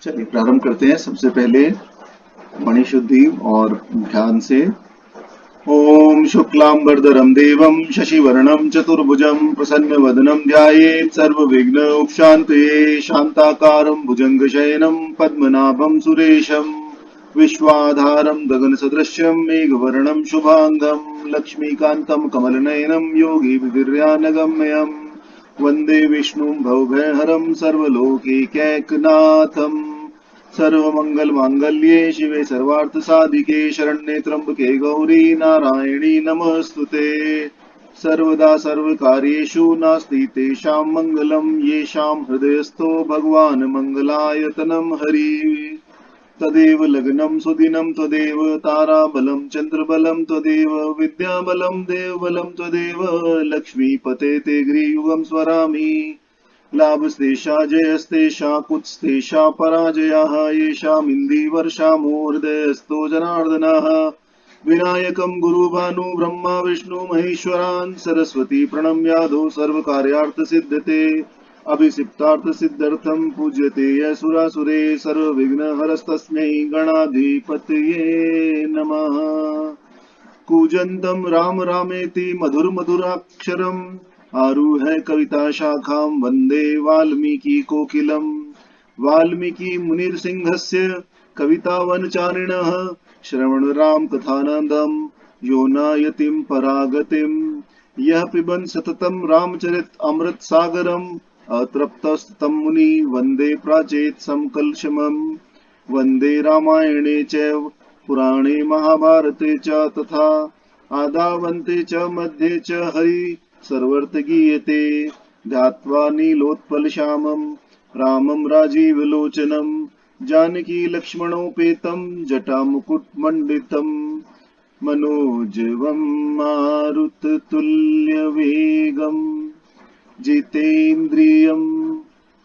चलिए प्रारंभ करते हैं। सबसे पहले मणि शुद्धि और ध्यान से। ओम शुक्लांबरधरं देवं शशिवर्णं चतुर्भुजं प्रसन्नवदनं ध्यायेत् सर्वविघ्नोपशान्तये। शान्ताकारं भुजङ्गशयनं पद्मनाभं सुरेशं विश्वाधारं गगनसदृश्यं मेघवर्णं शुभांगं लक्ष्मीकान्तं कमलनयनं योगिभिर्यानगम्यं वन्दे विष्णुं भवभयहरं सर्वलोकैकनाथम्। सर्वमङ्गलमाङ्गल्ये शिवे सर्वार्थसाधिके शरण्ये त्र्यम्बके गौरी नारायणी नमस्तुते। सर्वदा सर्वकार्येषु नास्ति तेषां मङ्गलं येषां हृदयस्थो भगवान् मङ्गलायतनं हरिः। तदेव लग्नं सुदिनं त्वदेव ताराबलं चन्द्रबलं त्वदेव विद्याबलं देवबलं त्वदेव लक्ष्मीपते ते गृहयुगं स्मरामि। लाभस्तेषा जयस्तेषा कुत्स्तेषा पराजयाः येषामिन्दिवर्षामो हृदयस्थो जनार्दनः। विनायकं गुरुभानु ब्रह्मा विष्णु महेश्वरान् सरस्वती प्रणम्यादो सर्वकार्यार्थसिद्धते। अभिषिक्तार्थसिद्धर्थं पूज्यते यः सुरासुरे सर्वविघ्नहरस्तस्मै गणाधिपतये नमः। कूजन्तं राम रामेति मधुर मधुराक्षरम् आरुह्य कविता शाखां वन्दे वाल्मीकि कोकिलम्। वाल्मीकि मुनिर्सिंहस्य कवितावनचारिणः श्रवणराम कथानन्दं यो नायतिं परागतिम्। यः पिबन् सततं रामचरित अमृतसागरम् अतृप्तस्ततं मुनि वन्दे प्राचेत् संकल्षमम्। वन्दे रामायणे चैव पुराणे महाभारते च तथा आदावन्ते च मध्ये च हरि सर्वत्र गीयते। ध्यात्वा नीलोत्पलश्यामं रामं राजीवलोचनं जानकी लक्ष्मणोपेतं जटामुकुटमण्डितं मनोजवं मारुततुल्यवेगं जितेन्द्रियं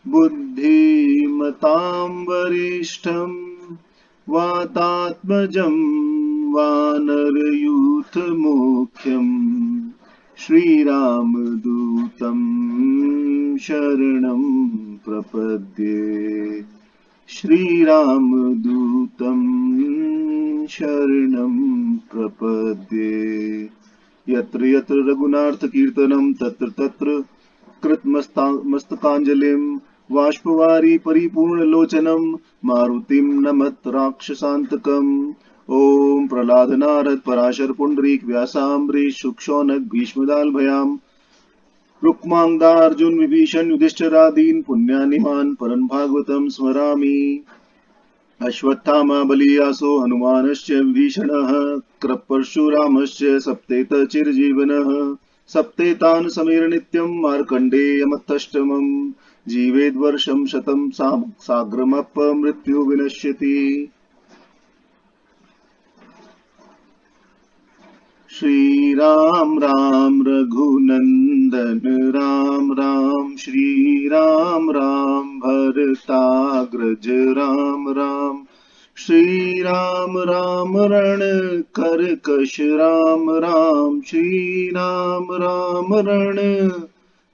बुद्धिमतां वरिष्ठं वातात्मजं वानरयूथमुख्यं श्रीरामदूतं शरणं प्रपद्ये। श्रीरामदूतं शरणं प्रपद्ये। यत्र यत्र रघुनाथकीर्तनं तत्र तत्र कृतमस्तकाञ्जलिं बाष्पवारि परिपूर्णलोचनं मारुतिं नमत राक्षसान्तकम्। ओम प्रह्लाद नारद पराशर पुंडरीक व्यासाम्बरीश शुकशौनक भीष्मदालभयाम रुक्मांगदार्जुन विभीषण युधिष्ठिरादीन् पुण्यानिमान् परं भागवतं स्मरामि। अश्वत्थामा बलियासो हनुमानश्च विभीषणः कृपरशुरामश्च सप्तेत चिरजीवनः। सप्तेतान् समेर नित्यं मार्कण्डेयमथष्टमम् जीवेद्वर्षं शतं साग्रमपमृत्यु विनश्यति। श्री राम राम रघुनंदन राम राम श्री राम राम भरताग्रज राम राम श्री राम राम रण करकश राम राम श्री राम राम रण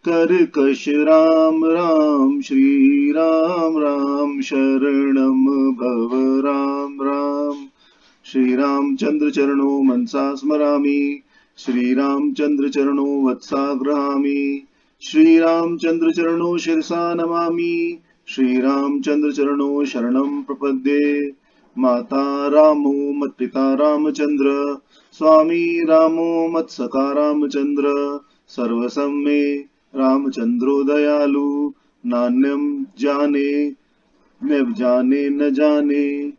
करकश राम राम श्री राम राम शरणम भव राम राम। श्री रामचंद्र चरणों मनसा स्मरामि श्री रामचंद्र चरणों वत्सा गृहामि श्री रामचंद्र चरणों शिरसा नमामि श्री रामचंद्र चरणों शरणं प्रपद्ये। माता रामो मत्पिता रामचंद्र स्वामी रामो मत्सखा रामचंद्र सर्वसं मे रामचंद्रो दयालु नान्यं जाने न जाने न जाने।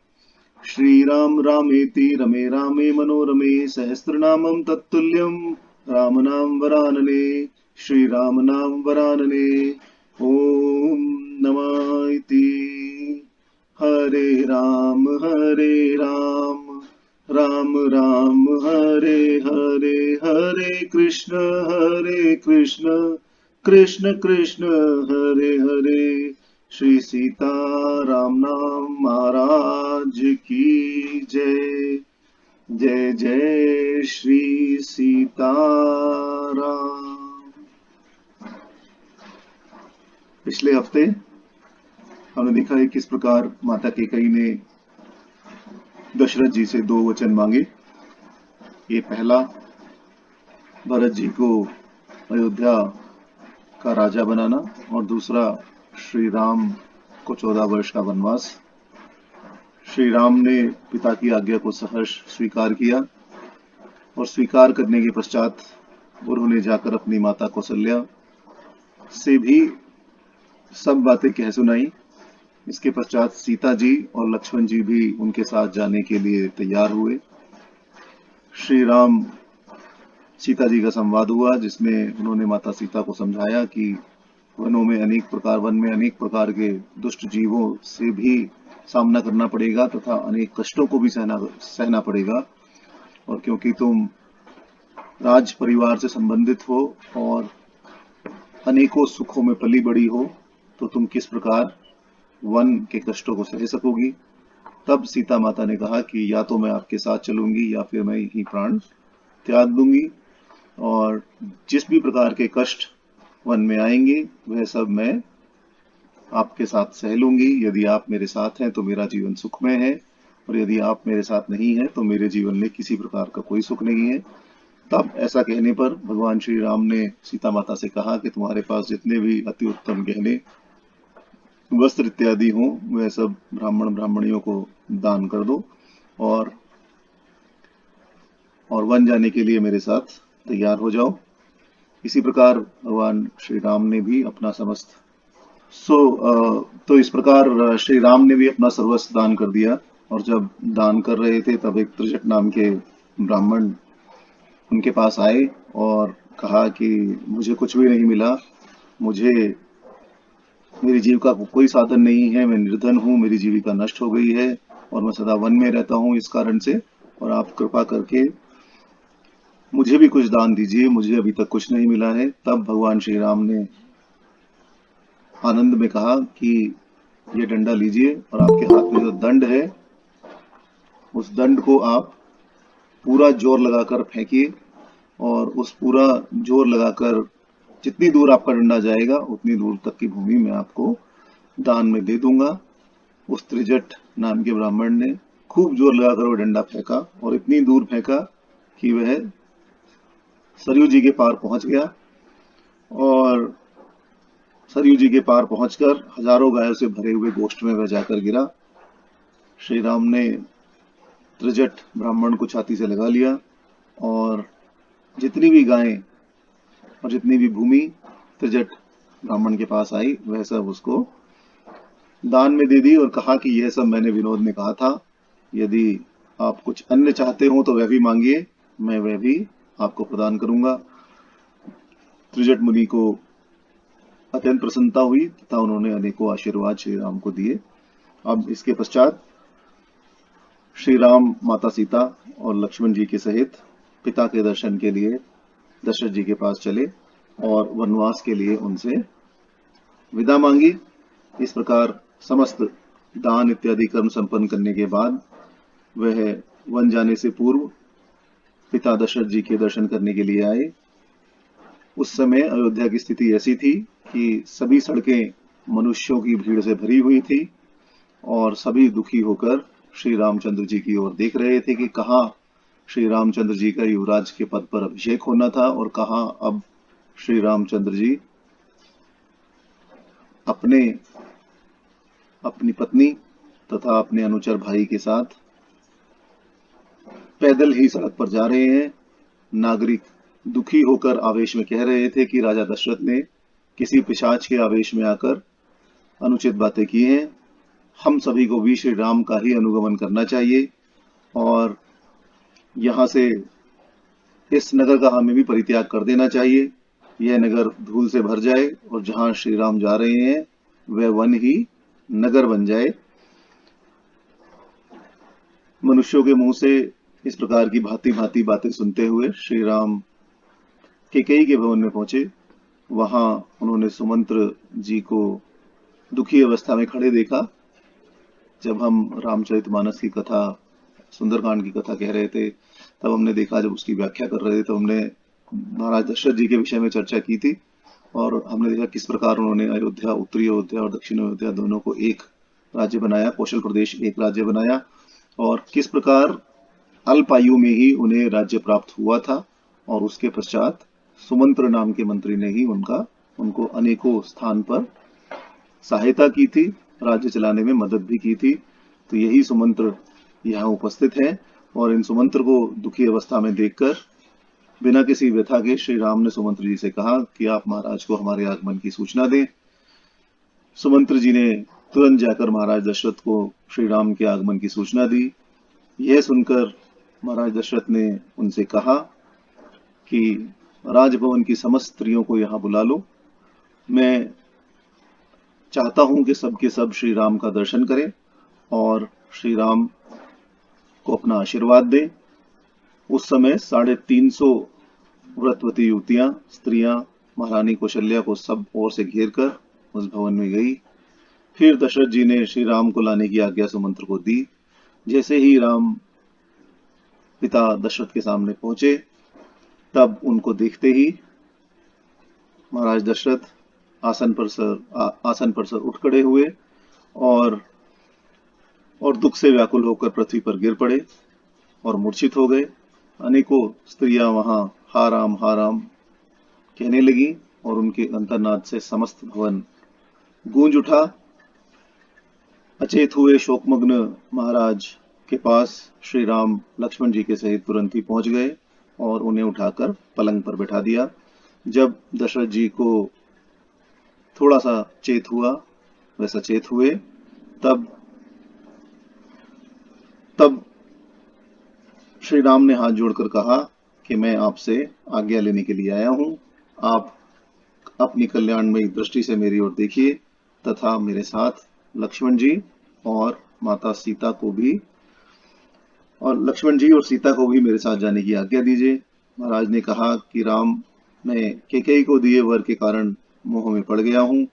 श्री राम रामेति रमे रामे मनोरमे सहस्रनामं तत्तुल्यं रामनाम वरानने। श्री राम नाम वरानने। ओम नमः इति। हरे राम राम राम हरे हरे हरे कृष्ण कृष्ण कृष्ण हरे हरे। श्री सीता राम नाम महाराज की जय। जय जय श्री सीता राम। पिछले हफ्ते हमने देखा है किस प्रकार माता कैकेयी ने दशरथ जी से 2 वचन मांगे। ये पहला, भरत जी को अयोध्या का राजा बनाना, और दूसरा श्री राम को 14 वर्ष का वनवास। श्री राम ने पिता की आज्ञा को सहर्ष स्वीकार किया, और स्वीकार करने के पश्चात उन्होंने जाकर अपनी माता कौशल्या से भी सब बातें कह सुनाई। इसके पश्चात सीता जी और लक्ष्मण जी भी उनके साथ जाने के लिए तैयार हुए। श्री राम सीता जी का संवाद हुआ, जिसमें उन्होंने माता सीता को समझाया कि वन में अनेक प्रकार के दुष्ट जीवों से भी सामना करना पड़ेगा तथा अनेक कष्टों को भी सहना पड़ेगा, और क्योंकि तुम राज परिवार से संबंधित हो और अनेकों सुखों में पली बड़ी हो, तो तुम किस प्रकार वन के कष्टों को सह सकोगी। तब सीता माता ने कहा कि या तो मैं आपके साथ चलूंगी या फिर मैं यही प्राण त्याग दूंगी, और जिस भी प्रकार के कष्ट वन में आएंगे वह सब मैं आपके साथ सह लूंगी। यदि आप मेरे साथ हैं तो मेरा जीवन सुखमय है, और यदि आप मेरे साथ नहीं हैं तो मेरे जीवन में किसी प्रकार का कोई सुख नहीं है। तब ऐसा कहने पर भगवान श्री राम ने सीता माता से कहा कि तुम्हारे पास जितने भी अति उत्तम गहने, वस्त्र इत्यादि हों, वह सब ब्राह्मण ब्राह्मणियों को दान कर दो, और वन जाने के लिए मेरे साथ तैयार हो जाओ। इसी प्रकार भगवान श्री राम ने भी अपना समस्त तो इस प्रकार श्री राम ने भी अपना सर्वस्व दान कर दिया, और जब दान कर रहे थे तब एक त्रिजट नाम के ब्राह्मण उनके पास आए और कहा कि मुझे कुछ भी नहीं मिला, मेरी जीविका को कोई साधन नहीं है, मैं निर्धन हूँ, मेरी जीविका नष्ट हो गई है और मैं सदा वन में रहता हूँ इस कारण से, और आप कृपा करके मुझे भी कुछ दान दीजिए, मुझे अभी तक कुछ नहीं मिला है। तब भगवान श्री राम ने आनंद में कहा कि ये डंडा लीजिए, और आपके हाथ में जो दंड है उस दंड को आप पूरा जोर लगाकर फेंकिए, और उस पूरा जोर लगाकर जितनी दूर आपका डंडा जाएगा उतनी दूर तक की भूमि मैं आपको दान में दे दूंगा। उस त्रिजट नाम के ब्राह्मण ने खूब जोर लगाकर वो डंडा फेंका, और इतनी दूर फेंका कि वह सरयू जी के पार पहुंच गया, और सरयू जी के पार पहुंचकर हजारों गायों से भरे हुए गोष्ठ में वह जाकर गिरा। श्री राम ने त्रिजट ब्राह्मण को छाती से लगा लिया, और जितनी भी गायें और जितनी भी भूमि त्रिजट ब्राह्मण के पास आई वह सब उसको दान में दे दी, और कहा कि यह सब मैंने विनोद में कहा था, यदि आप कुछ अन्य चाहते हो तो वह भी मांगिए, मैं वह भी आपको प्रदान करूंगा। त्रिजट मुनि को अत्यंत प्रसन्नता हुई तथा उन्होंने अनेकों आशीर्वाद श्री राम को दिए। अब इसके पश्चात श्री राम माता सीता और लक्ष्मण जी के सहित पिता के दर्शन के लिए दशरथ जी के पास चले और वनवास के लिए उनसे विदा मांगी। इस प्रकार समस्त दान इत्यादि कर्म संपन्न करने के बाद वह वन जाने से पूर्व पिता दशरथ जी के दर्शन करने के लिए आए। उस समय अयोध्या की स्थिति ऐसी थी कि सभी सड़कें मनुष्यों की भीड़ से भरी हुई थी, और सभी दुखी होकर श्री रामचंद्र जी की ओर देख रहे थे कि कहाँ श्री रामचंद्र जी का युवराज के पद पर अभिषेक होना था, और कहाँ अब श्री रामचंद्र जी अपनी पत्नी तथा अपने अनुचर भाई के साथ पैदल ही सड़क पर जा रहे हैं। नागरिक दुखी होकर आवेश में कह रहे थे कि राजा दशरथ ने किसी पिशाच के आवेश में आकर अनुचित बातें की हैं, हम सभी को भी श्री राम का ही अनुगमन करना चाहिए, और यहां से इस नगर का हमें भी परित्याग कर देना चाहिए। यह नगर धूल से भर जाए, और जहां श्री राम जा रहे हैं वह वन ही नगर बन जाए। मनुष्यों के मुंह से इस प्रकार की भांति भांति बातें सुनते हुए श्री राम कैकेयी के भवन में पहुंचे। वहां उन्होंने सुमंत्र जी को दुखी अवस्था में खड़े देखा। जब हम रामचरितमानस की कथा, सुंदरकांड की कथा कह रहे थे, तब हमने देखा, जब उसकी व्याख्या कर रहे थे तो हमने महाराज दशरथ जी के विषय में चर्चा की थी, और हमने देखा किस प्रकार उन्होंने अयोध्या, उत्तरी अयोध्या और दक्षिण अयोध्या दोनों को एक राज्य बनाया, कौशल प्रदेश एक राज्य बनाया, और किस प्रकार अल्प आयु में ही उन्हें राज्य प्राप्त हुआ था, और उसके पश्चात सुमंत्र नाम के मंत्री ने ही उनको अनेकों स्थान पर सहायता की थी, राज्य चलाने में मदद भी की थी। तो यही सुमंत्र यहाँ उपस्थित है, और इन सुमंत्र को दुखी अवस्था में देखकर बिना किसी व्यथा के श्री राम ने सुमंत्र जी से कहा कि आप महाराज को हमारे आगमन की सूचना दें। सुमंत्र जी ने तुरंत जाकर महाराज दशरथ को श्री राम के आगमन की सूचना दी। यह सुनकर महाराज दशरथ ने उनसे कहा कि राजभवन की समस्त स्त्रियों को यहाँ बुला लो, मैं चाहता हूं कि सबके सब श्री राम का दर्शन करें और श्री राम को अपना आशीर्वाद दें। उस समय 350 व्रतवती युवतियां, स्त्रियां महारानी कौशल्या को सब ओर से घेर कर उस भवन में गई। फिर दशरथ जी ने श्री राम को लाने की आज्ञा सुमंत्र को दी। जैसे ही राम पिता दशरथ के सामने पहुंचे, तब उनको देखते ही महाराज दशरथ आसन पर सर उठ खड़े हुए और दुख से व्याकुल होकर पृथ्वी पर गिर पड़े और मूर्छित हो गए। अनेकों स्त्रियां वहां हा राम कहने लगी और उनके अंतर्नाद से समस्त भवन गूंज उठा। अचेत हुए शोकमग्न महाराज के पास श्री राम लक्ष्मण जी के सहित तुरंत ही पहुंच गए और उन्हें उठाकर पलंग पर बैठा दिया। जब दशरथ जी को थोड़ा सा चेत हुआ, वैसा चेत हुए, तब श्री राम ने हाथ जोड़कर कहा कि मैं आपसे आज्ञा लेने के लिए आया हूं। आप अपनी कल्याणमयी दृष्टि से मेरी ओर देखिए तथा मेरे साथ लक्ष्मण जी और माता सीता को भी मेरे साथ जाने की आज्ञा दीजिए। महाराज ने कहा कि राम, मैं कैकेयी को दिए वर के कारण मोह में पड़ गया हूं।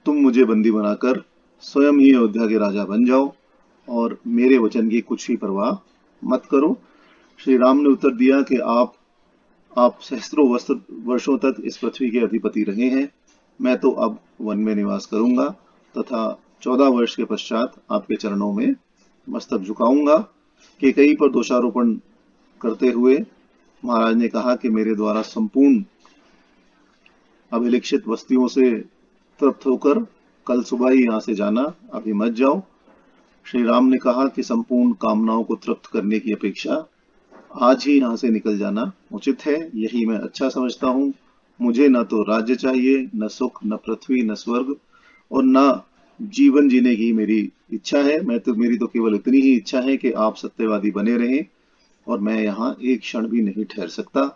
तुम मुझे बंदी बनाकर स्वयं ही अयोध्या के राजा बन जाओ और मेरे वचन की कुछ ही परवाह मत करो। श्री राम ने उत्तर दिया कि आप सहस्त्रों वर्षों तक इस पृथ्वी के अधिपति रहे हैं। मैं तो अब वन में निवास करूंगा तथा 14 वर्ष के पश्चात आपके चरणों में मस्तक झुकाऊंगा। कैकेयी पर दोषारोपण करते हुए महाराज ने कहा कि मेरे द्वारा संपूर्ण अभिलिखित वस्तुओं से तृप्त होकर कल सुबह ही यहाँ से जाना, अभी मत जाओ। श्री राम ने कहा कि संपूर्ण कामनाओं को तृप्त करने की अपेक्षा आज ही यहाँ से निकल जाना उचित है, यही मैं अच्छा समझता हूँ। मुझे न तो राज्य चाहिए, न सुख, न पृथ्वी, न स्वर्ग, और न जीवन जीने की मेरी इच्छा है। मेरी तो केवल इतनी ही इच्छा है कि आप सत्यवादी बने रहें और मैं यहाँ एक क्षण भी नहीं ठहर सकता।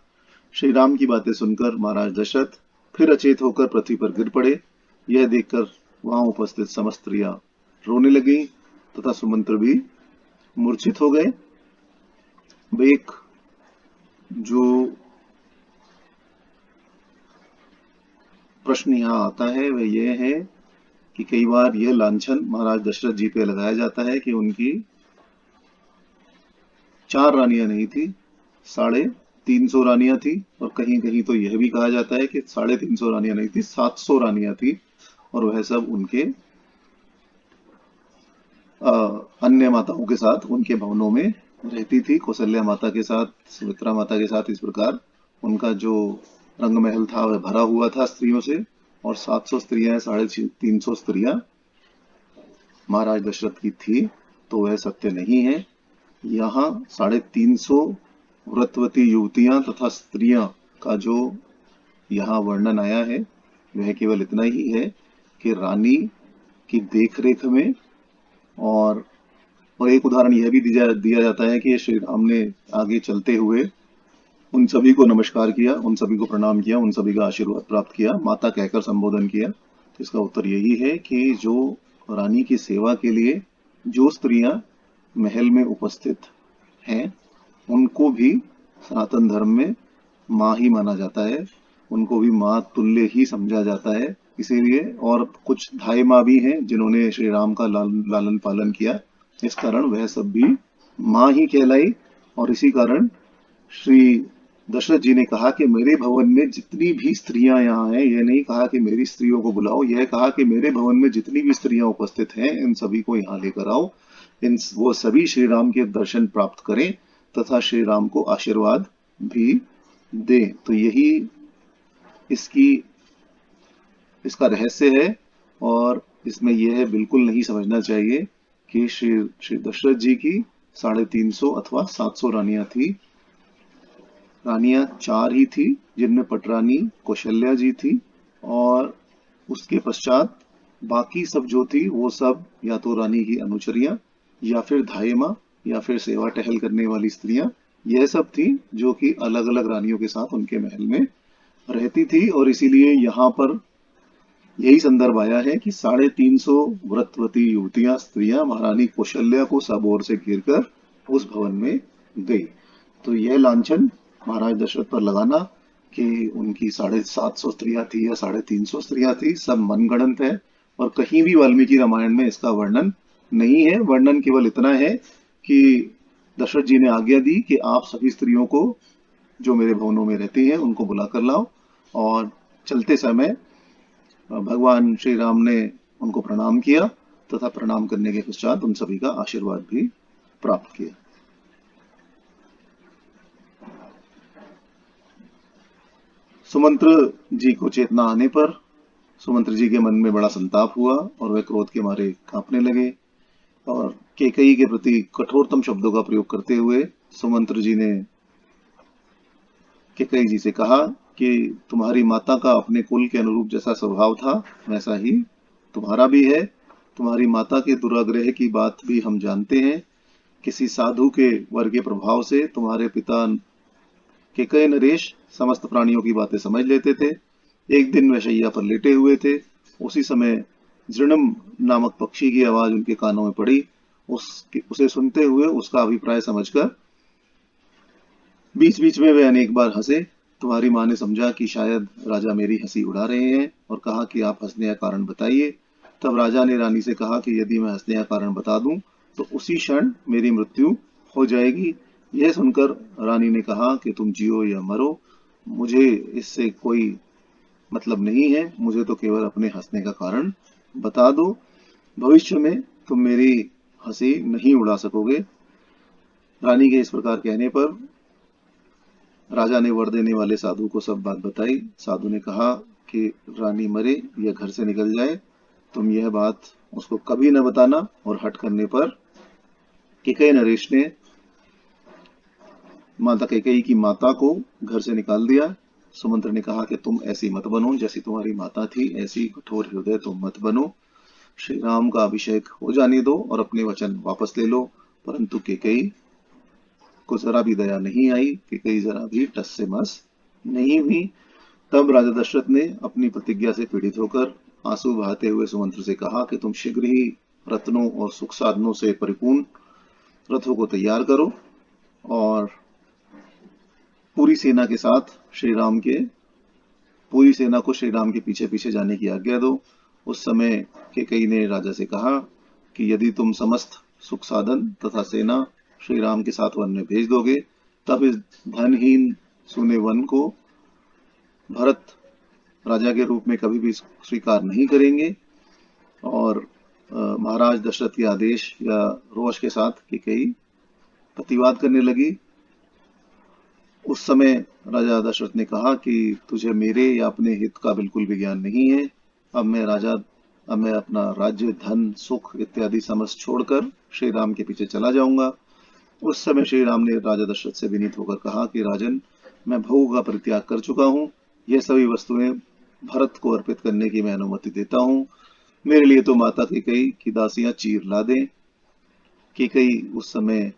श्री राम की बातें सुनकर महाराज दशरथ फिर अचेत होकर पृथ्वी पर गिर पड़े। यह देखकर वहां उपस्थित समस्त स्त्रियां रोने लगी तथा सुमंत्र भी मूर्छित हो गए। एक जो प्रश्न यहाँ आता है वह यह है कि कई बार यह लांछन महाराज दशरथ जी पे लगाया जाता है कि उनकी 4 रानियां नहीं थी, 350 रानियां थी, और कहीं कहीं तो यह भी कहा जाता है कि 350 रानियां नहीं थी, 700 रानियां थी, और वह सब उनके अन्य माताओं के साथ उनके भवनों में रहती थी। कौशल्या माता के साथ, सुमित्रा माता के साथ, इस प्रकार उनका जो रंग महल था वह भरा हुआ था स्त्रियों से, और 700 स्त्रियां, 350 स्त्रियां महाराज दशरथ की थी, तो वह सत्य नहीं है। यहाँ 350 व्रतवती युवतियां तथा स्त्रियां का जो यहाँ वर्णन आया है वह केवल इतना ही है कि रानी की देखरेख में, और एक उदाहरण यह भी दिया जाता है कि श्री राम ने आगे चलते हुए उन सभी को नमस्कार किया, उन सभी को प्रणाम किया, उन सभी का आशीर्वाद प्राप्त किया, माता कहकर संबोधन किया। तो इसका उत्तर यही है कि जो रानी की सेवा के लिए जो स्त्रियां महल में उपस्थित हैं, उनको भी सनातन धर्म में माँ ही माना जाता है, उनको भी माँ तुल्य ही समझा जाता है। इसीलिए, और कुछ धाई माँ भी हैं जिन्होंने श्री राम का लालन पालन किया, इस कारण वह सब भी माँ ही कहलाई। और इसी कारण श्री दशरथ जी ने कहा कि मेरे भवन में जितनी भी स्त्रियां यहाँ हैं, यह नहीं कहा कि मेरी स्त्रियों को बुलाओ, यह कहा कि मेरे भवन में जितनी भी स्त्रियां उपस्थित हैं इन सभी को यहाँ लेकर आओ, इन वो सभी श्री राम के दर्शन प्राप्त करें तथा श्री राम को आशीर्वाद भी दें। तो यही इसकी इसका रहस्य है। और इसमें यह बिल्कुल नहीं समझना चाहिए कि श्री श्री दशरथ जी की 350 अथवा 700 रानियां थी। रानियां 4 ही थी, जिनमें पटरानी कौशल्या जी थी, और उसके पश्चात बाकी सब जो थी वो सब या तो रानी की अनुचरियां या फिर धायमा या फिर सेवा टहल करने वाली स्त्रियां, यह सब थी जो कि अलग अलग रानियों के साथ उनके महल में रहती थी। और इसीलिए यहाँ पर यही संदर्भ आया है कि 350 व्रतवती युवतियां स्त्रियां महारानी कौशल्या को सब ओर से घेरकर उस भवन में गई। तो यह लांछन महाराज दशरथ पर लगाना कि उनकी 750 स्त्रियां थी या 350 स्त्रियां थी, सब मनगढ़ंत है और कहीं भी वाल्मीकि रामायण में इसका वर्णन नहीं है। वर्णन केवल इतना है कि दशरथ जी ने आज्ञा दी कि आप सभी स्त्रियों को जो मेरे भवनों में रहती हैं उनको बुला कर लाओ, और चलते समय भगवान श्री राम ने उनको प्रणाम किया तथा प्रणाम करने के पश्चात उन सभी का आशीर्वाद भी प्राप्त किया। सुमंत्र जी को चेतना आने पर सुमंत्र जी के मन में बड़ा संताप हुआ और वे क्रोध के मारे कांपने लगे, और कैकेयी के प्रति कठोरतम शब्दों का प्रयोग करते हुए सुमंत्र जी ने कैकेयी जी से कहा कि तुम्हारी माता का अपने कुल के अनुरूप जैसा स्वभाव था वैसा ही तुम्हारा भी है। तुम्हारी माता के दुराग्रह की बात भी हम जानते हैं। किसी साधु के वर के प्रभाव से तुम्हारे पिता कैकेयी नरेश समस्त प्राणियों की बातें समझ लेते थे। एक दिन वे शैया पर लेटे हुए थे, उसी समय जृणम नामक पक्षी की आवाज उनके कानों में पड़ी। उसे सुनते हुए उसका अभिप्राय समझकर बीच बीच में वे अनेक बार हंसे। तुम्हारी माँ ने समझा कि शायद राजा मेरी हंसी उड़ा रहे हैं और कहा कि आप हंसने का कारण बताइए। तब राजा ने रानी से कहा कि यदि मैं हंसने का कारण बता दूं तो उसी क्षण मेरी मृत्यु हो जाएगी। यह सुनकर रानी ने कहा कि तुम जियो या मरो, मुझे इससे कोई मतलब नहीं है, मुझे तो केवल अपने हंसने का कारण बता दो। भविष्य में तुम मेरी हंसी नहीं उड़ा सकोगे। रानी के इस प्रकार कहने पर राजा ने वर देने वाले साधु को सब बात बताई। साधु ने कहा कि रानी मरे या घर से निकल जाए, तुम यह बात उसको कभी न बताना। और हट करने पर कैकेयी नरेश ने माता कैकेयी की माता को घर से निकाल दिया। सुमंत्र ने कहा कि तुम ऐसी मत बनो, जैसी तुम्हारी माता थी ऐसी कठोर हृदय तुम मत बनो। श्री राम का अभिषेक हो जाने दो और अपने वचन वापस ले लो। परंतु कैकेयी को जरा भी दया नहीं आई, कैकेयी जरा भी टस से मस नहीं हुई। तब राजा दशरथ ने अपनी प्रतिज्ञा से पीड़ित होकर आंसू बहाते हुए सुमंत्र से कहा कि तुम शीघ्र ही रत्नों और सुख साधनों से परिपूर्ण रथों को तैयार करो और पूरी सेना को श्री राम के पीछे पीछे जाने की आज्ञा दो। उस समय कैकेयी ने राजा से कहा कि यदि तुम समस्त सुख साधन तथा सेना श्री राम के साथ वन में भेज दोगे, तब इस धनहीन सूने वन को भरत राजा के रूप में कभी भी स्वीकार नहीं करेंगे। और महाराज दशरथ के आदेश या रोष के साथ कैकेयी प्रतिवाद करने लगी। उस समय राजा दशरथ ने कहा कि तुझे मेरे या अपने हित का बिल्कुल भी ज्ञान नहीं है। अब मैं अपना राज्य, धन, सुख इत्यादि समस्त छोड़कर श्री राम के पीछे चला जाऊंगा। उस समय श्री राम ने राजा दशरथ से विनीत होकर कहा कि राजन, मैं भोग का परित्याग कर चुका हूँ, यह सभी वस्तुएं भरत को अर्पित करने की मैं अनुमति देता हूँ। मेरे लिए तो माता कैकेयी की दासियां चीर ला दें। कैकेयी उस समय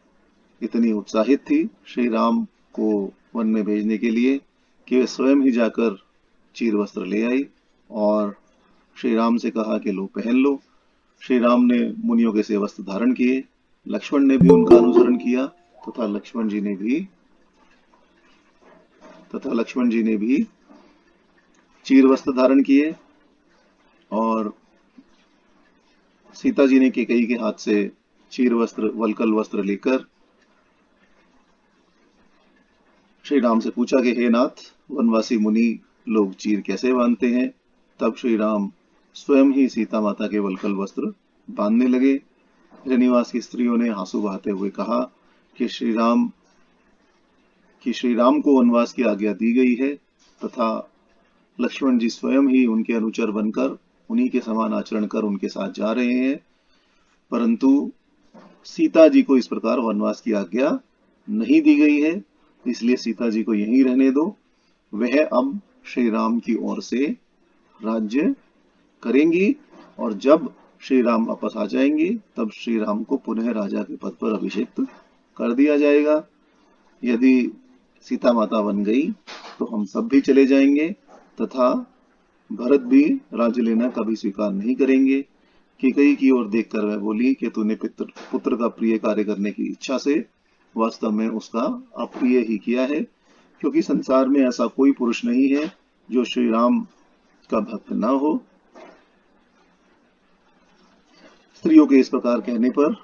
इतनी उत्साहित थी श्री राम को वन में भेजने के लिए कि वे स्वयं ही जाकर चीर वस्त्र ले आई और श्री राम से कहा कि लो पहन लो। श्री राम ने मुनियों के से वस्त्र धारण किए, लक्ष्मण ने भी उनका अनुसरण किया तथा लक्ष्मण जी ने भी चीर वस्त्र धारण किए, और सीता जी ने कैकेयी के हाथ से चीर वस्त्र, वलकल वस्त्र लेकर श्री राम से पूछा कि हे नाथ, वनवासी मुनि लोग चीर कैसे बांधते हैं? तब श्री राम स्वयं ही सीता माता के वलकल वस्त्र बांधने लगे। निवास की स्त्रियों ने आंसू बहाते हुए कहा कि श्री राम को वनवास की आज्ञा दी गई है तथा लक्ष्मण जी स्वयं ही उनके अनुचर बनकर उन्हीं के समान आचरण कर उनके साथ जा रहे हैं, परंतु सीता जी को इस प्रकार वनवास की आज्ञा नहीं दी गई है, इसलिए सीता जी को यहीं रहने दो। वह अब श्री राम की ओर से राज्य करेंगी और जब श्री राम वापस आ जाएंगे तब श्री राम को पुनः राजा के पद पर अभिषिक्त कर दिया जाएगा। यदि सीता माता बन गई तो हम सब भी चले जाएंगे तथा भरत भी राज्य लेना कभी स्वीकार नहीं करेंगे। कैकेयी की ओर देखकर वह बोली कि तूने पुत्र का प्रिय कार्य करने की इच्छा से वास्तव में उसका अप्रिय ही किया है, क्योंकि संसार में ऐसा कोई पुरुष नहीं है जो श्री राम का भक्त न हो। स्त्रियों के इस प्रकार कहने पर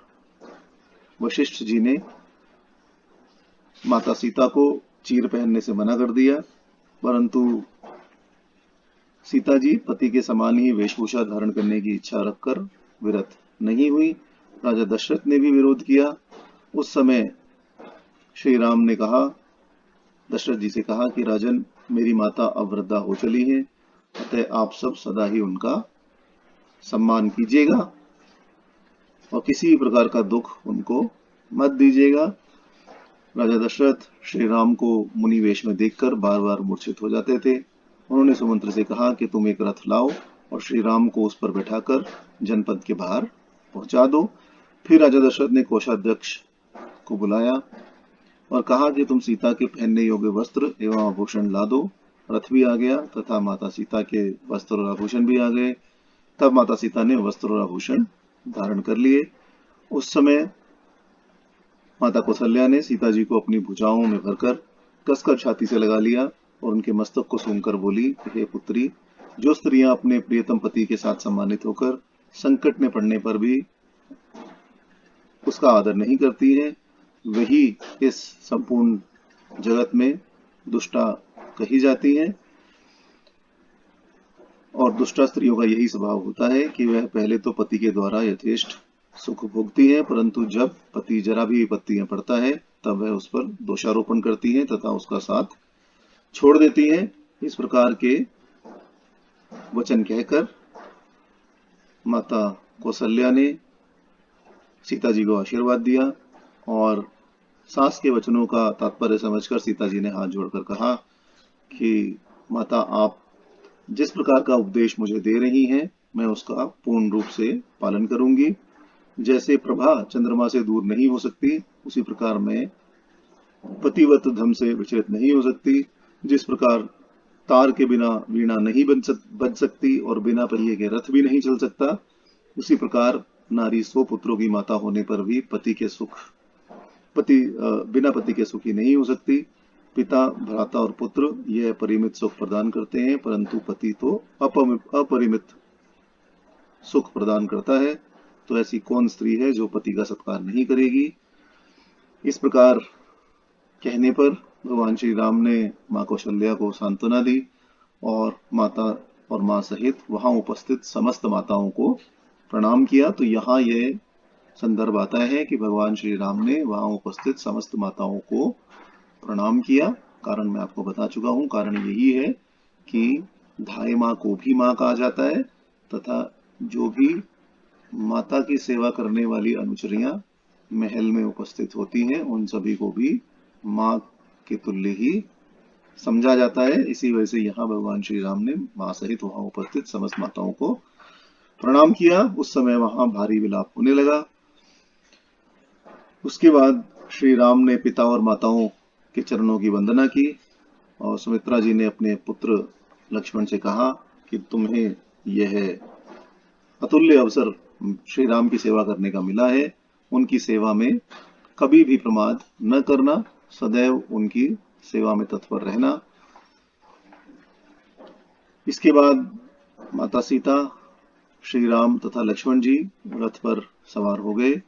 वशिष्ठ जी ने माता सीता को चीर पहनने से मना कर दिया, परंतु सीता जी पति के समान ही वेशभूषा धारण करने की इच्छा रखकर विरत नहीं हुई। राजा दशरथ ने भी विरोध किया। उस समय श्री राम ने कहा, दशरथ जी से कहा कि राजन, मेरी माता अब वृद्धा हो चली है, अतः आप सब सदा ही उनका सम्मान कीजिएगा और किसी प्रकार का दुख उनको मत दीजिएगा। राजा दशरथ श्री राम को मुनि वेश में देखकर बार बार मूर्छित हो जाते थे। उन्होंने सुमंत्र से कहा कि तुम एक रथ लाओ और श्री राम को उस पर बैठाकर जनपद के बाहर पहुंचा दो। फिर राजा दशरथ ने कोषाध्यक्ष को बुलाया और कहा कि तुम सीता के पहनने योग्य वस्त्र एवं आभूषण ला दो। रथ भी आ गया तथा माता सीता के वस्त्र और आभूषण भी आ गए। तब माता सीता ने वस्त्र और आभूषण धारण कर लिए। उस समय माता कौशल्या ने सीता जी को अपनी भुजाओं में भरकर कसकर छाती से लगा लिया और उनके मस्तक को सूंघकर बोली, हे पुत्री, जो स्त्रियां अपने प्रियतम पति के साथ सम्मानित होकर संकट में पड़ने पर भी उसका आदर नहीं करती है, वही इस संपूर्ण जगत में दुष्टा कही जाती है। और दुष्टा स्त्रियों का यही स्वभाव होता है कि वह पहले तो पति के द्वारा यथेष्ट सुख भोगती है, परंतु जब पति जरा भी विपत्ति में पड़ता है तब वह उस पर दोषारोपण करती है तथा उसका साथ छोड़ देती है। इस प्रकार के वचन कहकर माता कौशल्या ने सीता जी को आशीर्वाद दिया और सास के वचनों का तात्पर्य समझकर सीता जी ने हाथ जोड़कर कहा कि माता, आप जिस प्रकार का उपदेश मुझे दे रही हैं, मैं उसका पूर्ण रूप से पालन करूंगी। जैसे प्रभा चंद्रमा से दूर नहीं हो सकती, उसी प्रकार मैं पतिव्रत धर्म से विचलित नहीं हो सकती। जिस प्रकार तार के बिना वीणा नहीं बज सकती और बिना पहिए के रथ भी नहीं चल सकता, उसी प्रकार नारी 100 पुत्रों की माता होने पर भी बिना पति के सुखी नहीं हो सकती। पिता, भ्राता और पुत्र यह परिमित सुख प्रदान करते हैं, परंतु पति तो अपरिमित सुख प्रदान करता है। तो ऐसी कौन स्त्री है जो पति का सत्कार नहीं करेगी? इस प्रकार कहने पर भगवान श्री राम ने मां कौशल्या को सांत्वना दी और माता और मां सहित वहां उपस्थित समस्त माताओं को प्रणाम किया। तो यहाँ यह संदर्भ आता है कि भगवान श्री राम ने वहां उपस्थित समस्त माताओं को प्रणाम किया। कारण मैं आपको बता चुका हूं। कारण यही है कि धाय मां को भी मां कहा जाता है तथा जो भी माता की सेवा करने वाली अनुचरियां महल में उपस्थित होती हैं, उन सभी को भी मां के तुल्य ही समझा जाता है। इसी वजह से यहाँ भगवान श्री राम ने मां सहित वहां उपस्थित समस्त माताओं को प्रणाम किया। उस समय वहां भारी विलाप होने लगा। उसके बाद श्री राम ने पिता और माताओं के चरणों की वंदना की और सुमित्रा जी ने अपने पुत्र लक्ष्मण से कहा कि तुम्हें यह अतुल्य अवसर श्री राम की सेवा करने का मिला है। उनकी सेवा में कभी भी प्रमाद न करना, सदैव उनकी सेवा में तत्पर रहना। इसके बाद माता सीता, श्री राम तथा लक्ष्मण जी रथ पर सवार हो गए।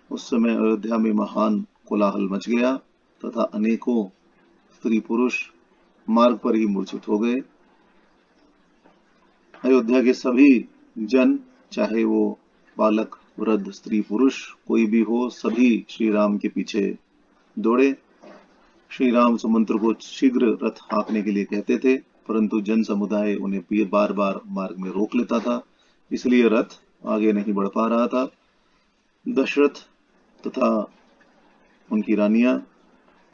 उस समय अयोध्या में महान कोलाहल मच गया तथा अनेकों स्त्री पुरुष मार्ग पर ही मूर्छित हो गए। अयोध्या के सभी जन, चाहे वो बालक, वृद्ध, स्त्री, पुरुष कोई भी हो, सभी श्री राम के पीछे दौड़े। श्री राम सुमंत्र को शीघ्र रथ हाँकने के लिए कहते थे, परंतु जन समुदाय उन्हें बार बार मार्ग में रोक लेता था, इसलिए रथ आगे नहीं बढ़ पा रहा था। दशरथ तथा उनकी रानियां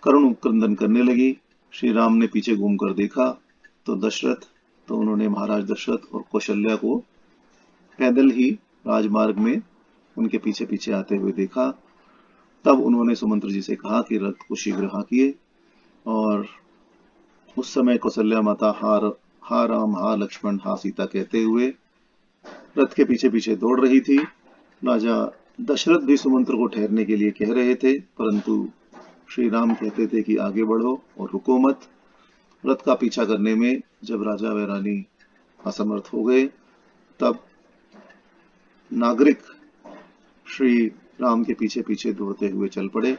करुण क्रंदन करने लगी। श्री राम ने पीछे घूमकर देखा तो उन्होंने महाराज दशरथ और कौशल्या को पैदल ही राजमार्ग में उनके पीछे पीछे आते हुए देखा। तब उन्होंने सुमंत्र जी से कहा कि रथ को शीघ्र हाँकिए। और उस समय कौशल्या माता हा राम, हा लक्ष्मण, हा सीता कहते हुए रथ के पीछे पीछे दौड़ रही थी। राजा दशरथ भी सुमंत्र को ठहरने के लिए कह रहे थे, परंतु श्री राम कहते थे कि आगे बढ़ो और रुको मत। रथ का पीछा करने में जब राजा व रानी असमर्थ हो गए, तब नागरिक श्री राम के पीछे पीछे दौड़ते हुए चल पड़े।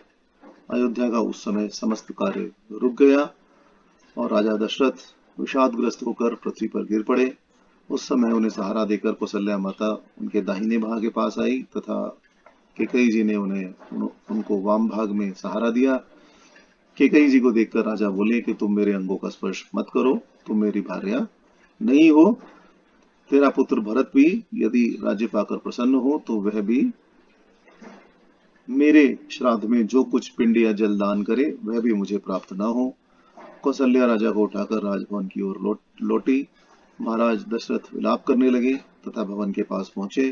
अयोध्या का उस समय समस्त कार्य रुक गया और राजा दशरथ विषादग्रस्त होकर पृथ्वी पर गिर पड़े। उस समय उन्हें सहारा देकर कौशल्या माता उनके दाहिने भाग के पास आई तथा कैकेयी जी ने उनको वाम भाग में सहारा दिया। कैकेयी जी को देखकर राजा बोले कि तुम मेरे अंगों का स्पर्श मत करो, तुम मेरी भार्या नहीं हो। तेरा पुत्र भरत भी यदि राज्य पाकर प्रसन्न हो तो वह भी मेरे श्राद्ध में जो कुछ पिंड या जल दान करे वह भी मुझे प्राप्त न हो। कौशल्या राजा को उठाकर राजभवन की ओर लौटी। महाराज दशरथ विलाप करने लगे तथा भवन के पास पहुंचे।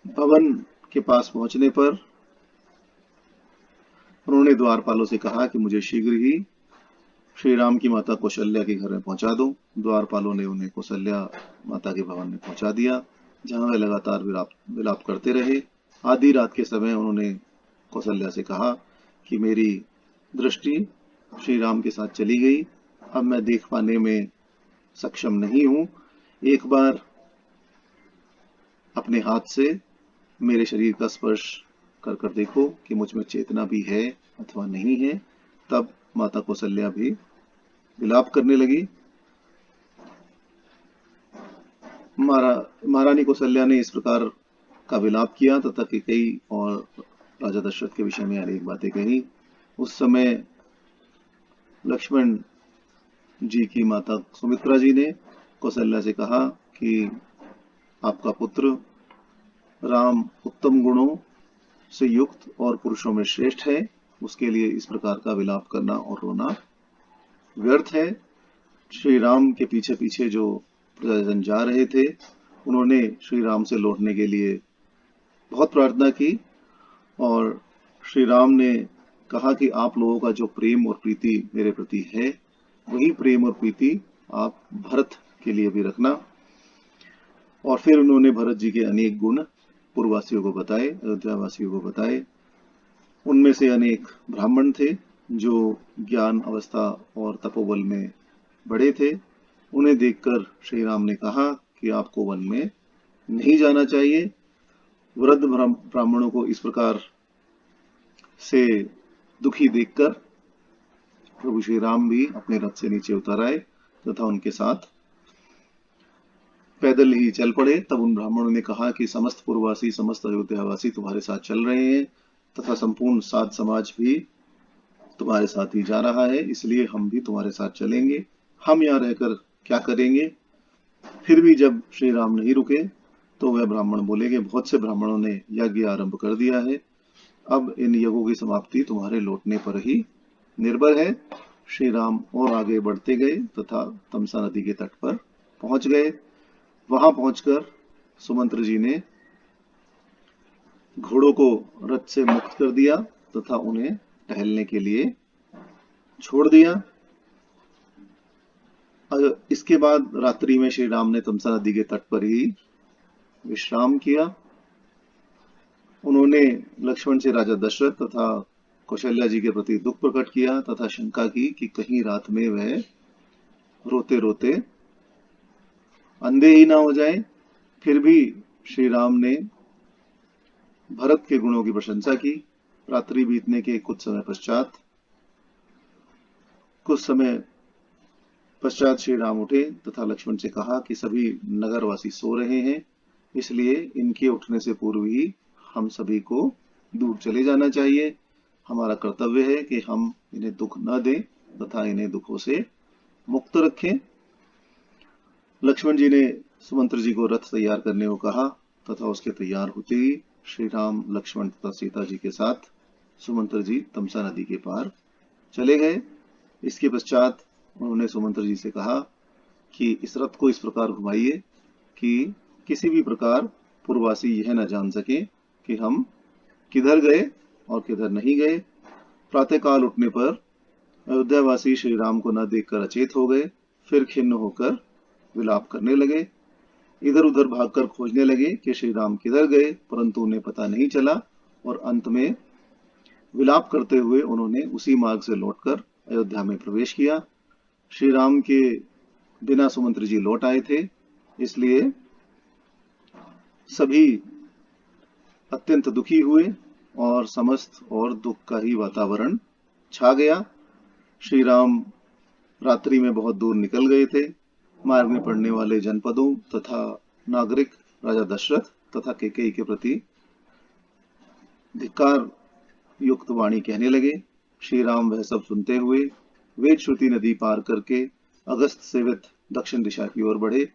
भवन के पास पहुंचने पर उन्होंने द्वारपालों से कहा कि मुझे शीघ्र ही श्री राम की माता कौशल्या के घर में पहुंचा दो। द्वारपालों ने उन्हें कौशल्या माता के भवन में पहुंचा दिया, जहां वे लगातार विलाप करते रहे। आधी रात के समय उन्होंने कौशल्या से कहा कि मेरी दृष्टि श्री राम के साथ चली गई, अब मैं देख पाने में सक्षम नहीं हूं। एक बार अपने हाथ से मेरे शरीर का स्पर्श कर कर देखो कि मुझ में चेतना भी है अथवा नहीं है। तब माता कौशल्या भी विलाप करने लगी। महारानी कौशल्या ने इस प्रकार का विलाप किया तथा कैकेयी और राजा दशरथ के विषय में अनेक बातें कही। उस समय लक्ष्मण जी की माता सुमित्रा जी ने कौशल्या से कहा कि आपका पुत्र राम उत्तम गुणों से युक्त और पुरुषों में श्रेष्ठ है, उसके लिए इस प्रकार का विलाप करना और रोना व्यर्थ है। श्री राम के पीछे पीछे जो प्रजाजन जा रहे थे, उन्होंने श्री राम से लौटने के लिए बहुत प्रार्थना की और श्री राम ने कहा कि आप लोगों का जो प्रेम और प्रीति मेरे प्रति है, वही प्रेम और प्रीति आप भरत के लिए भी रखना। और फिर उन्होंने भरत जी के अनेक गुण पूर्ववासियों को बताए, अयोध्या वासियों को बताए। उनमें से अनेक ब्राह्मण थे जो ज्ञान अवस्था और तपोबल में बड़े थे। उन्हें देखकर श्री राम ने कहा कि आपको वन में नहीं जाना चाहिए। वृद्ध ब्राह्मणों को इस प्रकार से दुखी देखकर प्रभु श्री राम भी अपने रथ से नीचे उतर आए तथा उनके साथ पैदल ही चल पड़े। तब उन ब्राह्मणों ने कहा कि समस्त पूर्ववासी, समस्त अयोध्यावासी तुम्हारे साथ चल रहे हैं तथा संपूर्ण साध समाज भी तुम्हारे साथ ही जा रहा है, इसलिए हम भी तुम्हारे साथ चलेंगे। हम यहाँ रहकर क्या करेंगे? फिर भी जब श्री राम नहीं रुके तो वह ब्राह्मण बोले कि बहुत से ब्राह्मणों ने यज्ञ आरंभ कर दिया है, अब इन यज्ञों की समाप्ति तुम्हारे लौटने पर ही निर्भर है। श्री राम और आगे बढ़ते गए तथा तमसा नदी के तट पर पहुंच गए। वहां पहुंचकर सुमंत्र जी ने घोड़ों को रथ से मुक्त कर दिया तथा उन्हें टहलने के लिए छोड़ दिया। इसके बाद रात्रि में श्री राम ने तमसा नदी के तट पर ही विश्राम किया। उन्होंने लक्ष्मण से राजा दशरथ तथा कौशल्या जी के प्रति दुख प्रकट किया तथा शंका की कि कहीं रात में वह रोते रोते अंधे ही ना हो जाए। फिर भी श्री राम ने भरत के गुणों की प्रशंसा की रात्रि बीतने के कुछ समय पश्चात श्री राम उठे तथा लक्ष्मण से कहा कि सभी नगरवासी सो रहे हैं, इसलिए इनके उठने से पूर्व ही हम सभी को दूर चले जाना चाहिए। हमारा कर्तव्य है कि हम इन्हें दुख न दें तथा इन्हें दुखों से मुक्त रखें। लक्ष्मण जी ने सुमंत्र जी को रथ तैयार करने को कहा तथा उसके तैयार होते ही श्री राम, लक्ष्मण तथा सीता जी के साथ सुमंत्र जी तमसा नदी के पार चले गए। इसके पश्चात उन्होंने सुमंत्र जी से कहा कि इस रथ को इस प्रकार घुमाइए कि किसी भी प्रकार पूर्ववासी यह न जान सके कि हम किधर गए और किधर नहीं गए। प्रातःकाल उठने पर अयोध्यावासी श्री राम को न देखकर अचेत हो गए, फिर खिन्न होकर विलाप करने लगे। इधर उधर भागकर खोजने लगे कि श्री राम किधर गए, परंतु उन्हें पता नहीं चला और अंत में विलाप करते हुए उन्होंने उसी मार्ग से लौटकर अयोध्या में प्रवेश किया। श्री राम के बिना सुमंत्र जी लौट आए थे, इसलिए सभी अत्यंत दुखी हुए और समस्त और दुख का ही वातावरण छा गया। श्री राम रात्रि में बहुत दूर निकल गए थे। मार्ग में पड़ने वाले जनपदों तथा नागरिक राजा दशरथ तथा कैकेयी के प्रति धिक्कार युक्त वाणी कहने लगे। श्री राम वह सब सुनते हुए वेद श्रुति नदी पार करके अगस्त सेवित दक्षिण दिशा की ओर बढ़े।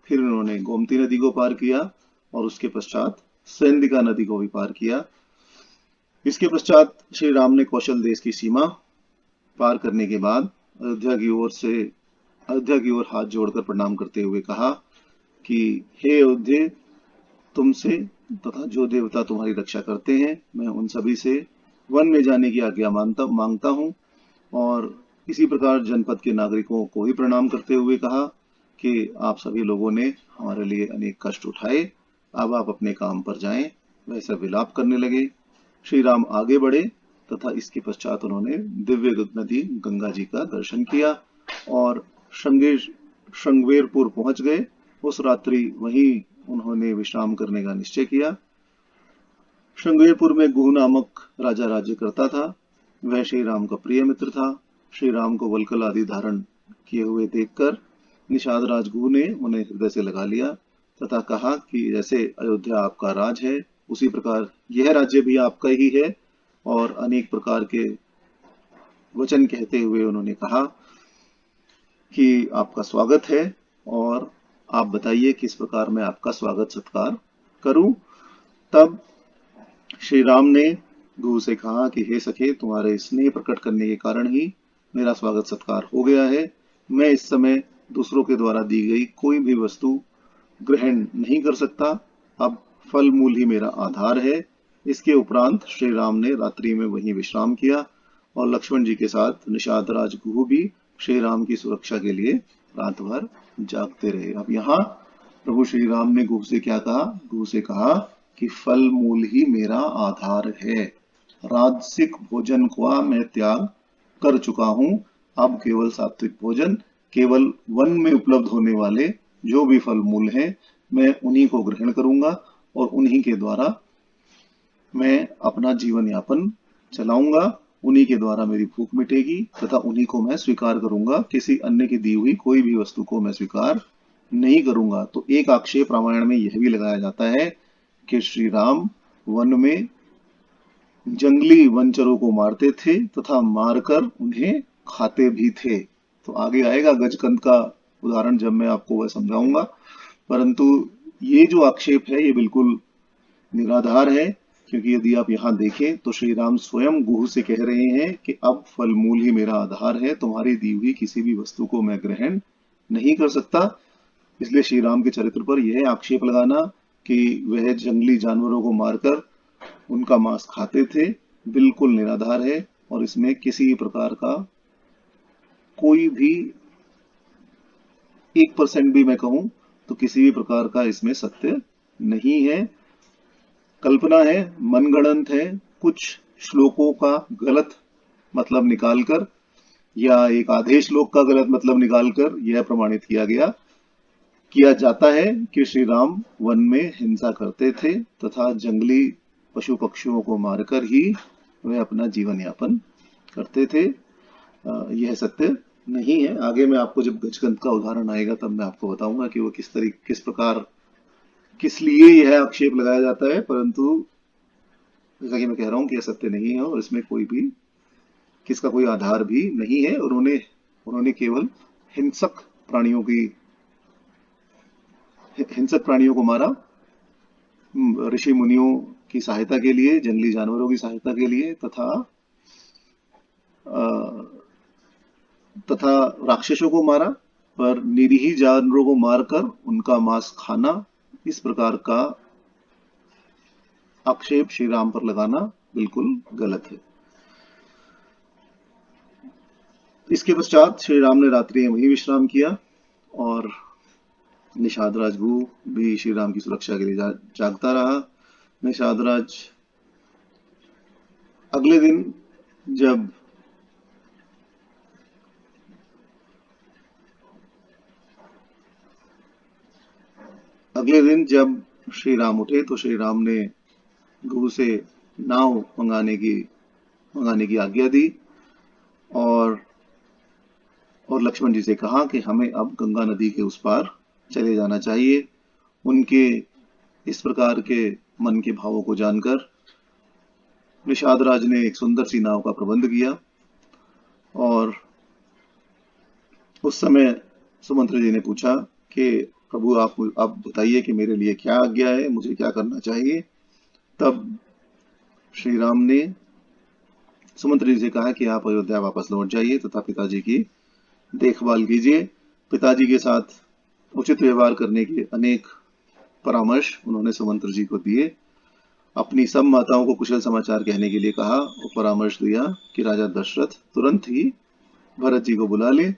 फिर उन्होंने गोमती नदी को पार किया और उसके पश्चात सैंदिका नदी को भी पार किया। इसके पश्चात श्री राम ने कौशल देश की सीमा पार करने के बाद अयोध्या की ओर हाथ जोड़कर प्रणाम करते हुए कहा कि हे अयोध्या, तुमसे तथा जो देवता तुम्हारी रक्षा करते हैं, मैं उन सभी से वन में जाने की आज्ञा मांगता हूं। और इसी प्रकार जनपद के नागरिकों को भी प्रणाम करते हुए कहा कि आप सभी लोगों ने हमारे लिए अनेक कष्ट उठाए, अब आप अपने काम पर जाएं। वैसा विलाप करने लगे। श्री राम आगे बढ़े तथा इसके पश्चात उन्होंने दिव्य नदी गंगा जी का दर्शन किया और श्रृंगवेरपुर पहुंच गए। उस रात्रि वहीं उन्होंने विश्राम करने का निश्चय किया। श्रृंगवेरपुर में गुह नामक राजा राज्य करता था। वह श्री राम का प्रिय मित्र था। श्री राम को वल्कल आदि धारण किए हुए देखकर निषाद राज गुह ने उन्हें हृदय से लगा लिया तथा कहा कि जैसे अयोध्या आपका राज है, उसी प्रकार यह राज्य भी आपका ही है। और अनेक प्रकार के वचन कहते हुए उन्होंने कहा कि आपका स्वागत है और आप बताइए किस प्रकार मैं आपका स्वागत सत्कार करूं। तब श्री राम ने गुरु से कहा कि हे सखे, तुम्हारे स्नेह प्रकट करने के कारण ही मेरा स्वागत सत्कार हो गया है। मैं इस समय दूसरों के द्वारा दी गई कोई भी वस्तु ग्रहण नहीं कर सकता। अब फल मूल ही मेरा आधार है। इसके उपरांत श्री राम ने रात्रि में वहीं विश्राम किया और लक्ष्मण जी के साथ निषाद राज गुह भी श्री राम की सुरक्षा के लिए रात भर जागते रहे। अब यहाँ प्रभु श्री राम ने गुह से क्या कहा? गुह से कहा कि फल मूल ही मेरा आधार है। राजसिक भोजन का मैं त्याग कर चुका हूं। अब केवल सात्विक भोजन, केवल वन में उपलब्ध होने वाले जो भी फल मूल हैं, मैं उन्हीं को ग्रहण करूंगा और उन्हीं के द्वारा मैं अपना जीवन यापन चलाऊंगा। उन्हीं के द्वारा मेरी भूख मिटेगी तथा उन्हीं को मैं स्वीकार करूंगा। किसी अन्य की दी हुई कोई भी वस्तु को मैं स्वीकार नहीं करूंगा। तो एक आक्षेप रामायण में यह भी लगाया जाता है कि श्री राम वन में जंगली वनचरों को मारते थे तथा मारकर उन्हें खाते भी थे। तो आगे आएगा गजकंद का उदाहरण जब मैं आपको वह समझाऊंगा। परंतु ये जो आक्षेप है ये बिल्कुल निराधार है, क्योंकि यदि आप यहाँ देखें तो श्री राम स्वयं गुह से कह रहे हैं कि अब फल मूल ही मेरा आधार है, तुम्हारी दी हुई किसी भी वस्तु को मैं ग्रहण नहीं कर सकता। इसलिए श्री राम के चरित्र पर यह आक्षेप लगाना कि वह जंगली जानवरों को मारकर उनका मांस खाते थे बिल्कुल निराधार है और इसमें किसी प्रकार का कोई भी 1% भी मैं कहूं तो किसी भी प्रकार का इसमें सत्य नहीं है। कल्पना है, मनगढ़ंत है। कुछ श्लोकों का गलत मतलब निकालकर या एक आधे श्लोक का गलत मतलब निकालकर यह प्रमाणित किया जाता है कि श्री राम वन में हिंसा करते थे तथा जंगली पशु पक्षियों को मारकर ही वे अपना जीवन यापन करते थे। यह सत्य नहीं है। आगे मैं आपको जब गजकंद का उदाहरण आएगा तब मैं आपको बताऊंगा कि वो किस प्रकार किस लिए यह आक्षेप लगाया जाता है, परंतु जैसा कि मैं कह रहा हूं कि यह सत्य नहीं है और इसमें कोई भी किसका कोई आधार भी नहीं है। उन्होंने उन्होंने केवल हिंसक प्राणियों की हिंसक प्राणियों को मारा, ऋषि मुनियों की सहायता के लिए, जंगली जानवरों की सहायता के लिए, तथा राक्षसों को मारा, पर निरीह जानवरों को मारकर उनका मांस खाना, इस प्रकार का आक्षेप श्री राम पर लगाना बिल्कुल गलत है। इसके पश्चात श्री राम ने रात्रि में वहीं विश्राम किया और निषाद राज भू भी श्री राम की सुरक्षा के लिए जागता रहा। निषाद राज अगले दिन जब श्री राम उठे तो श्री राम ने गुरु से नाव मंगाने की आज्ञा दी और लक्ष्मण जी से कहा कि हमें अब गंगा नदी के उस पार चले जाना चाहिए। उनके इस प्रकार के मन के भावों को जानकर निषाद राज ने एक सुंदर सी नाव का प्रबंध किया और उस समय सुमंत्र जी ने पूछा कि प्रभु आप बताइए कि मेरे लिए क्या आज्ञा है, मुझे क्या करना चाहिए। तब श्री राम ने सुमंत्र जी से कहा कि आप अयोध्या वापस लौट जाइए तथा पिताजी की देखभाल कीजिए। पिताजी के साथ उचित व्यवहार करने के अनेक परामर्श उन्होंने सुमंत्र जी को दिए। अपनी सब माताओं को कुशल समाचार कहने के लिए कहा और परामर्श दिया कि राजा दशरथ तुरंत ही भरत जी को बुला ले।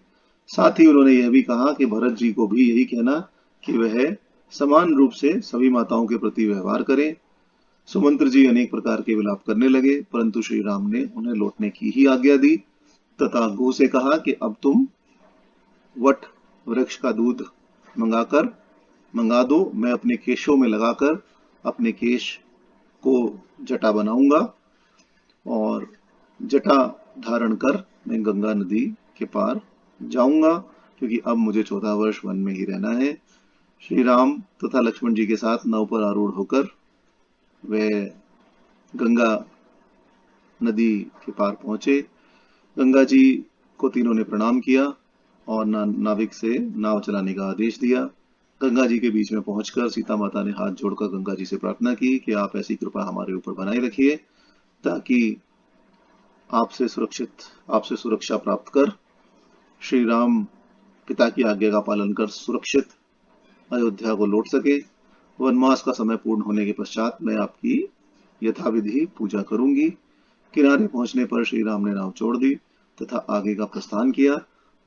साथ ही उन्होंने यह भी कहा कि भरत जी को भी यही कहना कि वह समान रूप से सभी माताओं के प्रति व्यवहार करें। सुमंत्र जी अनेक प्रकार के विलाप करने लगे, परंतु श्री राम ने उन्हें लौटने की ही आज्ञा दी तथा गो से कहा कि अब तुम वट वृक्ष का दूध मंगा दो, मैं अपने केशों में लगाकर अपने केश को जटा बनाऊंगा और जटा धारण कर मैं गंगा नदी के पार जाऊंगा, क्योंकि अब मुझे 14 वर्ष वन में ही रहना है। श्री राम तथा लक्ष्मण जी के साथ नाव पर आरूढ़ होकर वे गंगा नदी के पार पहुंचे। गंगा जी को तीनों ने प्रणाम किया और नाविक से नाव चलाने का आदेश दिया। गंगा जी के बीच में पहुंचकर सीता माता ने हाथ जोड़कर गंगा जी से प्रार्थना की कि आप ऐसी कृपा हमारे ऊपर बनाए रखिए ताकि आपसे सुरक्षा प्राप्त कर श्री राम पिता की आज्ञा का पालन कर सुरक्षित अयोध्या को लौट सके। वनवास का समय पूर्ण होने के पश्चात मैं आपकी यथाविधि पूजा करूंगी। किनारे पहुंचने पर श्री राम ने नाव छोड़ दी तथा आगे का प्रस्थान किया।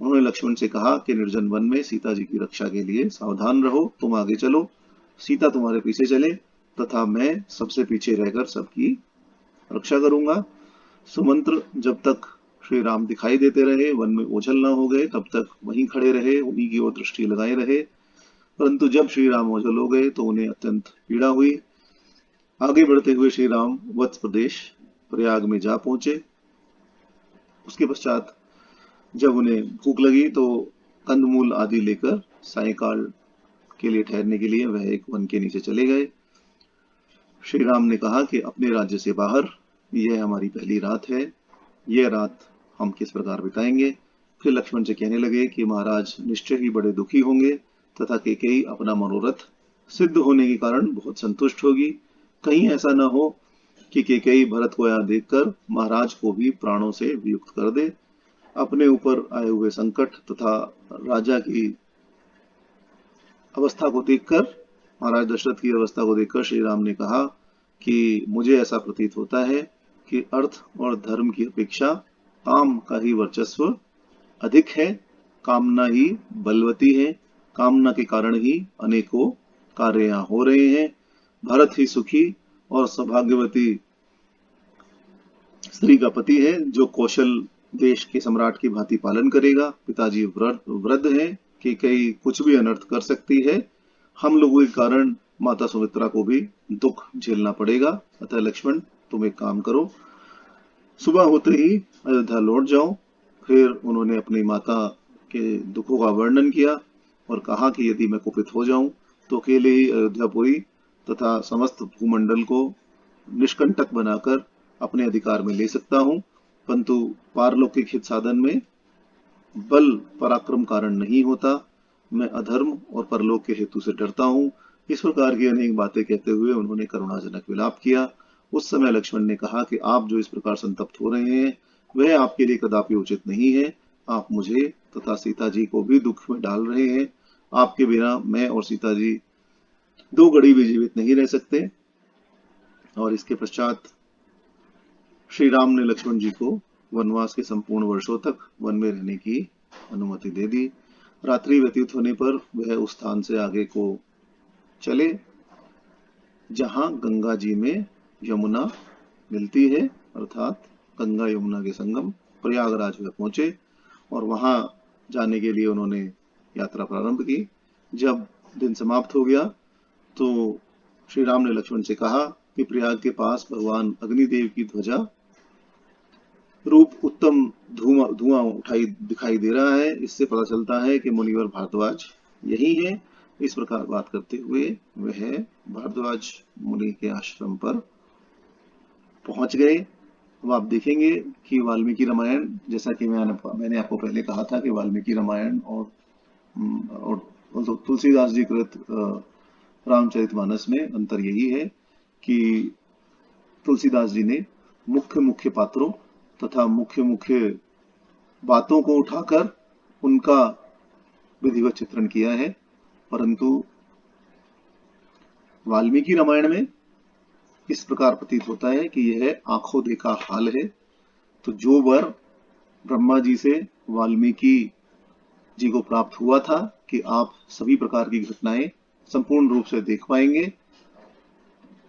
उन्होंने लक्ष्मण से कहा कि निर्जन वन में सीता जी की रक्षा के लिए सावधान रहो, तुम आगे चलो, सीता तुम्हारे पीछे चले तथा मैं सबसे पीछे रहकर सबकी रक्षा करूंगा। सुमंत्र जब तक श्री राम दिखाई देते रहे, वन में ओझल न हो गए, तब तक वहीं खड़े रहे, उन्हीं की ओर दृष्टि लगाए रहे, परंतु जब श्री राम ओझल हो गए तो उन्हें अत्यंत पीड़ा हुई। आगे बढ़ते हुए श्री राम वत्स प्रदेश प्रयाग में जा पहुंचे। उसके पश्चात जब उन्हें भूख लगी तो कंदमूल आदि लेकर सायंकाल के लिए ठहरने के लिए वह एक वन के नीचे चले गए। श्री राम ने कहा कि अपने राज्य से बाहर यह हमारी पहली रात है, यह रात हम किस प्रकार बिताएंगे। फिर लक्ष्मण से कहने लगे कि महाराज निश्चय ही बड़े दुखी होंगे तथा केकई अपना मनोरथ सिद्ध होने के कारण बहुत संतुष्ट होगी। कहीं ऐसा न हो कि केकई भरत को यहाँ देखकर महाराज को भी प्राणों से वियुक्त कर दे। अपने ऊपर आए हुए संकट तथा राजा की अवस्था को देखकर, महाराज दशरथ की अवस्था को देखकर श्री राम ने कहा कि मुझे ऐसा प्रतीत होता है कि अर्थ और धर्म की अपेक्षा काम का ही वर्चस्व अधिक है। कामना ही बलवती है, कामना के कारण ही अनेकों कार्य यहाँ हो रहे हैं। भरत ही सुखी और सौभाग्यवती स्त्री का पति है जो कौशल देश के सम्राट की भांति पालन करेगा। पिताजी वृद्ध है कि कई कुछ भी अनर्थ कर सकती है। हम लोगों के कारण माता सुमित्रा को भी दुख झेलना पड़ेगा। अतः लक्ष्मण तुम एक काम करो, सुबह होते ही अयोध्या लौट जाऊं। फिर उन्होंने अपनी माता के दुखों का वर्णन किया और कहा कि यदि मैं कुपित हो जाऊं तो अकेले ही अयोध्यापुरी तथा समस्त भूमंडल को निष्कंटक बनाकर अपने अधिकार में ले सकता हूं, परंतु पारलौकिक हित साधन में बल पराक्रम कारण नहीं होता। मैं अधर्म और परलोक के हेतु से डरता हूँ। इस प्रकार की अनेक बातें कहते हुए उन्होंने करुणाजनक विलाप किया। उस समय लक्ष्मण ने कहा कि आप जो इस प्रकार संतप्त हो रहे हैं वह आपके लिए कदापि उचित नहीं है। आप मुझे तथा सीता जी को भी दुख में डाल रहे हैं। आपके बिना मैं और सीता जी 2 घड़ी भी जीवित नहीं रह सकते। और इसके पश्चात श्री राम ने लक्ष्मण जी को वनवास के संपूर्ण वर्षों तक वन में रहने की अनुमति दे दी। रात्रि व्यतीत होने पर वह उस स्थान से आगे को चले जहां गंगा जी में यमुना मिलती है, अर्थात गंगा यमुना के संगम प्रयागराज में पहुंचे और वहां जाने के लिए उन्होंने यात्रा प्रारंभ की। जब दिन समाप्त हो गया तो श्री राम ने लक्ष्मण से कहा कि प्रयाग के पास भगवान अग्निदेव की ध्वजा रूप उत्तम धुआं उठाई दिखाई दे रहा है। इससे पता चलता है कि मुनिवर भारद्वाज यही है। इस प्रकार बात करते हुए वह भारद्वाज मुनि के आश्रम पर पहुंच गए। अब आप देखेंगे कि वाल्मीकि रामायण, जैसा कि मैंने आपको पहले कहा था कि वाल्मीकि रामायण और तुलसीदास जी कृत रामचरितमानस में अंतर यही है कि तुलसीदास जी ने मुख्य मुख्य पात्रों तथा मुख्य मुख्य बातों को उठाकर उनका विधिवत चित्रण किया है, परंतु वाल्मीकि रामायण में इस प्रकार प्रतीत होता है कि यह आंखों देखा हाल है। तो जो वर ब्रह्मा जी से वाल्मीकि जी को प्राप्त हुआ था कि आप सभी प्रकार की घटनाएं संपूर्ण रूप से देख पाएंगे,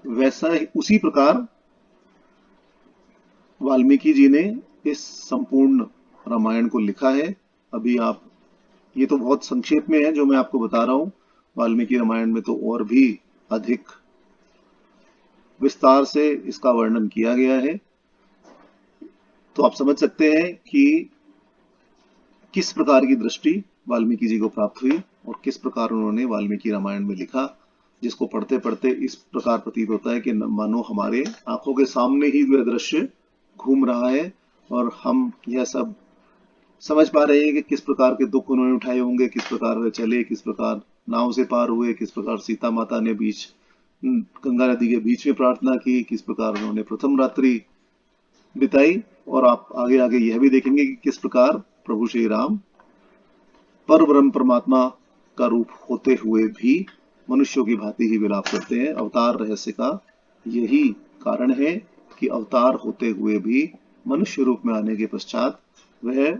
वैसा ही उसी प्रकार वाल्मीकि जी ने इस संपूर्ण रामायण को लिखा है। अभी आप, ये तो बहुत संक्षेप में है जो मैं आपको बता रहा हूं। वाल्मीकि रामायण में तो और भी अधिक विस्तार से इसका वर्णन किया गया है। तो आप समझ सकते हैं कि किस प्रकार की दृष्टि वाल्मीकि जी को प्राप्त हुई और किस प्रकार उन्होंने वाल्मीकि रामायण में लिखा, जिसको पढ़ते पढ़ते इस प्रकार प्रतीत होता है कि मानो हमारे आंखों के सामने ही वह दृश्य घूम रहा है और हम यह सब समझ पा रहे हैं कि किस प्रकार के दुख उन्होंने उठाए होंगे, किस प्रकार वे चले, किस प्रकार नाव से पार हुए, किस प्रकार सीता माता ने बीच गंगा नदी के बीच में प्रार्थना की, किस प्रकार उन्होंने प्रथम रात्रि बिताई। और आप आगे आगे यह भी देखेंगे कि किस प्रकार प्रभु श्री राम पर ब्रह्म परमात्मा का रूप होते हुए भी मनुष्यों की भांति ही विलाप करते हैं। अवतार रहस्य का यही कारण है कि अवतार होते हुए भी मनुष्य रूप में आने के पश्चात वह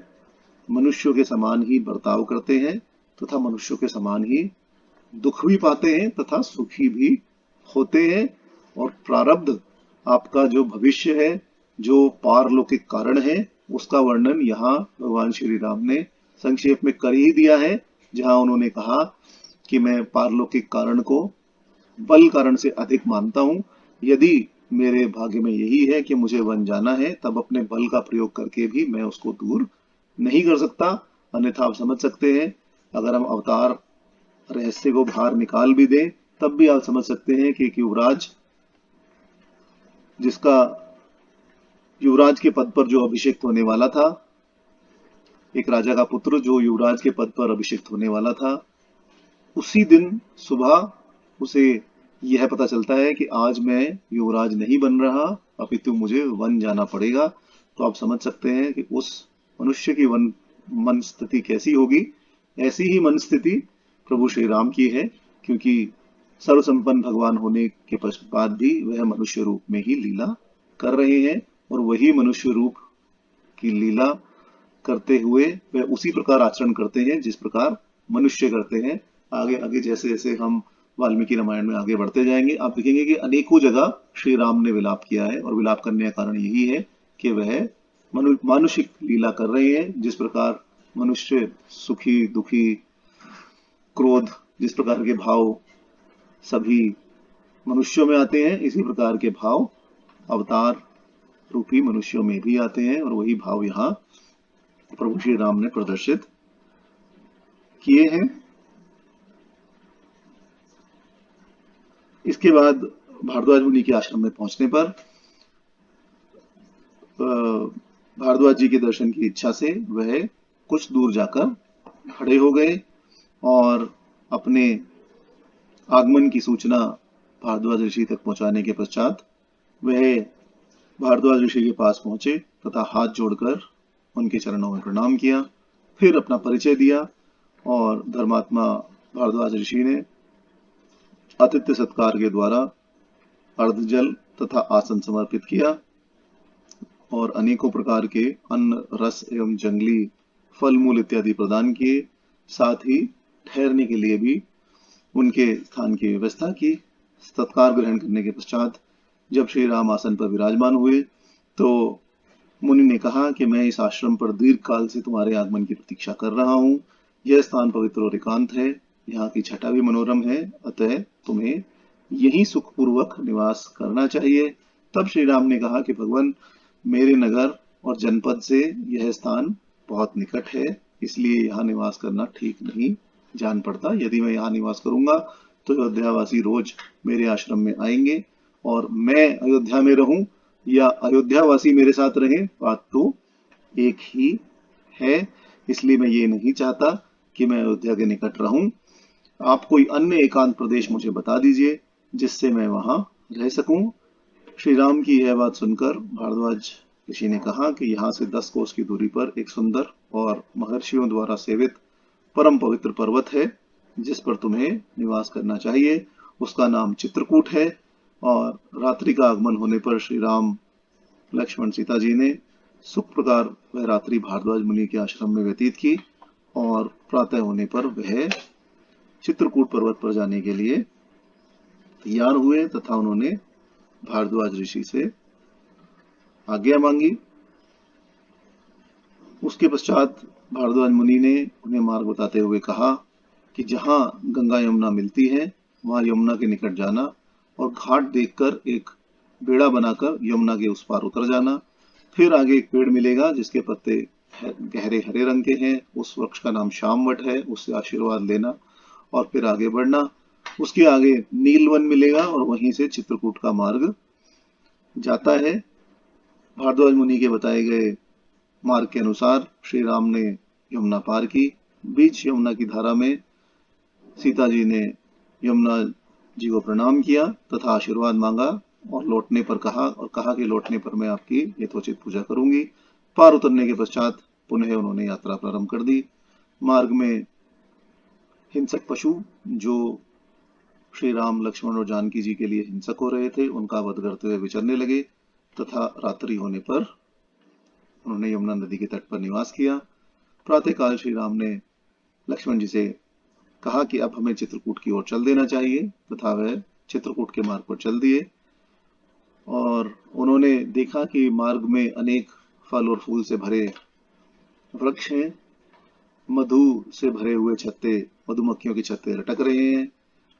मनुष्यों के समान ही बर्ताव करते हैं तथा मनुष्यों के समान ही दुख भी पाते हैं तथा सुखी भी होते हैं। और प्रारब्ध आपका जो भविष्य है, जो पारलौकिक कारण है, उसका वर्णन यहाँ भगवान श्री राम ने संक्षेप में कर ही दिया है, जहां उन्होंने कहा कि मैं पारलौकिक कारण को बल कारण से अधिक मानता हूं। यदि मेरे भाग्य में यही है कि मुझे वन जाना है, तब अपने बल का प्रयोग करके भी मैं उसको दूर नहीं कर सकता। अन्यथा आप समझ सकते हैं, अगर हम अवतार रहस्य को बाहर निकाल भी दें तब भी आप समझ सकते हैं कि एक युवराज, जिसका युवराज के पद पर जो अभिषेक होने वाला था, एक राजा का पुत्र जो युवराज के पद पर अभिषेक होने वाला था, उसी दिन सुबह उसे यह पता चलता है कि आज मैं युवराज नहीं बन रहा, अपितु मुझे वन जाना पड़ेगा। तो आप समझ सकते हैं कि उस मनुष्य की मन स्थिति कैसी होगी। ऐसी ही मन स्थिति प्रभु श्री राम की है, क्योंकि सर्वसंपन्न भगवान होने के पश्चात भी वह मनुष्य रूप में ही लीला कर रहे हैं और वही मनुष्य रूप की लीला करते हुए वह उसी प्रकार आचरण करते हैं जिस प्रकार मनुष्य करते हैं। आगे आगे जैसे जैसे हम वाल्मीकि रामायण में आगे बढ़ते जाएंगे, आप देखेंगे कि अनेकों जगह श्री राम ने विलाप किया है और विलाप करने का कारण यही है कि वह मानुषिक लीला कर रहे हैं। जिस प्रकार मनुष्य सुखी दुखी क्रोध, जिस प्रकार के भाव सभी मनुष्यों में आते हैं, इसी प्रकार के भाव अवतार रूपी मनुष्यों में भी आते हैं, और वही भाव यहाँ प्रभु श्री राम ने प्रदर्शित किए हैं। इसके बाद भारद्वाज मुनि के आश्रम में पहुंचने पर भारद्वाज जी के दर्शन की इच्छा से वह कुछ दूर जाकर खड़े हो गए और अपने आगमन की सूचना भारद्वाज ऋषि तक पहुंचाने के पश्चात वह भारद्वाज ऋषि के पास पहुंचे तथा हाथ जोड़कर उनके चरणों में प्रणाम किया, फिर अपना परिचय दिया और धर्मात्मा भारद्वाज ऋषि ने आतिथ्य सत्कार के द्वारा अर्धजल तथा आसन समर्पित किया और अनेकों प्रकार के अन्न, रस एवं जंगली फल मूल इत्यादि प्रदान किए। साथ ही ठहरने के लिए भी उनके स्थान की व्यवस्था की। सत्कार ग्रहण करने के पश्चात जब श्री राम आसन पर विराजमान हुए तो मुनि ने कहा कि मैं इस आश्रम पर दीर्घ काल से तुम्हारे आगमन की प्रतीक्षा कर रहा हूँ। यह स्थान पवित्र और एकांत है, यहाँ की छटा भी मनोरम है, अतः तुम्हें यही सुखपूर्वक निवास करना चाहिए। तब श्री राम ने कहा कि भगवान, मेरे नगर और जनपद से यह स्थान बहुत निकट है, इसलिए यहाँ निवास करना ठीक नहीं जान पड़ता। यदि मैं यहाँ निवास करूंगा तो अयोध्यावासी रोज मेरे आश्रम में आएंगे और मैं अयोध्या में रहूं या अयोध्यावासी मेरे साथ रहे, बात तो एक ही है। इसलिए मैं ये नहीं चाहता कि मैं अयोध्या के निकट रहूं। आप कोई अन्य एकांत प्रदेश मुझे बता दीजिए जिससे मैं वहां रह सकूं। श्री राम की यह बात सुनकर भारद्वाज ऋषि ने कहा कि यहाँ से 10 कोस की दूरी पर एक सुंदर और महर्षियों द्वारा सेवित परम पवित्र पर्वत है जिस पर तुम्हें निवास करना चाहिए। उसका नाम चित्रकूट है। और रात्रि का आगमन होने पर श्री राम, लक्ष्मण, सीता जी ने सुख प्रकार वह रात्रि भारद्वाज मुनि के आश्रम में व्यतीत की और प्रातः होने पर वह चित्रकूट पर्वत पर जाने के लिए तैयार हुए तथा उन्होंने भारद्वाज ऋषि से आज्ञा मांगी। उसके पश्चात भारद्वाज मुनि ने उन्हें मार्ग बताते हुए कहा कि जहां गंगा यमुना मिलती है वहां यमुना के निकट जाना और घाट देखकर एक बेड़ा बनाकर यमुना के उस पार उतर जाना। फिर आगे एक पेड़ मिलेगा जिसके पत्ते गहरे हरे रंग के हैं। उस वृक्ष का नाम शामवट है, उससे आशीर्वाद लेना और फिर आगे बढ़ना। उसके आगे नीलवन मिलेगा और वहीं से चित्रकूट का मार्ग जाता है। भारद्वाज मुनि के बताए गए मार्ग के अनुसार श्री राम ने यमुना पार की। बीच यमुना की धारा में सीता जी ने यमुना जी को प्रणाम किया तथा आशीर्वाद मांगा और लौटने पर कहा कि लौटने पर मैं आपकी यथोचित पूजा करूंगी। पार उतरने के पश्चात पुनः उन्होंने यात्रा प्रारंभ कर दी। मार्ग में हिंसक पशु जो श्री राम, लक्ष्मण और जानकी जी के लिए हिंसक हो रहे थे उनका वध करते हुए विचरने लगे तथा रात्रि होने पर उन्होंने यमुना नदी के तट पर निवास किया। प्रातःकाल श्री राम ने लक्ष्मण जी से कहा कि अब हमें चित्रकूट की ओर चल देना चाहिए तथा वह चित्रकूट के मार्ग पर चल दिए। और उन्होंने देखा कि मार्ग में अनेक फल और फूल से भरे वृक्ष हैं, मधु से भरे हुए छत्ते, मधुमक्खियों के छत्ते लटक रहे हैं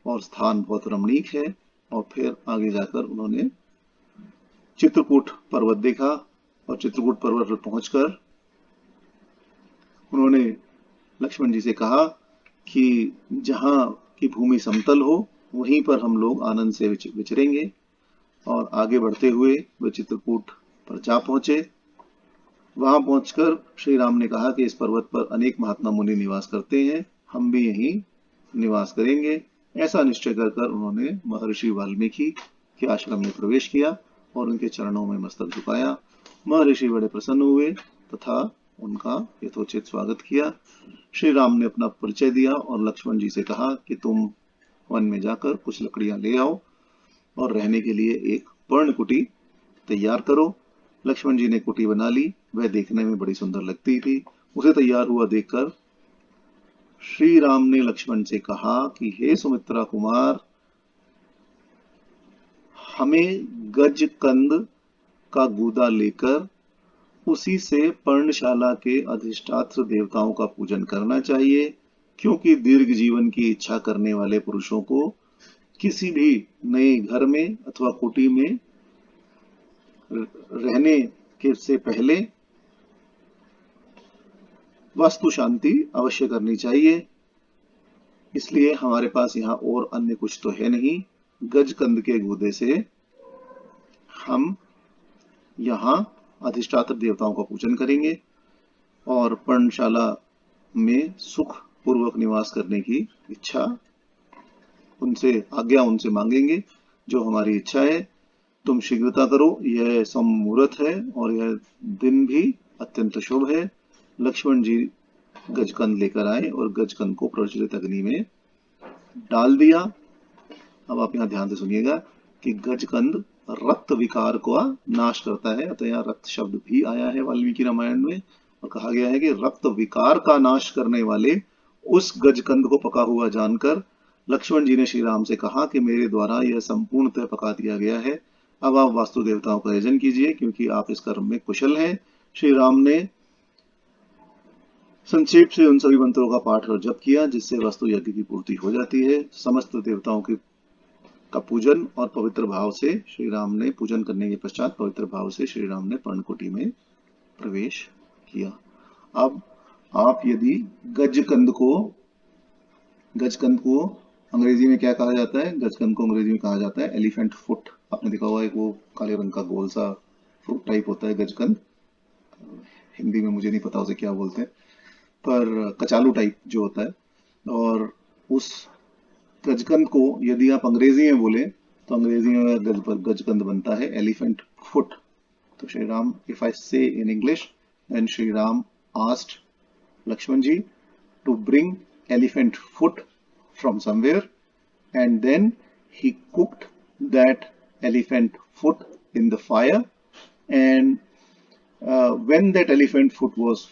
और स्थान बहुत रमणीक है। और फिर आगे जाकर उन्होंने चित्रकूट पर्वत देखा और चित्रकूट पर्वत पर पहुंचकर उन्होंने लक्ष्मण जी से कहा कि जहां की भूमि समतल हो वहीं पर हम लोग आनंद से विचरेंगे। और आगे बढ़ते हुए वे चित्रकूट पर जा पहुंचे। वहां पहुंचकर श्री राम ने कहा कि इस पर्वत पर अनेक महात्मा मुनि निवास करते हैं, हम भी यहीं निवास करेंगे। ऐसा निश्चय कर उन्होंने महर्षि वाल्मीकि के आश्रम में प्रवेश किया और उनके चरणों में मस्तक झुकाया। महर्षि बड़े प्रसन्न हुए तथा उनका यथोचित स्वागत किया। श्री राम ने अपना परिचय दिया और लक्ष्मण जी से कहा कि तुम वन में जाकर कुछ लकड़ियां ले आओ और रहने के लिए एक पर्ण कुटी तैयार करो। लक्ष्मण जी ने कुटी बना ली। वह देखने में बड़ी सुंदर लगती थी। उसे तैयार हुआ देखकर श्री राम ने लक्ष्मण से कहा कि हे सुमित्रा कुमार, हमें गज कंद का गूदा लेकर उसी से पर्णशाला के अधिष्ठात्र देवताओं का पूजन करना चाहिए, क्योंकि दीर्घ जीवन की इच्छा करने वाले पुरुषों को किसी भी नए घर में अथवा कुटी में रहने के से पहले वास्तु शांति अवश्य करनी चाहिए। इसलिए हमारे पास यहाँ और अन्य कुछ तो है नहीं, गजकंद के गूदे से हम यहाँ अधिष्ठात्र देवताओं का पूजन करेंगे और पर्णशाला में सुख पूर्वक निवास करने की इच्छा उनसे मांगेंगे। जो हमारी इच्छा है तुम शीघ्रता करो, यह सम्मुहूर्त है और यह दिन भी अत्यंत शुभ है। लक्ष्मण जी गजकंद लेकर आए और गजकंद को प्रज्वलित अग्नि में डाल दिया। अब आप यहाँ ध्यान से सुनिएगा कि गजकंद रक्त विकार का नाश करता है, अतः यहाँ रक्त शब्द भी आया है वाल्मीकि रामायण में और कहा गया है कि रक्त विकार का नाश करने वाले उस गजकंद को पका हुआ जानकर लक्ष्मण जी ने श्री राम से कहा कि मेरे द्वारा यह संपूर्णतः पका दिया गया है, अब आप वास्तु देवताओं का यजन कीजिए क्योंकि आप इस कर्म में कुशल हैं। श्री राम ने संक्षेप से उन सभी मंत्रों का पाठ और जप किया जिससे वास्तु यज्ञ की पूर्ति हो जाती है। समस्त देवताओं का पूजन और पवित्र भाव से श्री राम ने पूजन करने के पश्चात पवित्र भाव से श्री राम ने पर्णकुटी में प्रवेश किया। अब आप यदि गजकंद को अंग्रेजी में क्या कहा जाता है? गजकंद को अंग्रेजी में कहा जाता है एलिफेंट फुट। आपने देखा हुआ है वो काले रंग का गोल सा फ्रूट टाइप होता है गजकंद, हिंदी में मुझे नहीं पता उसे क्या बोलते हैं, पर कचालू टाइप जो होता है। और उस गजकंद को यदि आप अंग्रेजी में बोले तो अंग्रेजी में गजकंद बनता है एलिफेंट फुट। तो श्री राम, इफ आई से in English, and Shri Ram asked Lakshman ji to bring elephant foot from somewhere, and then he cooked that elephant foot in the fire, and when that elephant foot was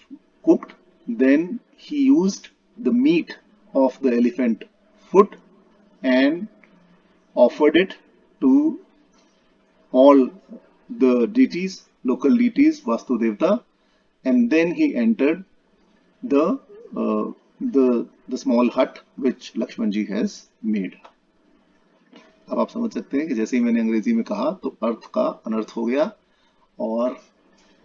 cooked, then he used the meat of the elephant foot and offered it to all the deities, local deities, Vastu Devta, and then he entered the small hut which Lakshman ji has made. अब आप समझ सकते हैं कि जैसे ही मैंने अंग्रेजी में कहा तो अर्थ का अनर्थ हो गया और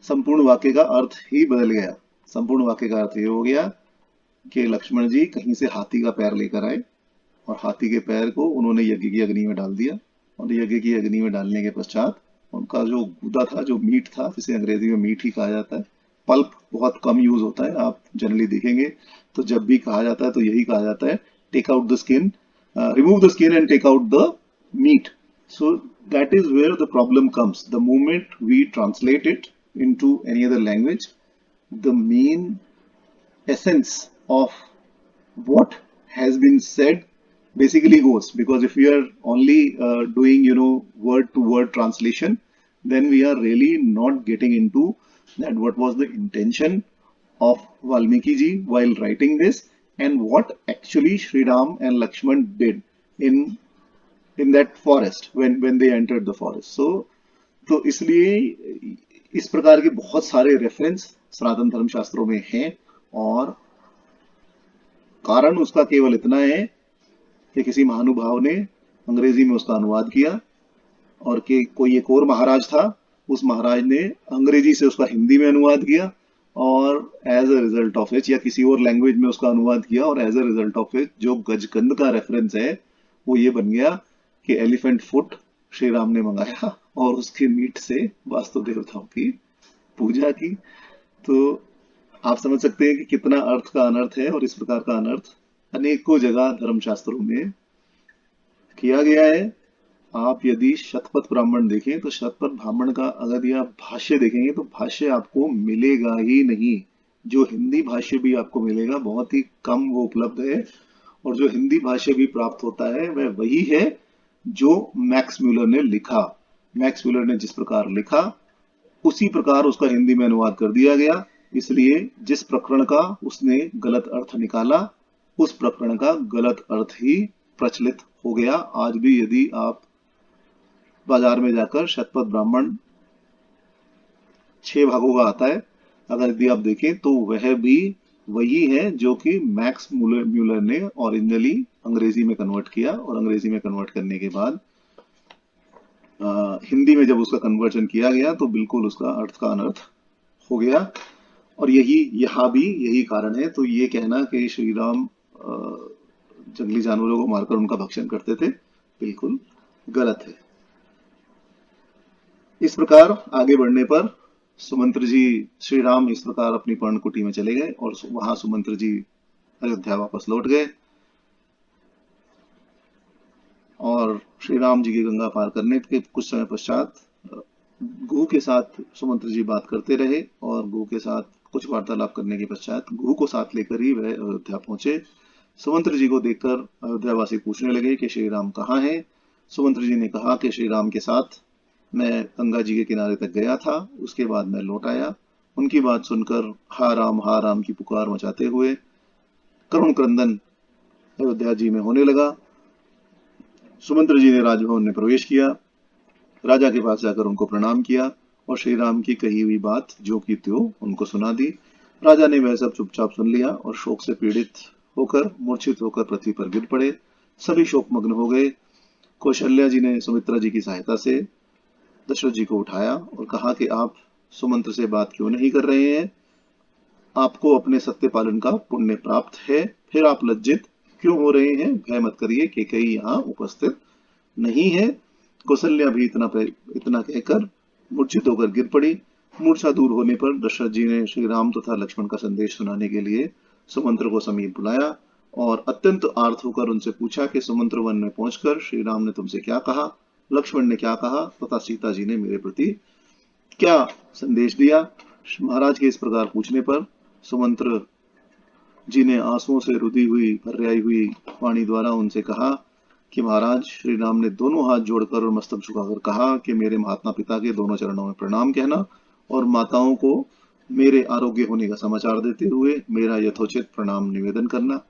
संपूर्ण वाक्य का अर्थ ही बदल गया। संपूर्ण वाक्य का अर्थ ये हो गया कि लक्ष्मण जी कहीं से हाथी का पैर लेकर आए और हाथी के पैर को उन्होंने यज्ञ की अग्नि में डाल दिया और यज्ञ की अग्नि में डालने के पश्चात उनका जो गूदा था, जो मीट था, जिसे अंग्रेजी में मीट ही कहा जाता है, पल्प बहुत कम यूज होता है, आप जनरली देखेंगे तो जब भी कहा जाता है तो यही कहा जाता है take out the skin, remove the skin and take out the meat. So that is where the problem comes. The moment we translate it into any other language, the main essence of what has been said basically goes, because if we are only doing word to word translation, then we are really not getting into that what was the intention of Valmiki ji while writing this and what actually Sri Ram and Lakshman did in that forest when they entered the forest. So तो इसलिए इस प्रकार के बहुत सारे reference सनातन धर्म शास्त्रों में हैं और कारण उसका केवल इतना है कि किसी महानुभाव ने अंग्रेजी में उसका अनुवाद किया और कि कोई एक और महाराज था, उस महाराज ने अंग्रेजी से उसका हिंदी में अनुवाद किया और as a result of it, या किसी और लैंग्वेज में उसका अनुवाद किया और as a result of it जो गजकंद का रेफरेंस है वो ये बन गया कि एलिफेंट फुट श्री राम ने मंगाया और उसके मीट से वास्तु देवताओं की पूजा की। तो आप समझ सकते हैं कि कितना अर्थ का अनर्थ है और इस प्रकार का अनर्थ अनेकों जगह धर्मशास्त्रों में किया गया है। आप यदि शतपथ ब्राह्मण देखें तो शतपथ ब्राह्मण का अगर आप भाष्य देखेंगे तो भाष्य आपको मिलेगा ही नहीं। जो हिंदी भाष्य भी आपको मिलेगा बहुत ही कम वो उपलब्ध है और जो हिंदी भाष्य भी प्राप्त होता है वह वही है जो मैक्स म्यूलर ने लिखा। मैक्स म्यूलर ने जिस प्रकार लिखा उसी प्रकार उसका हिंदी में अनुवाद कर दिया गया, इसलिए जिस प्रकरण का उसने गलत अर्थ निकाला उस प्रकरण का गलत अर्थ ही प्रचलित हो गया। आज भी यदि आप बाजार में जाकर शतपथ ब्राह्मण 6 भागों का आता है, अगर यदि आप देखें तो वह भी वही है जो कि मैक्स म्यूलर ने ओरिजिनली अंग्रेजी में कन्वर्ट किया और अंग्रेजी में कन्वर्ट करने के बाद हिंदी में जब उसका कन्वर्जन किया गया तो बिल्कुल उसका अर्थ का अनर्थ हो गया। और यही यहाँ भी यही कारण है। तो ये कहना कि श्री राम जंगली जानवरों को मारकर उनका भक्षण करते थे, बिल्कुल गलत है। इस प्रकार आगे बढ़ने पर सुमंत्र जी, श्री राम इस प्रकार अपनी पर्णकुटी में चले गए और वहां सुमंत्र जी अयोध्या वापस लौट गए। और श्री राम जी की गंगा पार करने के कुछ समय पश्चात गुह के साथ सुमंत्र जी बात करते रहे और गुह के साथ कुछ वार्तालाप करने के पश्चात गुह को साथ लेकर ही वह अयोध्या पहुंचे। सुमंत्र जी को देखकर अयोध्यावासी पूछने लगे कि श्री राम कहाँ हैं। सुमंत्र जी ने कहा कि श्री राम के साथ मैं गंगा जी के किनारे तक गया था, उसके बाद मैं लौट आया। उनकी बात सुनकर हा राम की पुकार मचाते हुए करुण क्रंदन अयोध्या जी में होने लगा। सुमंत्र जी ने राजभवन में प्रवेश किया, राजा के पास जाकर उनको प्रणाम किया और श्री राम की कही हुई बात जो की त्यों उनको सुना दी। राजा ने वह सब चुपचाप सुन लिया और शोक से पीड़ित होकर मूर्छित होकर पृथ्वी पर गिर पड़े। सभी शोकमग्न हो गए। कौशल्या जी ने सुमित्रा जी की सहायता से दशरथ जी को उठाया और कहा कि आप सुमंत्र से बात क्यों नहीं कर रहे हैं? आपको अपने सत्य पालन का पुण्य प्राप्त है, फिर आप लज्जित क्यों हो रहे हैं? भय मत करिए, केकई यहाँ उपस्थित नहीं है। कौशल्या भी इतना कहकर मूर्छित होकर गिर पड़ी। मूर्छा दूर होने पर दशरथ जी ने श्री राम तथा लक्ष्मण का संदेश सुनाने के लिए सुमंत्र को समीप बुलाया और अत्यंत आर्त होकर उनसे पूछा कि सुमंत्र वन में पहुंचकर श्री राम ने तुमसे क्या कहा, लक्ष्मण ने क्या कहा तथा सीता जी ने मेरे प्रति क्या संदेश दिया। महाराज के इस प्रकार पूछने पर सुमंत्र जी ने आंसुओं से रुधी हुई पर्यायी हुई वाणी द्वारा उनसे कहा कि महाराज, श्री राम ने दोनों हाथ जोड़कर और मस्तक झुकाकर कहा कि मेरे महात्मा पिता के दोनों चरणों में प्रणाम कहना और माताओं को मेरे आरोग्य होने का समाचार देते हुए मेरा यथोचित प्रणाम निवेदन करना।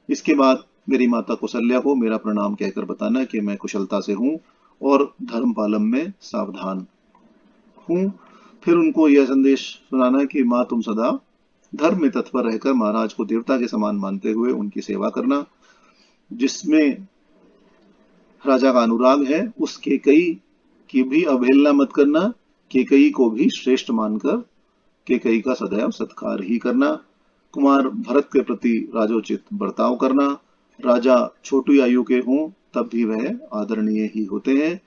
इसके बाद मेरी माता कौशल्या को मेरा प्रणाम कहकर बताना कि मैं कुशलता से हूँ और धर्म पालन में सावधान हूँ। फिर उनको यह संदेश सुनाना कि माँ, तुम सदा धर्म में तत्पर रहकर महाराज को देवता के समान मानते हुए उनकी सेवा करना। जिसमें राजा का अनुराग है उस केकई की भी अवहेलना मत करना। केकई को भी श्रेष्ठ मानकर केकई का सदैव सत्कार ही करना। कुमार भरत के प्रति राजोचित बर्ताव करना। राजा छोटी आयु के हों तब भी वह आदरणीय ही होते हैं,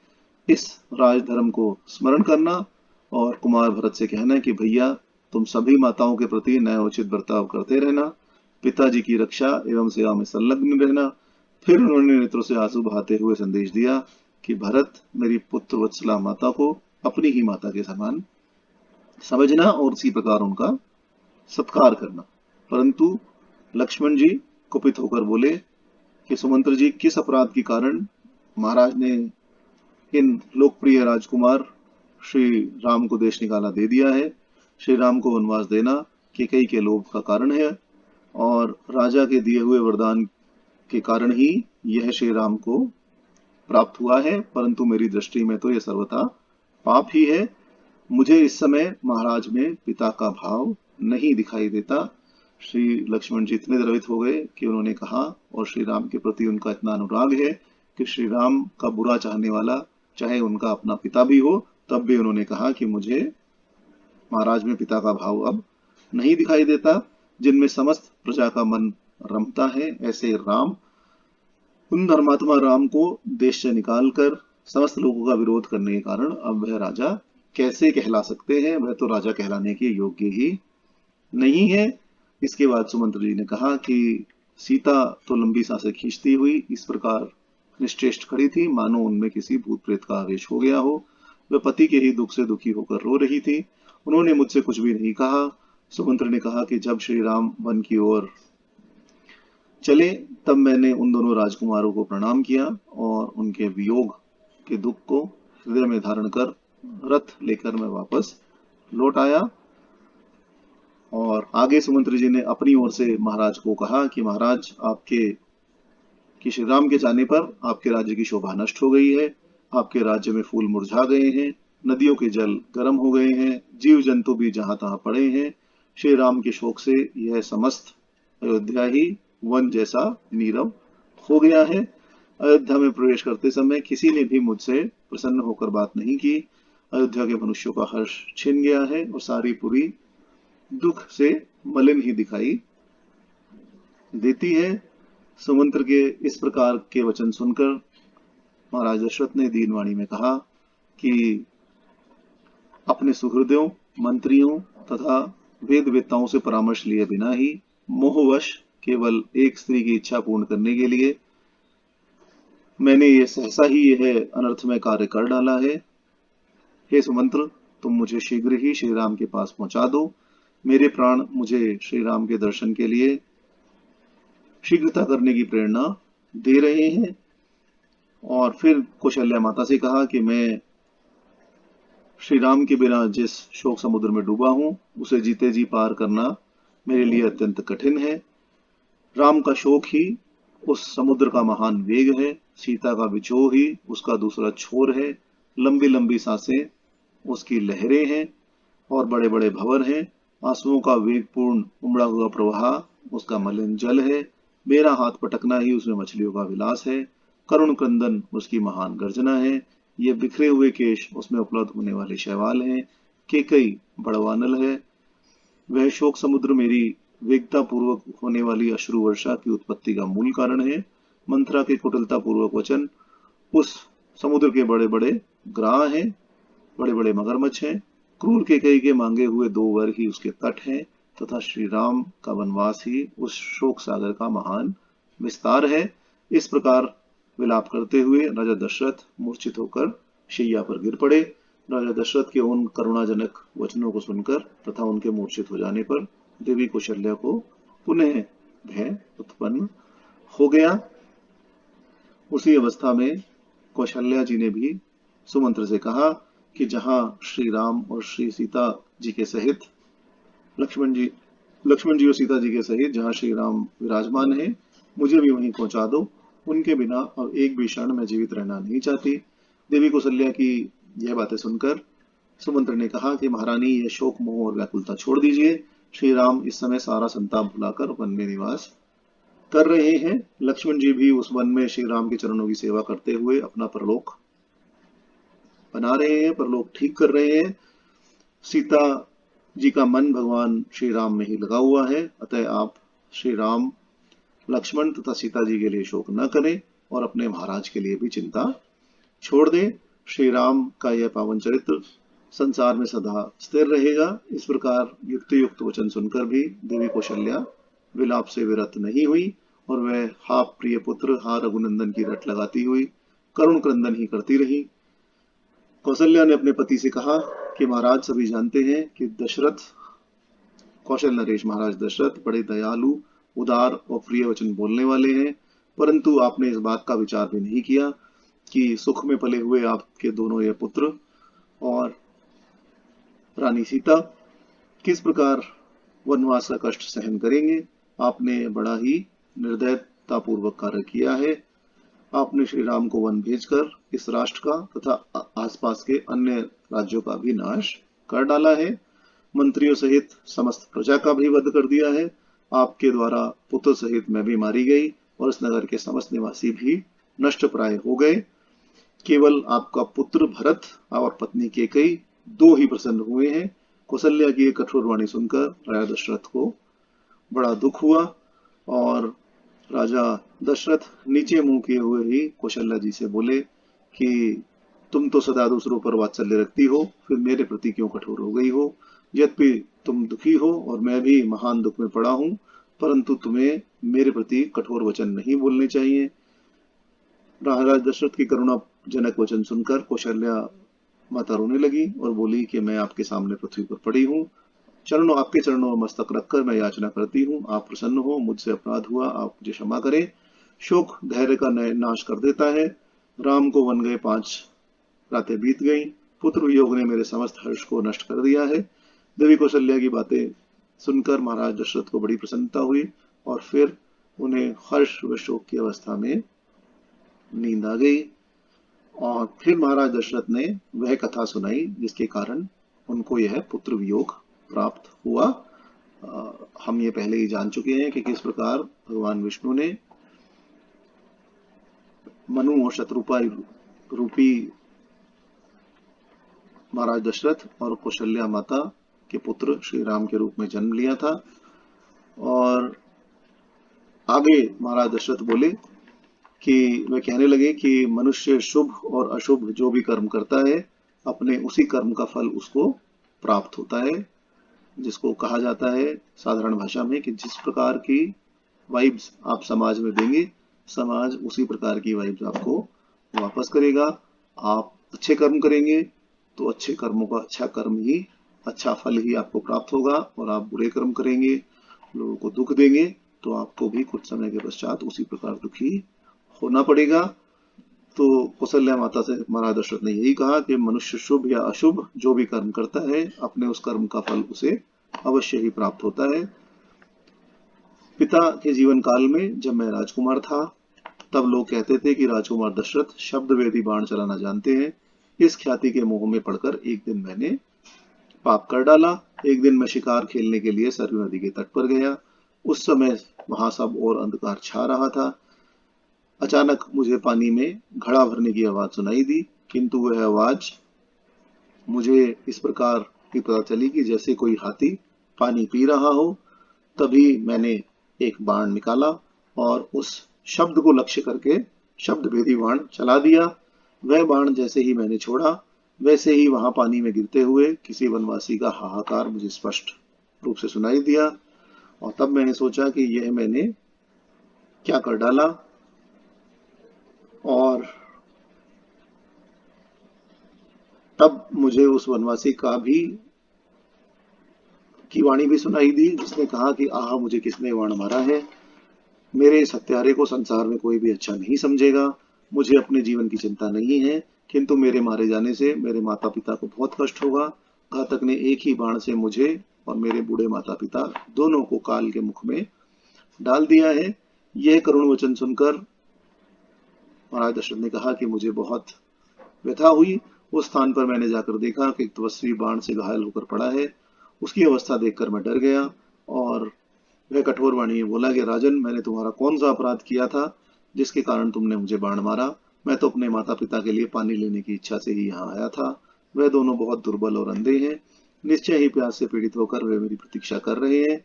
इस राजधर्म को स्मरण करना। और कुमार भरत से कहना कि भैया, तुम सभी माताओं के प्रति न्यायोचित बर्ताव करते रहना, पिताजी की रक्षा एवं सेवा में संलग्न रहना। फिर उन्होंने नेत्रों से आंसू बहाते हुए संदेश दिया कि भरत, मेरी पुत्र वत्सला माता को अपनी ही माता के समान समझना और इसी प्रकार उनका सत्कार करना। परंतु लक्ष्मण जी कुपित होकर बोले कि सुमंत्र जी, किस अपराध के कारण महाराज ने इन लोकप्रिय राजकुमार श्री राम को देश निकाला दे दिया है? श्री राम को वनवास देना केकई के लोभ का कारण है और राजा के दिए हुए वरदान के कारण ही यह श्री राम को प्राप्त हुआ है, परंतु मेरी दृष्टि में तो यह सर्वथा पाप ही है। मुझे इस समय महाराज में पिता का भाव नहीं दिखाई देता। श्री लक्ष्मण जी इतने द्रवित हो गए कि उन्होंने कहा, और श्री राम के प्रति उनका इतना अनुराग है कि श्री राम का बुरा चाहने वाला चाहे उनका अपना पिता भी हो तब भी उन्होंने कहा कि मुझे महाराज में पिता का भाव अब नहीं दिखाई देता। जिनमें समस्त प्रजा का मन रमता है, ऐसे राम, उन धर्मात्मा राम को देश से निकालकर समस्त लोगों का विरोध करने के कारण अब वह राजा कैसे कहला सकते हैं? वह तो राजा कहलाने के योग्य ही नहीं है। इसके बाद सुमंत्र जी ने कहा कि सीता तो लंबी सांसें खींचती हुई इस प्रकार निश्चेष्ट खड़ी थी मानो उनमें किसी भूत प्रेत का आवेश हो गया हो। वह पति के ही दुख से दुखी होकर रो रही थी। उन्होंने मुझसे कुछ भी नहीं कहा। सुमंत्र ने कहा कि जब श्री राम वन की ओर चले तब मैंने उन दोनों राजकुमारों को प्रणाम किया और उनके वियोग के दुख को हृदय में धारण कर रथ लेकर मैं वापस लौट आया। और आगे सुमंत्र जी ने अपनी ओर से महाराज को कहा कि महाराज, श्री राम के जाने पर आपके राज्य की शोभा नष्ट हो गई है, आपके राज्य में फूल मुरझा गए हैं, नदियों के जल गर्म हो गए हैं, जीव जंतु भी जहां तहां पड़े हैं। श्री राम के शोक से यह समस्त अयोध्या ही वन जैसा नीरव हो गया है। अयोध्या में प्रवेश करते समय किसी ने भी मुझसे प्रसन्न होकर बात नहीं की। अयोध्या के मनुष्यों का हर्ष छिन गया है और सारी पुरी दुख से मलिन ही दिखाई देती है। सुमंत्र के इस प्रकार के वचन सुनकर महाराज दशरथ ने दीनवाणी में कहा कि अपने सुहृदों, मंत्रियों तथा वेद वेत्ताओं से परामर्श लिए बिना ही मोहवश केवल एक स्त्री की इच्छा पूर्ण करने के लिए मैंने ये सहसा ही यह अनर्थमय कार्य कर डाला है। हे सुमंत्र, तुम मुझे शीघ्र ही श्री राम के पास पहुंचा दो। मेरे प्राण मुझे श्री राम के दर्शन के लिए शीघ्रता करने की प्रेरणा दे रहे हैं। और फिर कौशल्या माता से कहा कि मैं श्री राम के बिना जिस शोक समुद्र में डूबा हूं उसे जीते जी पार करना मेरे लिए अत्यंत कठिन है। राम का शोक ही उस समुद्र का महान वेग है, सीता का विछोह ही उसका दूसरा छोर है। लंबी लंबी सांसें उसकी लहरें हैं और बड़े बड़े भंवर हैं। आंसुओं का वेगपूर्ण उमड़ा हुआ प्रवाह उसका मलिन जल है। मेरा हाथ पटकना ही उसमें मछलियों का विलास है। करुण क्रंदन उसकी महान गर्जना है। ये बिखरे हुए केश उसमें उपलब्ध होने वाले शैवाल हैं। केकई बड़वानल है। वह शोक समुद्र मेरी वेगता पूर्वक होने वाली अश्रु वर्षा की उत्पत्ति का मूल कारण है। मंथरा के कुटिलता पूर्वक वचन उस समुद्र के बड़े बड़े ग्राह हैं, बड़े बड़े मगरमच्छ हैं। क्रूर केकई के मांगे हुए 2 वर ही उसके तट हैं तथा श्री राम का वनवास ही उस शोक सागर का महान विस्तार है। इस प्रकार विलाप करते हुए राजा दशरथ मूर्छित होकर शैया पर गिर पड़े। राजा दशरथ के उन करुणाजनक वचनों को सुनकर तथा उनके मूर्छित हो जाने पर देवी कौशल्या को पुनः भय उत्पन्न हो गया। उसी अवस्था में कौशल्या जी ने भी सुमंत्र से कहा कि जहां श्री राम और श्री सीता जी के सहित लक्ष्मण जी और सीता जी के सहित जहां श्री राम विराजमान है, मुझे भी वहीं पहुंचा दो। उनके बिना अब एक भी क्षण मैं जीवित रहना नहीं चाहती। देवी कौशल्या की यह बातें सुनकर सुमंत्र ने कहा कि महारानी, यह शोक मोह और व्याकुलता छोड़ दीजिए। श्री राम इस समय सारा संताप भुलाकर वन में निवास कर रहे हैं। लक्ष्मण जी भी उस वन में श्री राम के चरणों की सेवा करते हुए अपना परलोक बना रहे हैं, परलोक ठीक कर रहे हैं। सीता जी का मन भगवान श्री राम में ही लगा हुआ है। अतः आप श्री राम, लक्ष्मण तथा सीता जी के लिए शोक न करें और अपने महाराज के लिए भी चिंता छोड़ दें। श्री राम का यह पावन चरित्र संसार में सदा स्थिर रहेगा। इस प्रकार युक्त युक्त वचन सुनकर भी देवी कौशल्या विलाप से विरत नहीं हुई और वह हा प्रिय पुत्र, हा रघुनंदन की रट लगाती हुई करुण क्रंदन ही करती रही। कौशल्या ने अपने पति से कहा कि महाराज, सभी जानते हैं कि कौशल नरेश महाराज दशरथ बड़े दयालु, उदार और प्रिय वचन बोलने वाले हैं, परंतु आपने इस बात का विचार भी नहीं किया कि सुख में पले हुए आपके दोनों ये पुत्र और रानी सीता किस प्रकार वनवास का कष्ट सहन करेंगे। आपने बड़ा ही निर्दयता पूर्वक कार्य किया है। आपने श्री राम को वन भेजकर इस राष्ट्र का तथा आसपास के अन्य राज्यों का भी नाश कर डाला है। मंत्रियों सहित समस्त प्रजा का भी वध कर दिया है। आपके द्वारा पुत्र सहित मैं भी मारी गई और इस नगर के समस्त निवासी भी नष्ट प्राय हो गए। केवल आपका पुत्र भरत और पत्नी केकई 2 ही प्रसन्न हुए हैं। कौशल्या की कठोर वाणी सुनकर राजा दशरथ को बड़ा दुख हुआ और राजा दशरथ नीचे मुंह किए हुए ही कौशल्या जी से बोले कि तुम तो सदा दूसरों पर वात्सल्य रखती हो, फिर मेरे प्रति क्यों कठोर हो गई हो। यद्यपि तुम दुखी हो और मैं भी महान दुख में पड़ा हूं, परंतु तुम्हें मेरे प्रति कठोर वचन नहीं बोलने चाहिए। महाराज दशरथ की करुणाजनक वचन सुनकर कौशल्या माता रोने लगी और बोली कि मैं आपके सामने पृथ्वी पर पड़ी हूँ, आपके चरणों में मस्तक रखकर मैं याचना करती हूँ, आप प्रसन्न हो, मुझसे अपराध हुआ, आप मुझे क्षमा करें। शोक धैर्य का नाश कर देता है। राम को वन गए 5 रातें बीत गईं। पुत्र वियोग ने मेरे समस्त हर्ष को नष्ट कर दिया है। देवी कौशल्या की बातें सुनकर महाराज दशरथ को बड़ी प्रसन्नता हुई और फिर उन्हें हर्ष व शोक की अवस्था में नींद आ गई। और फिर महाराज दशरथ ने वह कथा सुनाई जिसके कारण उनको यह पुत्र वियोग प्राप्त हुआ। हम ये पहले ही जान चुके हैं कि किस प्रकार भगवान विष्णु ने मनु और शत्रुपा रूपी महाराज दशरथ और कौशल्या माता के पुत्र श्री राम के रूप में जन्म लिया था। और आगे महाराज दशरथ बोले कि वे कहने लगे कि मनुष्य शुभ और अशुभ जो भी कर्म करता है अपने उसी कर्म का फल उसको प्राप्त होता है, जिसको कहा जाता है साधारण भाषा में कि जिस प्रकार की वाइब्स आप समाज में देंगे, समाज उसी प्रकार की वाइब्स आपको वापस करेगा। आप अच्छे कर्म करेंगे तो अच्छे कर्मों का अच्छा कर्म ही, अच्छा फल ही आपको प्राप्त होगा, और आप बुरे कर्म करेंगे, लोगों को दुख देंगे, तो आपको भी कुछ समय के पश्चात उसी प्रकार दुखी होना पड़ेगा। तो कौशल्या माता से महाराज दशरथ ने यही कहा कि मनुष्य शुभ या अशुभ जो भी कर्म करता है अपने उस कर्म का फल उसे अवश्य ही प्राप्त होता है। पिता के जीवन काल में जब मैं राजकुमार था तब लोग कहते थे कि राजकुमार दशरथ शब्द वेदी बाण चलाना जानते हैं। इस ख्याति के मोह में पड़कर एक दिन मैंने पाप कर डाला। एक दिन मैं शिकार खेलने के लिए सरयू नदी के तट पर गया। उस समय वहां सब और अंधकार छा रहा था। अचानक मुझे पानी में घड़ा भरने की आवाज सुनाई दी, किंतु वह आवाज मुझे इस प्रकार की पता चली कि जैसे कोई हाथी पानी पी रहा हो। तभी मैंने एक बाण निकाला और उस शब्द को लक्ष्य करके शब्द भेदी बाण चला दिया। वह बाण जैसे ही मैंने छोड़ा वैसे ही वहां पानी में गिरते हुए किसी वनवासी का हाहाकार मुझे स्पष्ट रूप से सुनाई दिया। और तब मैंने सोचा कि यह मैंने क्या कर डाला, और तब मुझे उस वनवासी का भी की वाणी भी सुनाई दी, जिसने कहा कि आह, मुझे किसने वाण मारा है। मेरे इस हत्यारे को संसार में कोई भी अच्छा नहीं समझेगा। मुझे अपने जीवन की चिंता नहीं है, किंतु मेरे मारे जाने से मेरे माता पिता को बहुत कष्ट होगा। घातक ने एक ही बाण से मुझे और मेरे बूढ़े माता पिता दोनों को काल के मुख में डाल दिया है। यह करुण वचन सुनकर महाराज दशरथ ने कहा कि मुझे बहुत व्यथा हुई। उस स्थान पर मैंने जाकर देखा कि एक तपस्वी बाण से घायल होकर पड़ा है। उसकी अवस्था देखकर मैं डर गया और वह कठोर वाणी में बोला कि राजन, मैंने तुम्हारा कौन सा अपराध किया था जिसके कारण तुमने मुझे बाण मारा। मैं तो अपने माता पिता के लिए पानी लेने की इच्छा से ही यहाँ आया था। वह दोनों बहुत दुर्बल और अंधे हैं। निश्चय ही प्यास से पीड़ित होकर वे मेरी प्रतीक्षा कर रहे हैं।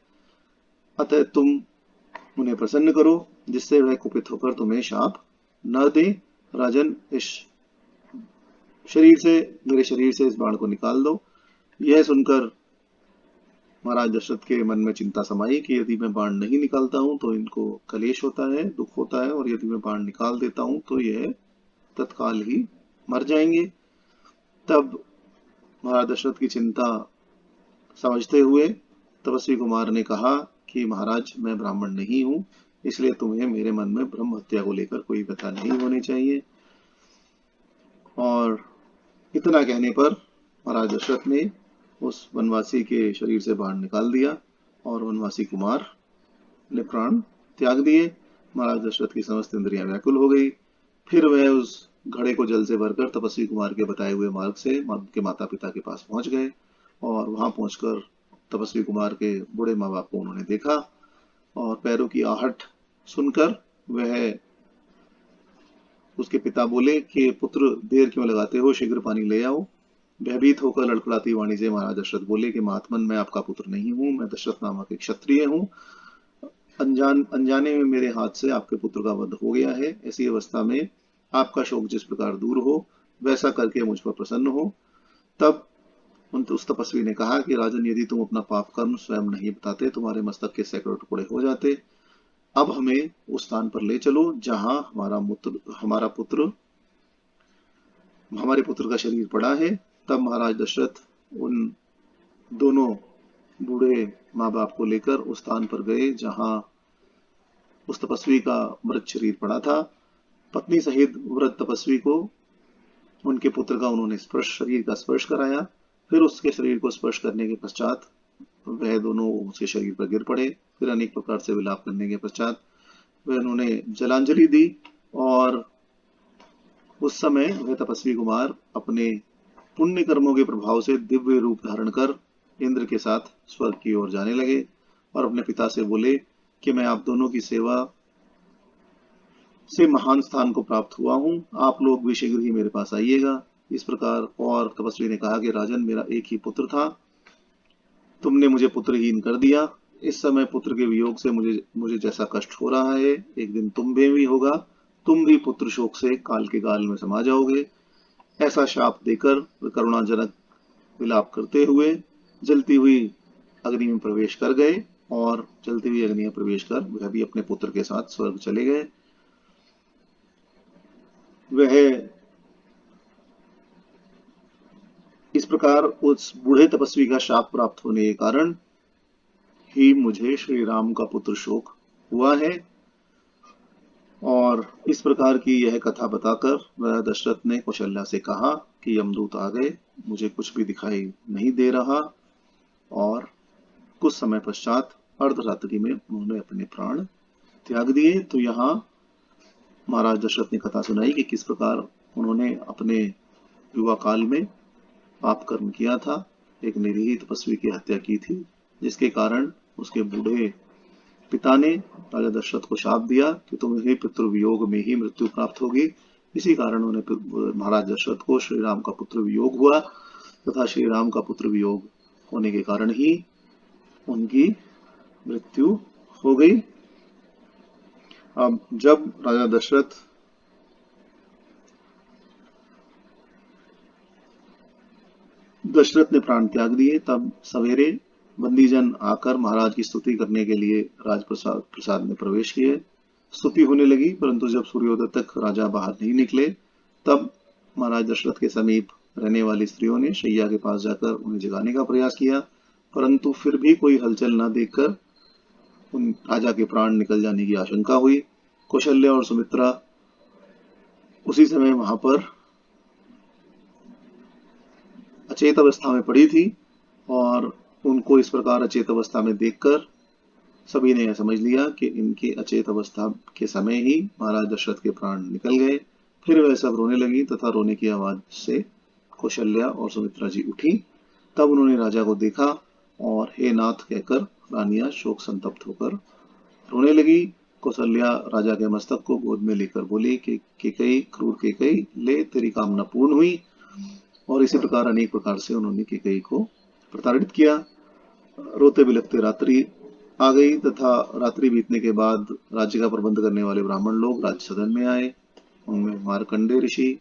अतः तुम उन्हें प्रसन्न करो जिससे वह कुपित होकर तुम्हें शाप न दे। राजन, इस मेरे शरीर से इस बाण को निकाल दो। यह सुनकर महाराज दशरथ के मन में चिंता समाई कि यदि मैं बाण नहीं निकालता हूं तो इनको कलेश होता है, दुख होता है, और यदि मैं बाण निकाल देता हूं तो यह तत्काल ही मर जाएंगे। तब महाराज दशरथ की चिंता समझते हुए तपस्वी कुमार ने कहा कि महाराज, मैं ब्राह्मण नहीं हूं, इसलिए तुम्हें मेरे मन में ब्रह्म हत्या को लेकर कोई व्यथा नहीं होनी चाहिए। और इतना कहने पर महाराज दशरथ ने उस वनवासी के शरीर से बाण निकाल दिया और वनवासी कुमार ने प्राण त्याग दिए। महाराज दशरथ की समस्त इंद्रियां व्याकुल हो गई। फिर वह उस घड़े को जल से भरकर तपस्वी कुमार के बताए हुए मार्ग से उनके माता पिता के पास पहुंच गए। और वहां पहुंचकर तपस्वी कुमार के बूढ़े माँ बाप को उन्होंने देखा और पैरों की आहट सुनकर वह उसके पिता बोले कि पुत्र, देर क्यों लगाते हो, शीघ्र पानी ले आओ। भयभीत होकर लड़खड़ाती वाणी से महाराज दशरथ बोले कि महात्मन, मैं आपका पुत्र नहीं हूं, मैं दशरथ नामक एक क्षत्रिय हूं। अनजाने में मेरे हाथ से आपके पुत्र का वध हो गया है। ऐसी अवस्था में आपका शोक जिस प्रकार दूर हो वैसा करके मुझ पर प्रसन्न हो। तब उस तपस्वी ने कहा कि राजन, यदि तुम अपना पाप कर्म स्वयं नहीं बताते तुम्हारे मस्तक के सैकड़ों टुकड़े हो जाते। अब हमें उस स्थान पर ले चलो जहां हमारे पुत्र का शरीर पड़ा है। तब महाराज दशरथ उन दोनों बूढ़े माँ बाप को लेकर उस स्थान पर गए जहां उस तपस्वी का मृत शरीर पड़ा था। पत्नी सहित वृद्ध तपस्वी को उनके पुत्र का उन्होंने शरीर का स्पर्श कराया। फिर उसके शरीर को स्पर्श करने के पश्चात वह दोनों उसके शरीर पर गिर पड़े। फिर अनेक प्रकार से विलाप करने के पश्चात वह उन्होंने जलांजलि दी। और उस समय वह तपस्वी कुमार अपने पुण्य कर्मों के प्रभाव से दिव्य रूप धारण कर इंद्र के साथ स्वर्ग की ओर जाने लगे और अपने पिता से बोले कि मैं आप दोनों की सेवा से महान स्थान को प्राप्त हुआ हूँ, आप लोग भी शीघ्र ही मेरे पास आइएगा। इस प्रकार और तपस्वी ने कहा कि राजन, मेरा एक ही पुत्र था, तुमने मुझे पुत्रहीन कर दिया। इस समय पुत्र के वियोग से मुझे मुझे जैसा कष्ट हो रहा है, एक दिन तुम भी होगा, तुम भी पुत्र शोक से काल के गाल में समा जाओगे। ऐसा शाप देकर वे करुणाजनक विलाप करते हुए जलती हुई अग्नि में प्रवेश कर गए, और जलती हुई अग्नि में प्रवेश कर वह भी अपने पुत्र के साथ स्वर्ग चले गए। वह इस प्रकार उस बूढ़े तपस्वी का शाप प्राप्त होने के कारण ही मुझे श्री राम का पुत्र शोक हुआ है। और इस प्रकार की यह कथा बताकर वह दशरथ ने कौशल्या से कहा कि यमदूत आ गए, मुझे कुछ भी दिखाई नहीं दे रहा। और कुछ समय पश्चात अर्धरात्रि में उन्होंने अपने प्राण त्याग दिए। तो यहाँ महाराज दशरथ ने कथा सुनाई कि किस प्रकार उन्होंने अपने युवा काल में पाप कर्म किया था, एक निरीह तपस्वी की हत्या की थी, जिसके कारण उसके बूढ़े पिता ने राजा दशरथ को शाप दिया कि तुम्हें पितृवियोग में ही मृत्यु प्राप्त होगी। इसी कारण उन्हें महाराज दशरथ को श्री राम का पुत्र वियोग हुआ, तथा श्री राम का पुत्र वियोग होने के कारण ही उनकी मृत्यु हो गई। अब जब राजा दशरथ ने प्राण त्याग दिए, तब सवेरे बंदीजन आकर महाराज की स्तुति करने के लिए राजप्रसाद में प्रवेश किए। स्तुति होने लगी, परंतु जब सूर्योदय तक राजा बाहर नहीं निकले, तब महाराज दशरथ के समीप रहने वाली स्त्रियों ने शैया के पास जाकर उन्हें जगाने का प्रयास किया, परंतु फिर भी कोई हलचल न देखकर उन राजा के प्राण निकल जाने की आशंका हुई। कौशल्या और सुमित्रा उसी समय वहां पर अचेत अवस्था में पड़ी थी, और उनको इस प्रकार अचेत अवस्था में देखकर सभी ने यह समझ लिया कि इनके अचेत अवस्था के समय ही महाराज दशरथ के प्राण निकल गए। फिर वह सब रोने लगी, तथा रोने की आवाज से कौशल्या और सुमित्रा जी उठी। तब उन्होंने राजा को देखा और हे नाथ कहकर रानियां शोक संतप्त होकर रोने लगी। कौशल्या राजा के मस्तक को गोद में लेकर बोली कि केकई, क्रूर केकई, ले तेरी कामना पूर्ण हुई। और इसी प्रकार अनेक प्रकार से उन्होंने केकई को प्रताड़ित किया। रोते बिलखते रात्रि आ गई, तथा रात्रि बीतने के बाद राज्य का प्रबंध करने वाले ब्राह्मण लोग राज्य सदन में आए। उनमें मार्कंडे ऋषि,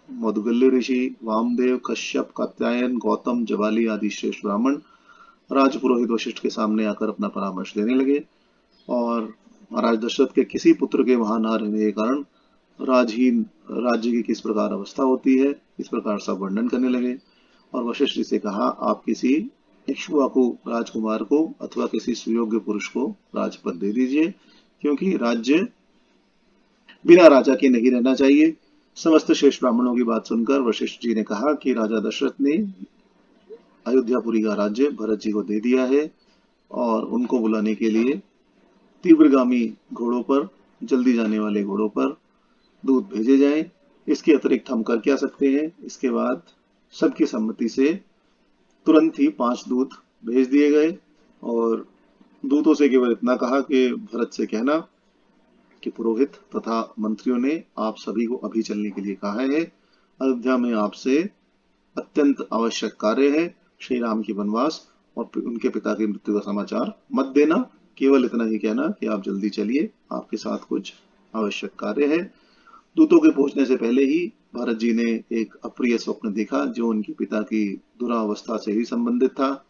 मधुगल्य ऋषि, वामदेव, कश्यप, कात्यायन, गौतम, जवाली आदि श्रेष्ठ ब्राह्मण राजपुरोहित वशिष्ठ के सामने आकर अपना परामर्श देने लगे, और महाराज दशरथ के किसी पुत्र के वहां न रहने के कारण राजहीन राज्य की किस प्रकार अवस्था होती है, इस प्रकार सब वर्णन करने लगे। और वशिष्ठ जी से कहा, आप किसी इक्ष्वाकु राजकुमार को अथवा किसी सुयोग्य पुरुष को राजपद दे दीजिए, क्योंकि राज्य बिना राजा के नहीं रहना चाहिए। समस्त श्रेष्ठ ब्राह्मणों की बात सुनकर वशिष्ठ जी ने कहा कि राजा दशरथ ने अयोध्यापुरी का राज्य भरत जी को दे दिया है, और उनको बुलाने के लिए तीव्रगामी घोड़ों पर, जल्दी जाने वाले घोड़ों पर दूत भेजे जाएं। इसके अतिरिक्त हम कर क्या सकते हैं? इसके बाद सबकी सम्मति से तुरंत ही 5 दूत भेज दिए गए, और दूतों से केवल इतना कहा कि भरत से कहना कि पुरोहित तथा मंत्रियों ने आप सभी को अभी चलने के लिए कहा है। अयोध्या में आपसे अत्यंत आवश्यक कार्य है, श्री राम की वनवास और उनके पिता की मृत्यु का समाचार मत देना, केवल इतना ही कहना कि आप जल्दी चलिए, आपके साथ कुछ आवश्यक कार्य है। दूतों के पहुंचने से पहले ही भरत जी ने एक अप्रिय स्वप्न देखा, जो उनके पिता की दुरावस्था से ही संबंधित था।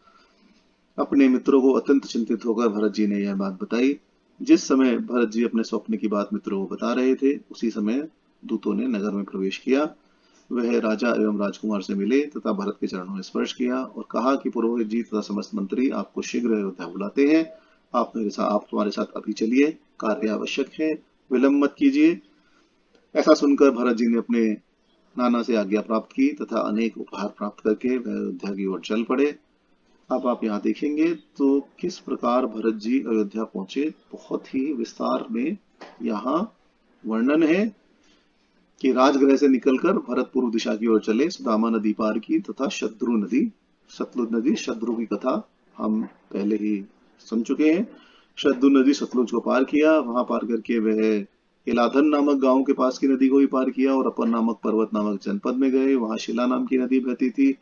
अपने मित्रों को अत्यंत चिंतित होकर भरत जी ने यह बात बताई। जिस समय भरत जी अपने स्वप्न की बात मित्रों को बता रहे थे, उसी समय दूतों ने नगर में प्रवेश किया। वह राजा एवं राजकुमार से मिले तथा भरत के चरणों में स्पर्श किया और कहा कि पुरोहित जी तथा समस्त मंत्री आपको शीघ्र अयोध्या बुलाते हैं, आप तुम्हारे साथ अभी चलिए, कार्य आवश्यक है, विलंब मत कीजिए। ऐसा सुनकर भरत जी ने अपने नाना से आज्ञा प्राप्त की तथा अनेक उपहार प्राप्त करके वह अयोध्या की ओर चल पड़े। अब आप यहाँ देखेंगे तो किस प्रकार भरत जी अयोध्या पहुंचे, बहुत ही विस्तार में यहाँ वर्णन है कि राजगृह से निकलकर भरत पूर्व दिशा की ओर चले, सुदामा नदी पार की तथा शत्रु नदी, सतलुज नदी, शत्रु की कथा हम पहले ही सुन चुके हैं। शत्रु नदी सतलुज को पार किया, वहां पार करके वह इलाधन नामक गांव के पास की नदी को भी पार किया और अपर नामक पर्वत नामक जनपद में गए। वहां शिला नाम की नदी बहती थी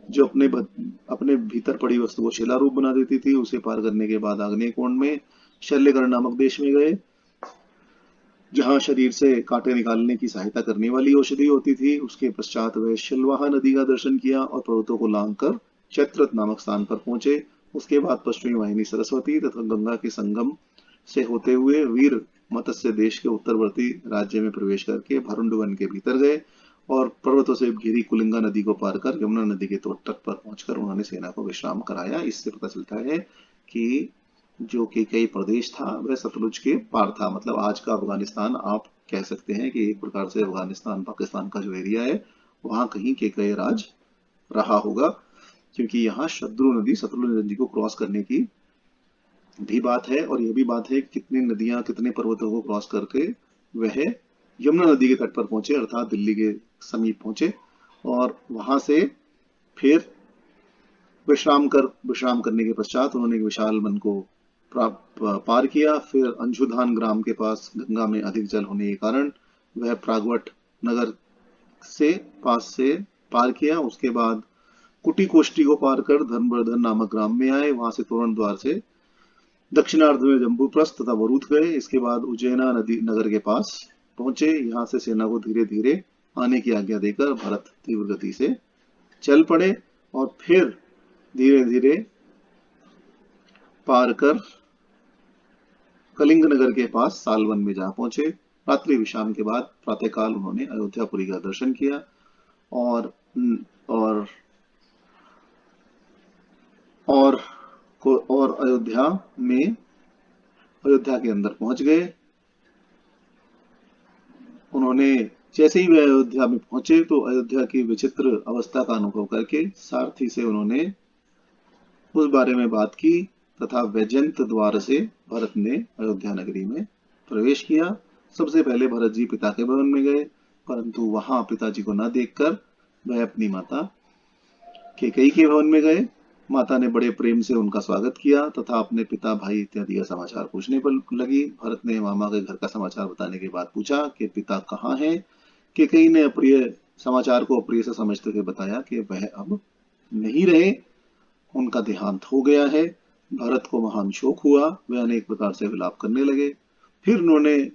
जो अपने भीतर पड़ी वस्तु को शिला रूप बना देती थी। उसे पार करने के बाद आग्नेय कोण में शल्यकर्ण नामक देश में गए जहां शरीर से कांटे निकालने की सहायता करने वाली औषधि होती थी। उसके पश्चात वे शिलवाहा नदी का दर्शन किया और पर्वतों को लांघकर चैत्रत नामक स्थान पर पहुंचे। उसके बाद पश्चिमी वाहिनी सरस्वती तथा गंगा के संगम से होते हुए वीर मत्स्य देश के उत्तरवर्ती राज्य में प्रवेश करके भरुंड वन के भीतर गए और पर्वतों से घिरी कुलिंगा नदी को पार कर यमुना नदी के तट पर पहुंचकर उन्होंने सेना को विश्राम कराया। इससे पता चलता है कि जो कि कई प्रदेश था वह सतलुज के पार था। मतलब आज का अफगानिस्तान आप कह सकते हैं कि एक प्रकार से अफगानिस्तान पाकिस्तान का जो एरिया है वहां कहीं केकई राज रहा होगा, क्योंकि यहाँ शत्रु नदी सतलुज नदी को क्रॉस करने की भी बात है और यह भी बात है कि कितनी नदियां कितने पर्वतों को क्रॉस करके वह यमुना नदी के तट पर पहुंचे अर्थात दिल्ली के समीप पहुंचे और वहां से फिर विश्राम करने के पश्चात उन्होंने एक विशाल वन को पार किया। फिर अंशुधान ग्राम के पास गंगा में अधिक जल होने के कारण वह प्रागवट नगर से पार किया। उसके बाद कुटी कोष्टी को पार कर धर्मवर्धन नामक ग्राम में आए। वहां से तोरण द्वार से दक्षिणार्ध में जम्बूप्रस्थ तथा वरुथ गए। इसके बाद उज्जैना नदी नगर के पास पहुंचे। यहाँ से सेना को धीरे धीरे आने की आज्ञा देकर भरत तीव्र गति से चल पड़े और फिर धीरे धीरे पार कर कलिंग नगर के पास सालवन में जा पहुंचे। रात्रि विश्राम के बाद प्रातःकाल उन्होंने अयोध्यापुरी का दर्शन किया और और और और अयोध्या के अंदर पहुंच गए। उन्होंने जैसे ही वे अयोध्या में पहुंचे तो अयोध्या की विचित्र अवस्था का अनुभव करके सारथी से उन्होंने उस बारे में बात की तथा वैजयंत द्वार से भरत ने अयोध्या नगरी में प्रवेश किया। सबसे पहले भरत जी पिता के भवन में गए, परंतु वहां पिताजी को न देखकर वह अपनी माता कैकेयी के भवन में गए। माता ने बड़े प्रेम से उनका स्वागत किया तथा अपने पिता भाई इत्यादि का समाचार पूछने पर लगी। भरत ने मामा के घर का समाचार बताने के बाद पूछा कि पिता कहाँ हैं। कैकेयी ने अप्रिय समाचार को अप्रिय से समझते हुए बताया कि वह अब नहीं रहे, उनका देहांत हो गया है। भरत को महान शोक हुआ, वे अनेक प्रकार से विलाप करने लगे। फिर उन्होंने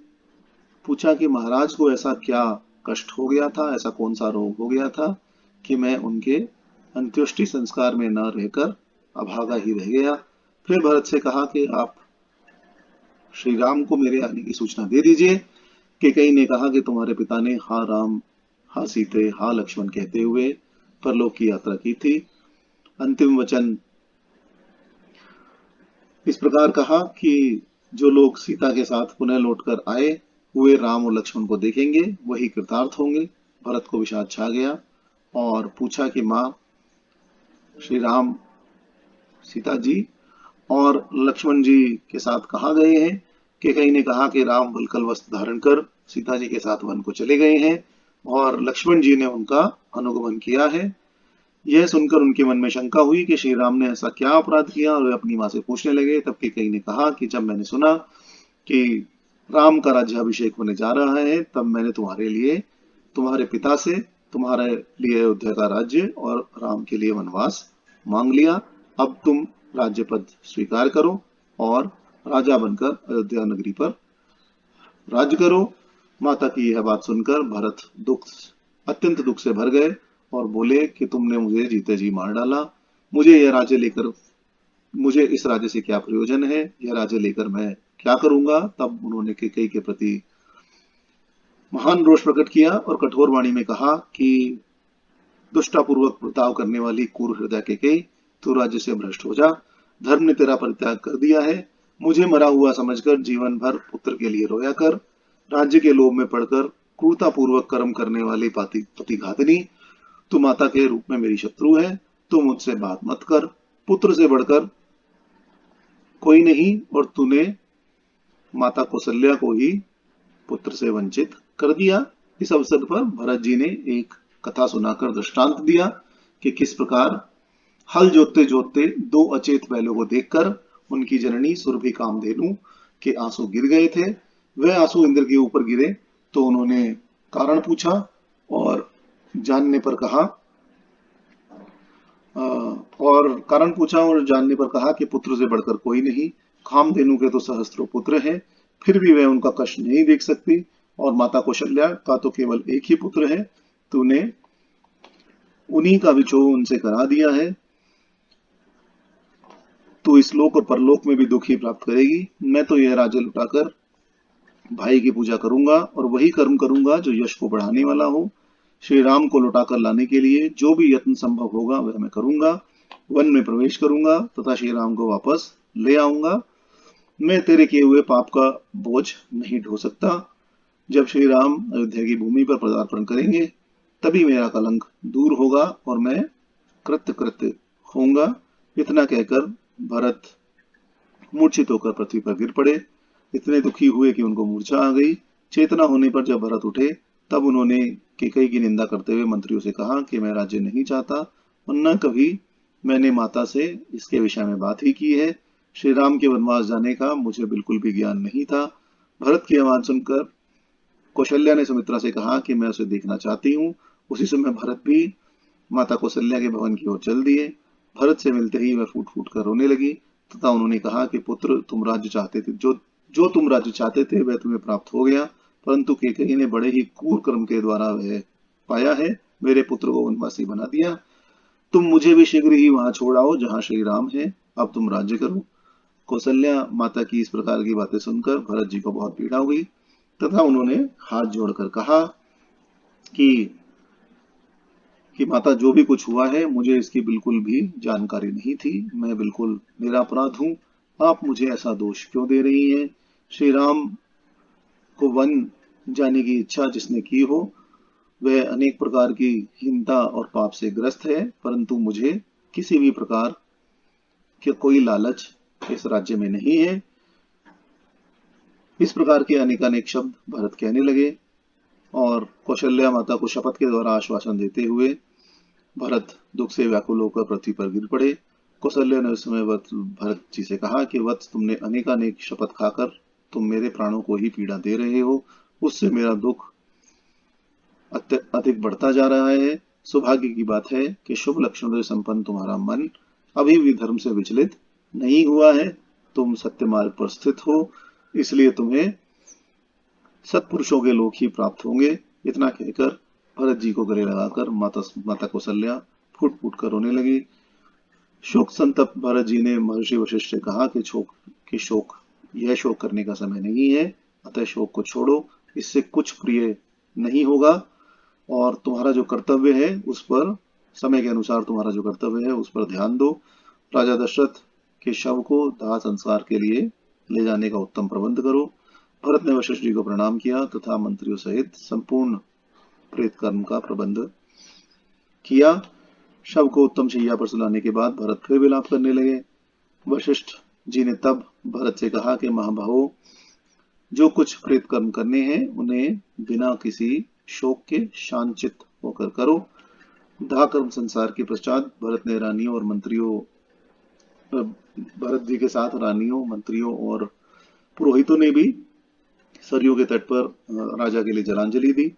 पूछा कि महाराज को ऐसा क्या कष्ट हो गया था, ऐसा कौन सा रोग हो गया था कि मैं उनके अंत्येष्टि संस्कार में न रहकर अभागा ही रह गया। फिर भरत से कहा कि आप श्री राम को मेरे आने की सूचना दे दीजिए। कैकेयी ने कहा कि तुम्हारे पिता ने हा राम, हा सीते, हा लक्ष्मण कहते हुए परलोक की यात्रा की थी। अंतिम वचन इस प्रकार कहा कि जो लोग सीता के साथ पुनः लौटकर आए वे राम और लक्ष्मण को देखेंगे, वही कृतार्थ होंगे। भरत को विषाद छा गया और पूछा कि माँ श्री राम, सीता जी और लक्ष्मण जी के साथ कहाँ गए हैं। कैकेयी ने कहा कि राम वल्कल वस्त्र धारण कर सीता जी के साथ वन को चले गए हैं और लक्ष्मण जी ने उनका अनुगमन किया है। यह सुनकर उनके मन में शंका हुई कि श्री राम ने ऐसा क्या अपराध किया और वे अपनी मां से पूछने लगे। तब कैकेयी ने कहा कि जब मैंने सुना कि राम का राज्याभिषेक होने जा रहा है तब मैंने तुम्हारे पिता से तुम्हारे लिए अयोध्या का राज्य और राम के लिए वनवास मांग लिया। अब तुम राज्य पद स्वीकार करो और राजा बनकर अयोध्या नगरी पर राज्य करो। माता की यह बात सुनकर भरत अत्यंत दुख से भर गए और बोले कि तुमने मुझे जीते जी मार डाला। मुझे इस राज्य से क्या प्रयोजन है, यह राज्य लेकर मैं क्या करूंगा। तब उन्होंने कैकेयी के प्रति महान रोष प्रकट किया और कठोर वाणी में कहा कि दुष्टापूर्वक बर्ताव करने वाली क्रूर हृदय कैकेयी, तू राज्य से भ्रष्ट हो जा। धर्म ने तेरा परित्याग कर दिया है। मुझे मरा हुआ समझकर जीवन भर पुत्र के लिए रोया कर। राज्य के लोभ में पड़कर क्रूरतापूर्वक कर्म करने वाली पतिघातिनी, तू माता के रूप में मेरी शत्रु है। तू मुझसे बात मत कर, पुत्र से बढ़कर कोई नहीं और तूने माता कौशल्या को ही पुत्र से वंचित कर दिया। इस अवसर पर भरत जी ने एक कथा सुनाकर दृष्टांत दिया कि किस प्रकार हल जोतते जोतते दो अचेत बैलों को देखकर उनकी जननी सुरभि कामधेनु के आंसू गिर गए थे। वह आंसू इंद्र के ऊपर गिरे तो उन्होंने कारण पूछा और जानने पर कहा अ, और कारण पूछा और जानने पर कहा कि पुत्र से बढ़कर कोई नहीं, कामधेनु के तो सहस्त्रों पुत्र हैं, फिर भी वह उनका कष्ट नहीं देख सकती, और माता कौशल्या का तो केवल एक ही पुत्र है, तूने उन्हीं का विछोह उनसे करा दिया है, तो इस लोक और परलोक में भी दुख ही प्राप्त करेगी। मैं तो यह राज्य लुटाकर भाई की पूजा करूंगा और वही कर्म करूंगा जो यश को बढ़ाने वाला हो। श्री राम को लौटाकर लाने के लिए जो भी यत्न संभव होगा वह मैं करूंगा। वन में प्रवेश करूंगा तथा श्री राम को वापस ले आऊंगा। मैं तेरे किए हुए पाप का बोझ नहीं ढो सकता। जब श्री राम अयोध्या की भूमि पर पदार्पण करेंगे तभी मेरा कलंक दूर होगा और मैं कृत्य कृत्य होऊंगा। इतना कहकर भरत मूर्छित होकर पृथ्वी पर गिर पड़े। इतने दुखी हुए कि उनको मूर्छा आ गई। चेतना होने पर जब भरत उठे तब उन्होंने कैकेयी की निंदा करते हुए मंत्रियों से कहा कि मैं राज्य नहीं चाहता और न कभी मैंने माता से इसके विषय में बात ही की है। श्री राम के वनवास जाने का मुझे बिल्कुल भी ज्ञान नहीं था। भरत की आवाज सुनकर कौशल्या ने सुमित्रा से कहा कि मैं उसे देखना चाहती हूँ। उसी समय भरत भी माता कौशल्या के भवन की ओर चल दिए। भरत से मिलते ही वह फूट फूट कर रोने लगी तथा उन्होंने कहा कि पुत्र, तुम राज्य चाहते थे, जो तुम राज्य चाहते थे वह तुम्हें प्राप्त हो गया, परंतु कैकेयी ने बड़े ही क्रूर कर्म के द्वारा वह पाया है। मेरे पुत्र को वनवासी बना दिया। तुम मुझे भी शीघ्र ही वहां छोड़ आओ जहां श्री राम है। अब तुम राज्य करो। कौशल्या माता की इस प्रकार की बातें सुनकर भरत जी को बहुत पीड़ा हुई तथा उन्होंने हाथ जोड़कर कहा कि माता, जो भी कुछ हुआ है मुझे इसकी बिल्कुल भी जानकारी नहीं थी। मैं बिल्कुल निरपराध हूँ। आप मुझे ऐसा दोष क्यों दे रही हैं? श्री राम को वन जाने की इच्छा जिसने की हो वह अनेक प्रकार की हीनता और पाप से ग्रस्त है, परंतु मुझे किसी भी प्रकार के कोई लालच इस राज्य में नहीं है। इस प्रकार के अनेकानेक शब्द भरत कहने लगे और कौशल्या माता को शपथ के द्वारा आश्वासन देते हुए भरत दुख से व्याकुल होकर पृथ्वी पर गिर पड़े। कौशल्या ने उस समय भरत जी से कहा कि वत्स, तुमने अनेकानेक शपथ खाकर तुम मेरे प्राणों को ही पीड़ा दे रहे हो, उससे मेरा दुख अधिक बढ़ता जा रहा है। सौभाग्य की बात है कि शुभ लक्षणों से संपन्न तुम्हारा मन अभी भी धर्म से विचलित नहीं हुआ है। तुम सत्य मार्ग पर स्थित हो, इसलिए तुम्हें सत्पुरुषों के लोक ही प्राप्त होंगे। इतना कहकर भरत जी को गले लगाकर माता कौशल्या फूट फूट कर रोने लगी। शोक संतप्त भरत जी ने महर्षि वशिष्ठ से कहा कि यह शोक करने का समय नहीं है, अतः शोक को छोड़ो, इससे कुछ प्रिय नहीं होगा और तुम्हारा जो कर्तव्य है उस पर, समय के अनुसार तुम्हारा जो कर्तव्य है उस पर ध्यान दो। राजा दशरथ के शव को दाह संस्कार के लिए ले जाने का उत्तम प्रबंध करो। भरत ने वशिष्ठ जी को प्रणाम किया तथा मंत्रियों सहित संपूर्ण प्रेत कर्म का प्रबंध किया। शव को उत्तम शैया पर सुलाने के बाद भरत फिर विलाप करने लगे। वशिष्ठ जी ने तब भरत से कहा कि महाबाहो, जो कुछ प्रेत कर्म करने हैं उन्हें बिना किसी शोक के शांतचित्त होकर करो। दाह कर्म संसार के पश्चात भरत ने रानियों और मंत्रियों भरत जी के साथ रानियों, मंत्रियों और पुरोहितों ने भी सरयू के तट पर राजा के लिए जलांजलि दी।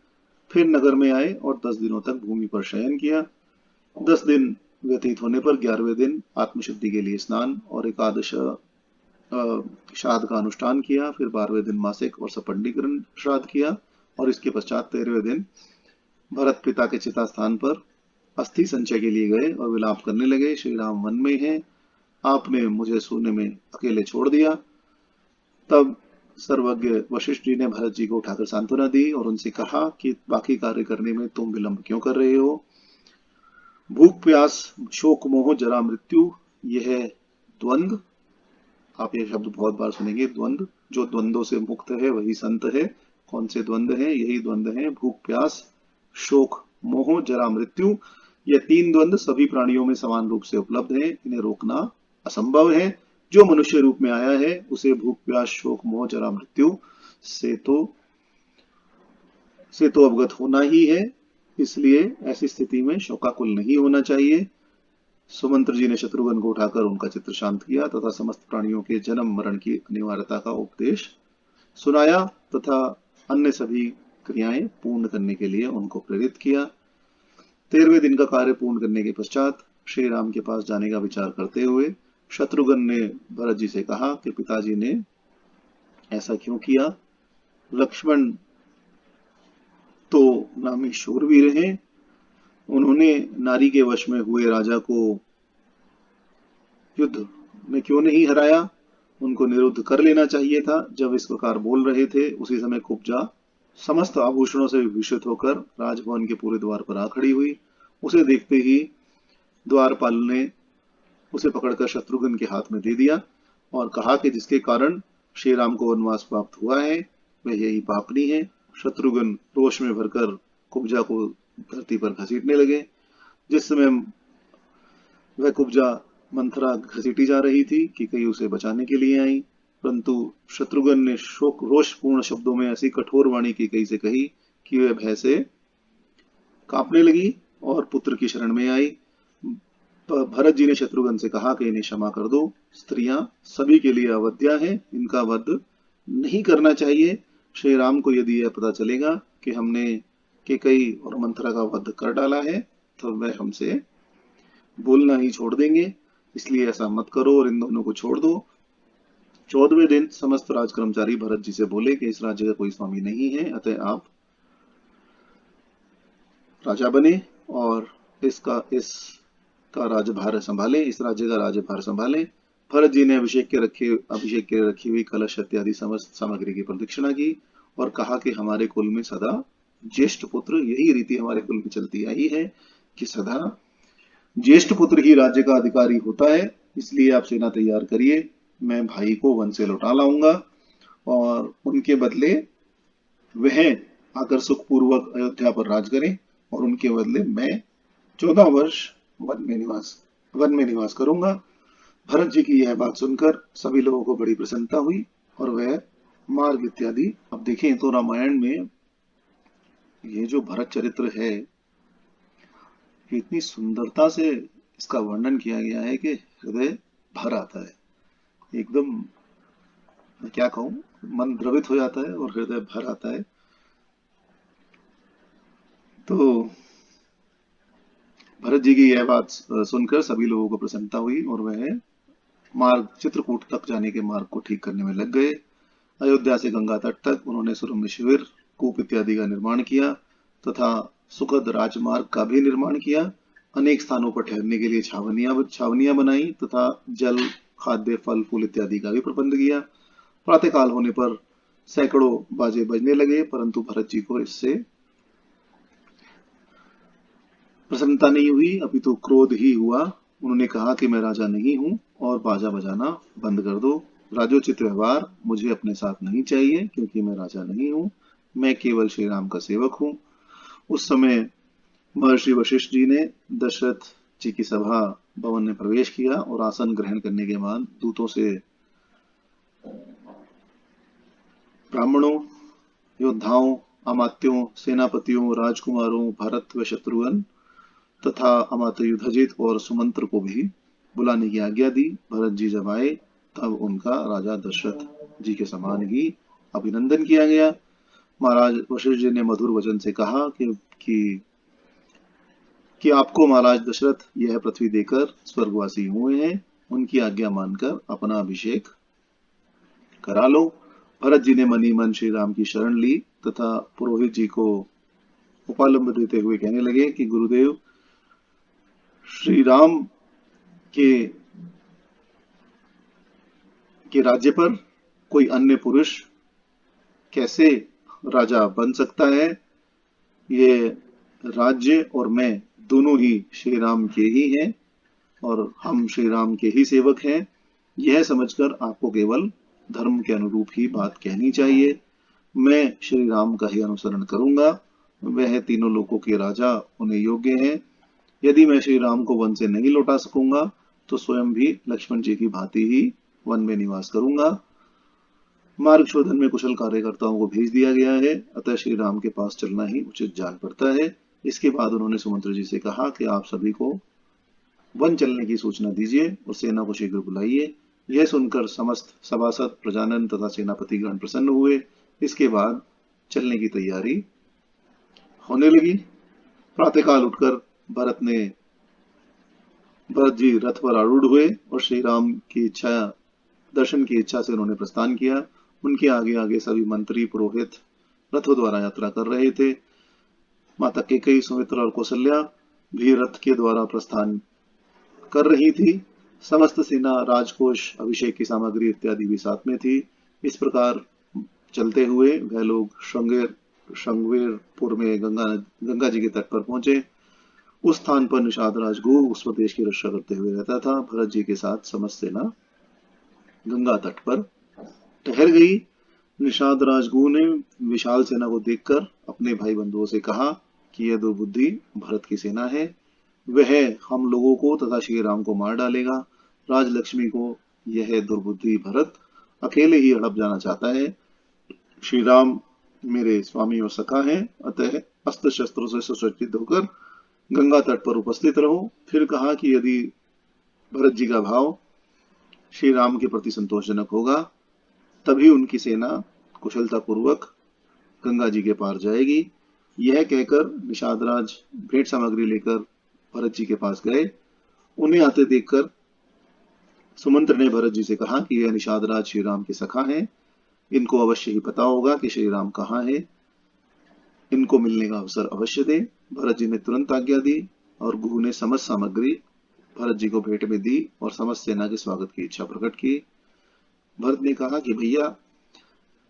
फिर नगर में आए और 10 दिनों तक भूमि पर शयन किया। 10 दिन व्यतीत होने पर 11वें दिन आत्मशुद्धि के लिए स्नान और एकादश श्राद्ध का अनुष्ठान किया। फिर 12वें दिन मासिक और सपंडीकरण श्राद्ध किया और इसके पश्चात 13वें दिन भरत पिता के चिता स्थान पर अस्थि संचय के लिए गए और विलाप करने लगे। श्री राम वन में हैं, आपने मुझे शून्य में अकेले छोड़ दिया। तब सर्वज्ञ वशिष्ठ जी ने भरत जी को उठाकर सांत्वना दी और उनसे कहा कि बाकी कार्य करने में तुम विलंब क्यों कर रहे हो? भूख प्यास, शोक मोह, जरा मृत्यु, यह द्वंद्व, आप ये शब्द बहुत बार सुनेंगे, द्वंद्व। जो द्वंद्वों से मुक्त है वही संत है। कौन से द्वंद्व हैं? यही द्वंद्व हैं, भूख प्यास, शोक मोह, जरा मृत्यु। ये 3 द्वंद्व सभी प्राणियों में समान रूप से उपलब्ध हैं, इन्हें रोकना असंभव है। जो मनुष्य रूप में आया है उसे भूख प्यास, शोक मोह, जरा मृत्यु से तो अवगत होना ही है, इसलिए ऐसी स्थिति में शोकाकुल नहीं होना चाहिए। सुमंत्र जी ने शत्रुघ्न को उठाकर उनका चित्त शांत किया तथा समस्त प्राणियों के जन्म मरण की अनिवार्यता का उपदेश सुनाया तथा अन्य सभी क्रियाएं पूर्ण करने के लिए उनको प्रेरित किया। 13वें दिन का कार्य पूर्ण करने के पश्चात श्री राम के पास जाने का विचार करते हुए शत्रुघ्न ने भरत जी से कहा कि पिताजी ने ऐसा क्यों किया? लक्ष्मण तो नामी शूरवीर हैं, उन्होंने नारी के वश में हुए राजा को युद्ध में क्यों नहीं हराया? उनको निरुद्ध कर लेना चाहिए था। जब इस प्रकार बोल रहे थे उसी समय कुब्जा समस्त आभूषणों से विभूषित होकर राजभवन के पूरे द्वार पर आ खड़ी हुई। उसे देखते ही द्वारपाल ने उसे पकड़कर शत्रुघ्न के हाथ में दे दिया और कहा कि जिसके कारण श्री राम को वनवास प्राप्त हुआ है वह यही पापनी है। शत्रुघ्न रोष में भरकर कुब्जा को धरती पर घसीटने लगे। जिस समय वह कुब्जा मंथरा घसीटी जा रही थी कि कहीं उसे बचाने के लिए आई, परंतु शत्रुघ्न ने शोक रोषपूर्ण शब्दों में ऐसी कठोर वाणी की कही से कही कि वह भय से कांपने लगी और पुत्र की शरण में आई। भरत जी ने शत्रुघ्न से कहा कि इन्हें क्षमा कर दो, स्त्रियां सभी के लिए अवध्या हैं, इनका वध नहीं करना चाहिए। श्री राम को यदि यह पता चलेगा कि हमने केकई और मंथरा का वध कर डाला है तो वह हमसे बोलना ही छोड़ देंगे, इसलिए ऐसा मत करो और इन दोनों को छोड़ दो। 14वें दिन समस्त राजकर्मचारी भरत जी से बोले कि इस राज्य का कोई स्वामी नहीं है, अतः आप राजा बने और इसका राज्यभार संभाले, इस राज्य का राज्यभार संभाले। भरत जी ने अभिषेक के रखी हुई कलश इत्यादि समस्त सामग्री की प्रदक्षिणा की और कहा कि हमारे कुल में सदा ज्येष्ठ पुत्र, यही रीति हमारे कुल में चलती आई है कि सदा ज्येष्ठ पुत्र ही राज्य का अधिकारी होता है, इसलिए आप सेना तैयार करिए, मैं भाई को वन से लौटा लाऊंगा और उनके बदले वह आकर सुखपूर्वक अयोध्या पर राज करें और उनके बदले मैं 14 वर्ष वन में निवास करूंगा। भरत जी की यह बात सुनकर सभी लोगों को बड़ी प्रसन्नता हुई और वह मार्ग इत्यादि। अब देखें तो रामायण में ये जो भरत चरित्र है इतनी सुंदरता से इसका वर्णन किया गया है कि हृदय भर आता है, एकदम मैं क्या कहूं, मन द्रवित हो जाता है और हृदय भर आता है। तो भरत जी की यह बात सुनकर सभी लोगों को प्रसन्नता हुई और वह मार्ग चित्रकूट तक जाने के मार्ग को ठीक करने में लग गए। अयोध्या से गंगा तट तक उन्होंने सुरम्य शिविर, कूप इत्यादि का निर्माण किया तथा सुखद राजमार्ग का भी निर्माण किया। अनेक स्थानों पर ठहरने के लिए छावनियां बनाई तथा जल, खाद्य, फल फूल इत्यादि का भी प्रबंध किया। प्रातःकाल होने पर सैकड़ों बाजे बजने लगे, परंतु भरत जी को इससे प्रसन्नता नहीं हुई, अभी तो क्रोध ही हुआ। उन्होंने कहा कि मैं राजा नहीं हूं और बाजा बजाना बंद कर दो। राजोचित व्यवहार मुझे अपने साथ नहीं चाहिए, क्योंकि मैं राजा नहीं हूं, मैं केवल श्री राम का सेवक हूं। उस समय महर्षि वशिष्ठ जी ने दशरथ जी की सभा भवन में प्रवेश किया और आसन ग्रहण करने के बाद दूतों से ब्राह्मणों, योद्धाओं, अमात्यों, सेनापतियों, राजकुमारों, भरत व शत्रुघ्न तथा अमात्य युधिष्ठिर और सुमंत्र को भी बुलाने की आज्ञा दी। भरत जी जब आए तब उनका राजा दशरथ जी के समान ही अभिनंदन किया गया। महाराज वशिष्ठ जी ने मधुर वचन से कहा कि आपको महाराज दशरथ यह पृथ्वी देकर स्वर्गवासी हुए हैं, उनकी आज्ञा मानकर अपना अभिषेक करा लो। भरत जी ने मनी मन श्री राम की शरण ली तथा पुरोहित जी को उपालंब देते हुए कहने लगे कि गुरुदेव, श्री राम के राज्य पर कोई अन्य पुरुष कैसे राजा बन सकता है? ये राज्य और मैं दोनों ही श्री राम के ही हैं और हम श्री राम के ही सेवक हैं। यह समझकर आपको केवल धर्म के अनुरूप ही बात कहनी चाहिए। मैं श्री राम का ही अनुसरण करूंगा, वह तीनों लोकों के राजा होने योग्य हैं। यदि मैं श्री राम को वन से नहीं लौटा सकूंगा तो स्वयं भी लक्ष्मण जी की भांति ही वन में निवास करूंगा। मार्ग शोधन में कुशल कार्यकर्ताओं को भेज दिया गया है, अतः श्री राम के पास चलना ही उचित जान पड़ता है। इसके बाद उन्होंने सुमंत्र जी से कहा कि आप सभी को वन चलने की सूचना दीजिए और सेना को शीघ्र बुलाइए। यह सुनकर समस्त सभासद, प्रजानन तथा सेनापतिगण प्रसन्न हुए। इसके बाद चलने की तैयारी होने लगी। प्रातःकाल उठकर भरत जी रथ पर आरूढ़ हुए और श्री राम की दर्शन की इच्छा से उन्होंने प्रस्थान किया। उनके आगे आगे सभी मंत्री, पुरोहित रथों द्वारा यात्रा कर रहे थे। माता कैकेयी, सुमित्रा और कौशल्या भी रथ के द्वारा प्रस्थान कर रही थी। समस्त सेना, राजकोष, अभिषेक की सामग्री इत्यादि भी साथ में थी। इस प्रकार चलते हुए वह लोग श्रृंगवेरपुर में गंगा जी के तट पर पहुंचे। उस स्थान पर निषाद राजगुह उस प्रदेश की रक्षा करते हुए रहता था। भरत जी के साथ समस्त सेना गंगा तट पर ठहर गई। निषाद राजगुह ने विशाल सेना को देखकर अपने भाई बंधुओं से कहा कि यह दुर्बुद्धि भरत की सेना है। वह हम लोगों को तथा श्री राम को मार डालेगा। राजलक्ष्मी को यह दुर्बुद्धि भरत अकेले ही हड़प जाना चाहता है। श्री राम मेरे स्वामी और सखा हैं, अतः अस्त्र शस्त्रों से सुसज्जित होकर गंगा तट पर उपस्थित रहो। फिर कहा कि यदि भरत जी का भाव श्री राम के प्रति संतोषजनक होगा तभी उनकी सेना कुशलता पूर्वक गंगा जी के पार जाएगी। यह कहकर निषादराज भेंट सामग्री लेकर भरत जी के पास गए। उन्हें आते देखकर सुमंत्र ने भरत जी से कहा कि यह निषादराज श्री राम के सखा हैं, इनको अवश्य ही पता होगा कि श्री राम कहाँ है, इनको मिलने का अवसर अवश्य दे। भरत जी ने तुरंत आज्ञा दी और गुह ने समस्त सामग्री भरत जी को भेंट में दी और समस्त सेना के स्वागत की इच्छा प्रकट की। भरत ने कहा कि भैया,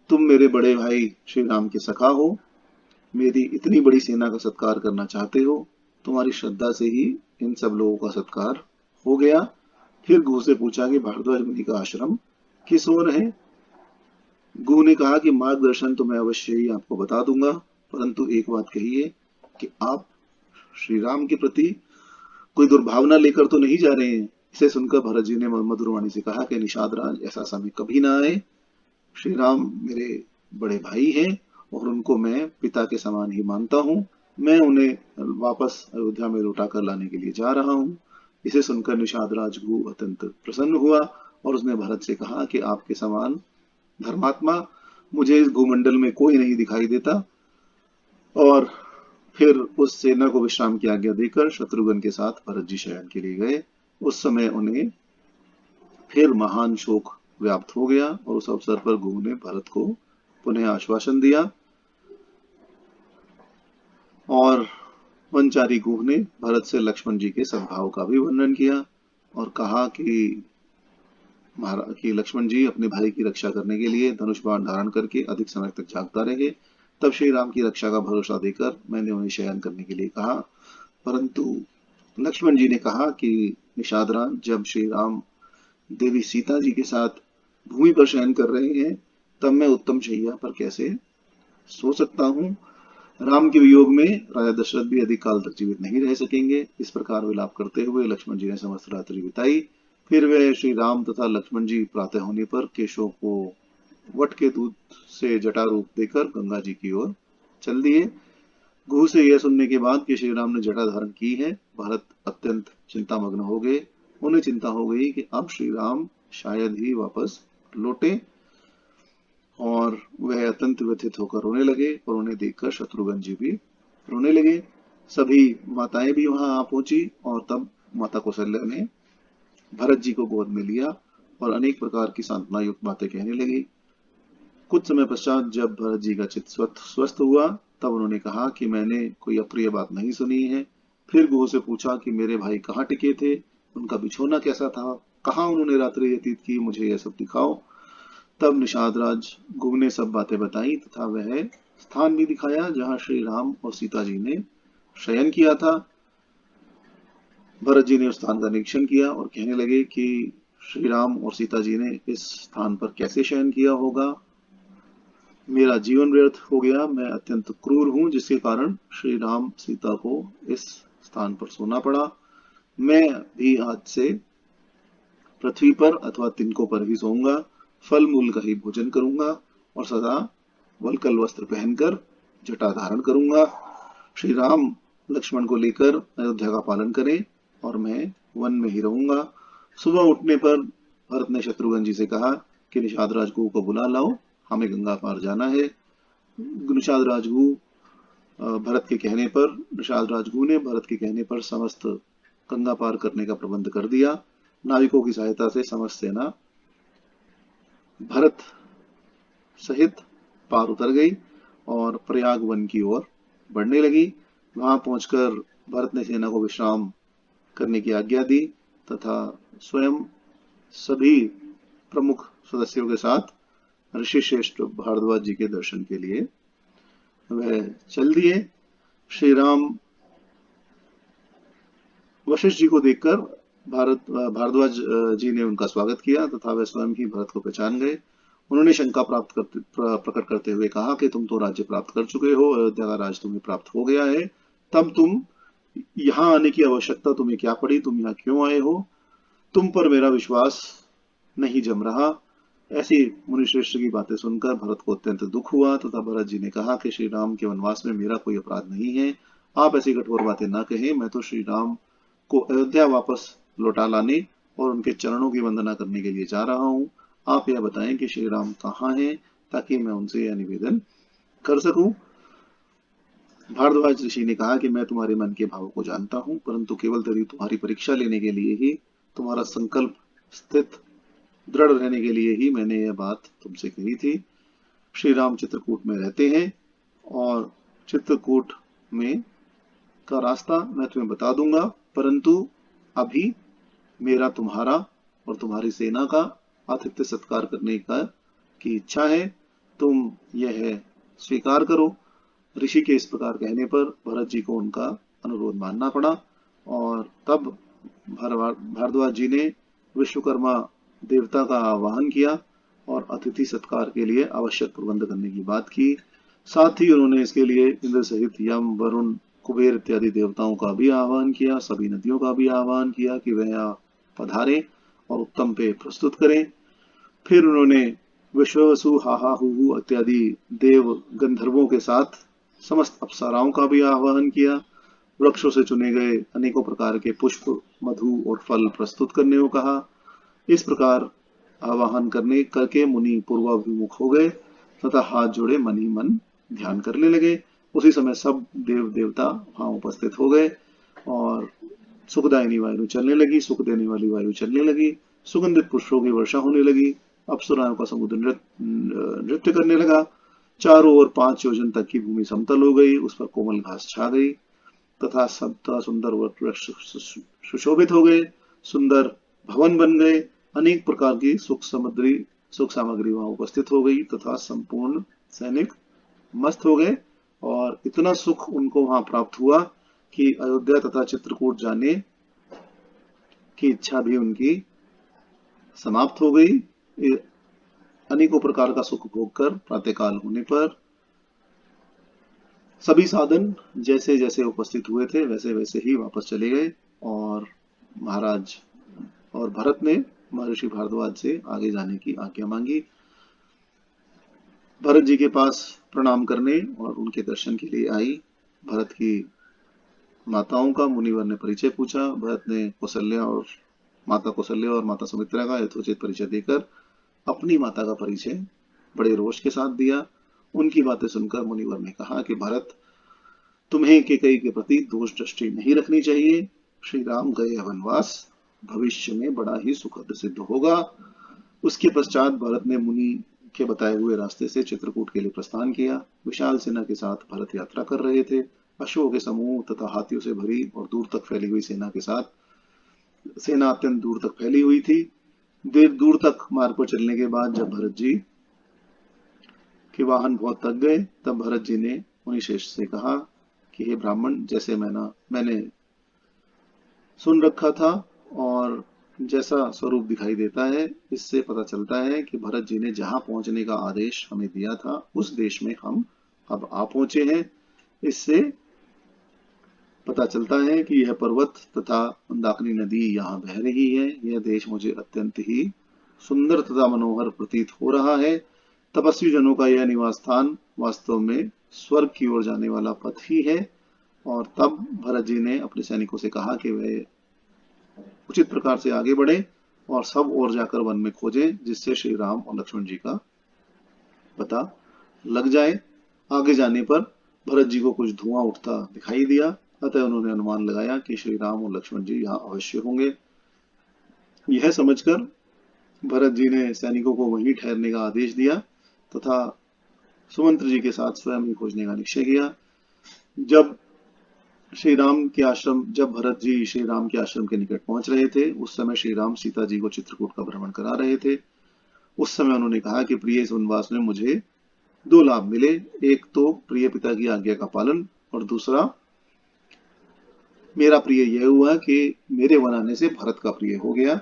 तुम मेरे बड़े भाई श्री राम के सखा हो, मेरी इतनी बड़ी सेना का सत्कार करना चाहते हो, तुम्हारी श्रद्धा से ही इन सब लोगों का सत्कार हो गया। फिर गुह से पूछा कि भारद्वाज मुनि का आश्रम किस ओर है। गुह ने कहा कि मार्गदर्शन तो मैं अवश्य ही आपको बता दूंगा, परंतु एक बात कहिए कि आप श्री राम के प्रति कोई दुर्भावना लेकर तो नहीं जा रहे हैं। इसे सुनकर भरत जी ने मधुर वाणी से कहा कि निषाद राज, ऐसा समय कभी ना आए। श्री राम मेरे बड़े भाई हैं और उनको मैं पिता के समान ही मानता हूँ। मैं उन्हें वापस अयोध्या में लौटा कर लाने के लिए जा रहा हूँ। इसे सुनकर निषाद राजगुह अत्यंत प्रसन्न हुआ और उसने भरत से कहा कि आपके समान धर्मात्मा मुझे इस भूमंडल में कोई नहीं दिखाई देता। और फिर उस सेना को विश्राम की आज्ञा देकर शत्रुघ्न के साथ भरत जी शयन के लिए गए। उस समय उन्हें फिर महान शोक व्याप्त हो गया और उस अवसर पर गुह ने भरत को पुनः आश्वासन दिया और वनचारी गुह ने भरत से लक्ष्मण जी के सद्भाव का भी वर्णन किया और कहा कि लक्ष्मण जी अपने भाई की रक्षा करने के लिए धनुष बाण धारण करके अधिक समय तक जागता रहे। तब श्री राम की रक्षा का भरोसा देकर मैंने उन्हें शयन करने के लिए कहा, परंतु लक्ष्मण जी ने कहा कि निषादराज, जब श्री राम देवी सीता जी के साथ भूमि पर शयन कर रहे हैं तब मैं उत्तम शैया पर कैसे सो सकता हूँ। राम के वियोग में राजा दशरथ भी अधिक काल तक जीवित नहीं रह सकेंगे। इस प्रकार विलाप करते हुए लक्ष्मण जी ने समस्त रात्रि बिताई। फिर वे श्री राम तथा लक्ष्मण जी प्रातः होने पर केशव को वट के दूध से जटा रूप देकर गंगा जी की ओर चल दिए। गुह से यह सुनने के बाद कि श्री राम ने जटा धारण की है, भरत अत्यंत चिंतामग्न हो गए। उन्हें चिंता हो गई कि अब श्री राम शायद ही वापस लौटे और वह अत्यंत व्यथित होकर रोने लगे और उन्हें देखकर शत्रुघ्न जी भी रोने लगे। सभी माताएं भी वहां आ पहुंची और तब माता कौशल्या ने भरत जी को गोद में लिया और अनेक प्रकार की सांत्वना युक्त बातें कहने लगी। कुछ समय पश्चात जब भरत जी का चित्त स्वस्थ हुआ तब उन्होंने कहा कि मैंने कोई अप्रिय बात नहीं सुनी है। फिर गुह से पूछा कि मेरे भाई कहाँ टिके थे, उनका बिछोना कैसा था, कहाँ उन्होंने रात्रि व्यतीत की, मुझे यह सब दिखाओ। तब निषादराज गुह ने सब बातें बताई तथा वह स्थान भी दिखाया जहां श्री राम और सीता जी ने शयन किया था। भरत जी ने उस स्थान का निरीक्षण किया और कहने लगे कि श्री राम और सीता जी ने इस स्थान पर कैसे शयन किया होगा। मेरा जीवन व्यर्थ हो गया, मैं अत्यंत क्रूर हूं जिसके कारण श्री राम सीता को इस स्थान पर सोना पड़ा। मैं भी आज से पृथ्वी पर अथवा तिनकों पर ही सोऊंगा, फल मूल का ही भोजन करूंगा और सदा वल्कल वस्त्र पहनकर जटा धारण करूंगा। श्री राम लक्ष्मण को लेकर अयोध्या का पालन करें और मैं वन में ही रहूंगा। सुबह उठने पर भरत ने शत्रुघ्न जी से कहा कि निषाद राजगुह को बुला लाओ, हमें गंगा पार जाना है। निषाद राजगुह भरत के कहने पर निषाद राजगुह ने भरत के कहने पर समस्त गंगा पार करने का प्रबंध कर दिया। नाविकों की सहायता से समस्त सेना भरत सहित पार उतर गई और प्रयाग वन की ओर बढ़ने लगी। वहां पहुंचकर भरत ने सेना को विश्राम करने की आज्ञा दी तथा स्वयं सभी प्रमुख सदस्यों के साथ ऋषि श्रेष्ठ भारद्वाज जी के दर्शन के लिए वह चल दिए। श्री राम वशिष्ठ जी को देखकर भारद्वाज जी ने उनका स्वागत किया तथा वे स्वयं ही भरत को पहचान गए। उन्होंने शंका प्रकट करते हुए कहा कि तुम तो राज्य प्राप्त कर चुके हो, अयोध्या का राज तुम्हें प्राप्त हो गया है, तब तुम यहाँ आने की आवश्यकता तुम्हें क्या पड़ी? तुम यहाँ क्यों आए हो? तुम पर मेरा विश्वास नहीं जम रहा। ऐसी मुनिश्रेष्ठ की बातें सुनकर भरत को अत्यंत दुख हुआ तथा भरत जी ने कहा कि श्री राम के वनवास में मेरा कोई अपराध नहीं है, आप ऐसी कठोर बातें ना कहें। मैं तो श्री राम को अयोध्या वापस लौटा लाने और उनके चरणों की वंदना करने के लिए जा रहा हूँ। आप यह बताएं कि श्री राम कहाँ हैं ताकि मैं उनसे यह निवेदन कर सकूं। भारद्वाज ऋषि ने कहा कि मैं तुम्हारे मन के भावों को जानता हूं, परंतु केवल तुम्हारी परीक्षा लेने के लिए ही, तुम्हारा संकल्प स्थित दृढ़ रहने के लिए ही मैंने यह बात तुमसे कही थी। श्री राम चित्रकूट में रहते हैं और चित्रकूट में का रास्ता मैं तुम्हें बता दूंगा, परंतु अभी मेरा तुम्हारा और तुम्हारी सेना का आतिथ्य सत्कार करने की इच्छा है, तुम यह स्वीकार करो। ऋषि के इस प्रकार कहने पर भरत जी को उनका अनुरोध मानना पड़ा और तब भारद्वाज जी ने विश्वकर्मा देवता का आवाहन किया और अतिथि सत्कार के लिए आवश्यक प्रबंध करने की बात की। साथ ही उन्होंने इसके लिए इंद्र सहित यम, वरुण, कुबेर इत्यादि देवताओं का भी आह्वान किया, सभी नदियों का भी आह्वान किया कि वह यहाँ पधारे और उत्तम पेय प्रस्तुत करें। फिर उन्होंने विश्ववसु, हाहाहू इत्यादि देव गंधर्वों के साथ समस्त अप्सराओं का भी आह्वान किया। वृक्षों से चुने गए अनेकों प्रकार के पुष्प, मधु और फल प्रस्तुत करने को कहा। इस प्रकार आवाहन करने करके मुनि पूर्वाभिमुख हो गए तथा हाथ जोड़े मन ही मन ध्यान करने लगे। उसी समय सब देव देवता वहां उपस्थित हो गए और सुखदायिनी वायु चलने लगी, सुख देने वाली वायु चलने लगी, सुगंधित पुष्पों की वर्षा होने लगी, अप्सराओं का समुद्र नृत्य करने लगा। चारों ओर 5 योजन तक की भूमि समतल हो गई, उस पर कोमल घास छा गई तथा सप्ता सुंदर वृक्ष सुशोभित हो गए, सुंदर भवन बन गए। अनेक प्रकार की सुख सामग्री वहां उपस्थित हो गई तथा संपूर्ण सैनिक मस्त हो गए और इतना सुख उनको वहां प्राप्त हुआ कि अयोध्या तथा चित्रकूट जाने की इच्छा भी उनकी समाप्त हो गई। अनेकों प्रकार का सुख भोग कर प्रातःकाल होने पर सभी साधन जैसे जैसे उपस्थित हुए थे वैसे वैसे ही वापस चले गए और महाराज और भरत ने महर्षि भारद्वाज से आगे जाने की आज्ञा मांगी। भरत जी के पास प्रणाम करने और उनके दर्शन के लिए आई। भरत की माताओं का मुनिवर ने परिचय पूछा। भरत ने कौशल्या और माता सुमित्रा का यथोचित परिचय देकर अपनी माता का परिचय बड़े रोष के साथ दिया। उनकी बातें सुनकर मुनिवर ने कहा कि भरत, तुम्हें कैकेयी के प्रति दोष दृष्टि नहीं रखनी चाहिए। श्री राम गए वनवास भविष्य में बड़ा ही सुखद सिद्ध होगा। उसके पश्चात भरत ने मुनि के बताए हुए रास्ते से चित्रकूट के लिए प्रस्थान किया। विशाल सेना के साथ भरत यात्रा कर रहे थे। अश्वों के समूह तथा हाथियों से भरी और दूर तक फैली हुई सेना अत्यंत दूर तक फैली हुई थी। देर दूर तक मार्ग पर चलने के बाद जब भरत जी के वाहन बहुत थक गए, तब भरत जी ने मुनिश्रेष्ठ से कहा कि हे ब्राह्मण, जैसे मैंने सुन रखा था और जैसा स्वरूप दिखाई देता है, इससे पता चलता है कि भरत जी ने जहां पहुंचने का आदेश हमें दिया था उस देश में हम अब आ पहुंचे हैं। इससे पता चलता है कि यह पर्वत तथा मंदाकिनी नदी यहाँ बह रही है। यह देश मुझे अत्यंत ही सुंदर तथा मनोहर प्रतीत हो रहा है। तपस्वी जनों का यह निवास स्थान वास्तव में स्वर्ग की ओर जाने वाला पथ ही है। और तब भरत जी ने अपने सैनिकों से कहा कि वे उचित प्रकार से आगे बढ़े और सब ओर जाकर वन में खोजे, जिससे श्री राम और लक्ष्मण जी का पता लग जाए। आगे जाने पर भरत जी को कुछ धुआं उठता दिखाई दिया, अतः उन्होंने अनुमान लगाया कि श्री राम और लक्ष्मण जी यहाँ अवश्य होंगे। यह समझकर भरत जी ने सैनिकों को वहीं ठहरने का आदेश दिया तथा सुमंत्र जी के साथ स्वयं ही खोजने का निश्चय किया। जब भरत जी श्री राम के आश्रम के निकट पहुंच रहे थे, उस समय श्री राम सीता जी को चित्रकूट का भ्रमण करा रहे थे। उस समय उन्होंने कहा कि प्रिय, इस वनवास में मुझे दो लाभ मिले। एक तो प्रिय पिता की आज्ञा का पालन, और दूसरा मेरा प्रिय यह हुआ कि मेरे वन आने से भरत का प्रिय हो गया।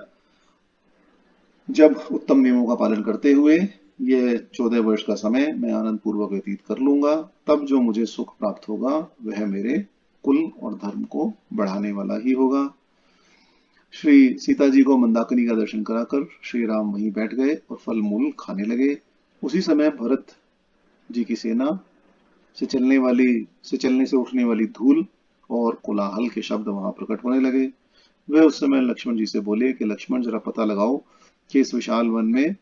जब उत्तम नियमों का पालन करते हुए यह 14 वर्ष का समय मैं आनंद पूर्वक व्यतीत कर लूंगा, तब जो मुझे सुख प्राप्त होगा वह मेरे कुल और धर्म को बढ़ाने वाला ही होगा। श्री सीता जी को मंदाकिनी का दर्शन कराकर श्री राम वहीं बैठ गए और फल मूल खाने लगे। उसी समय भरत जी की सेना से चलने से उठने वाली धूल और कोलाहल के शब्द वहां प्रकट होने लगे। वे उस समय लक्ष्मण जी से बोले कि लक्ष्मण, जरा पता लगाओ कि इस विशाल वन में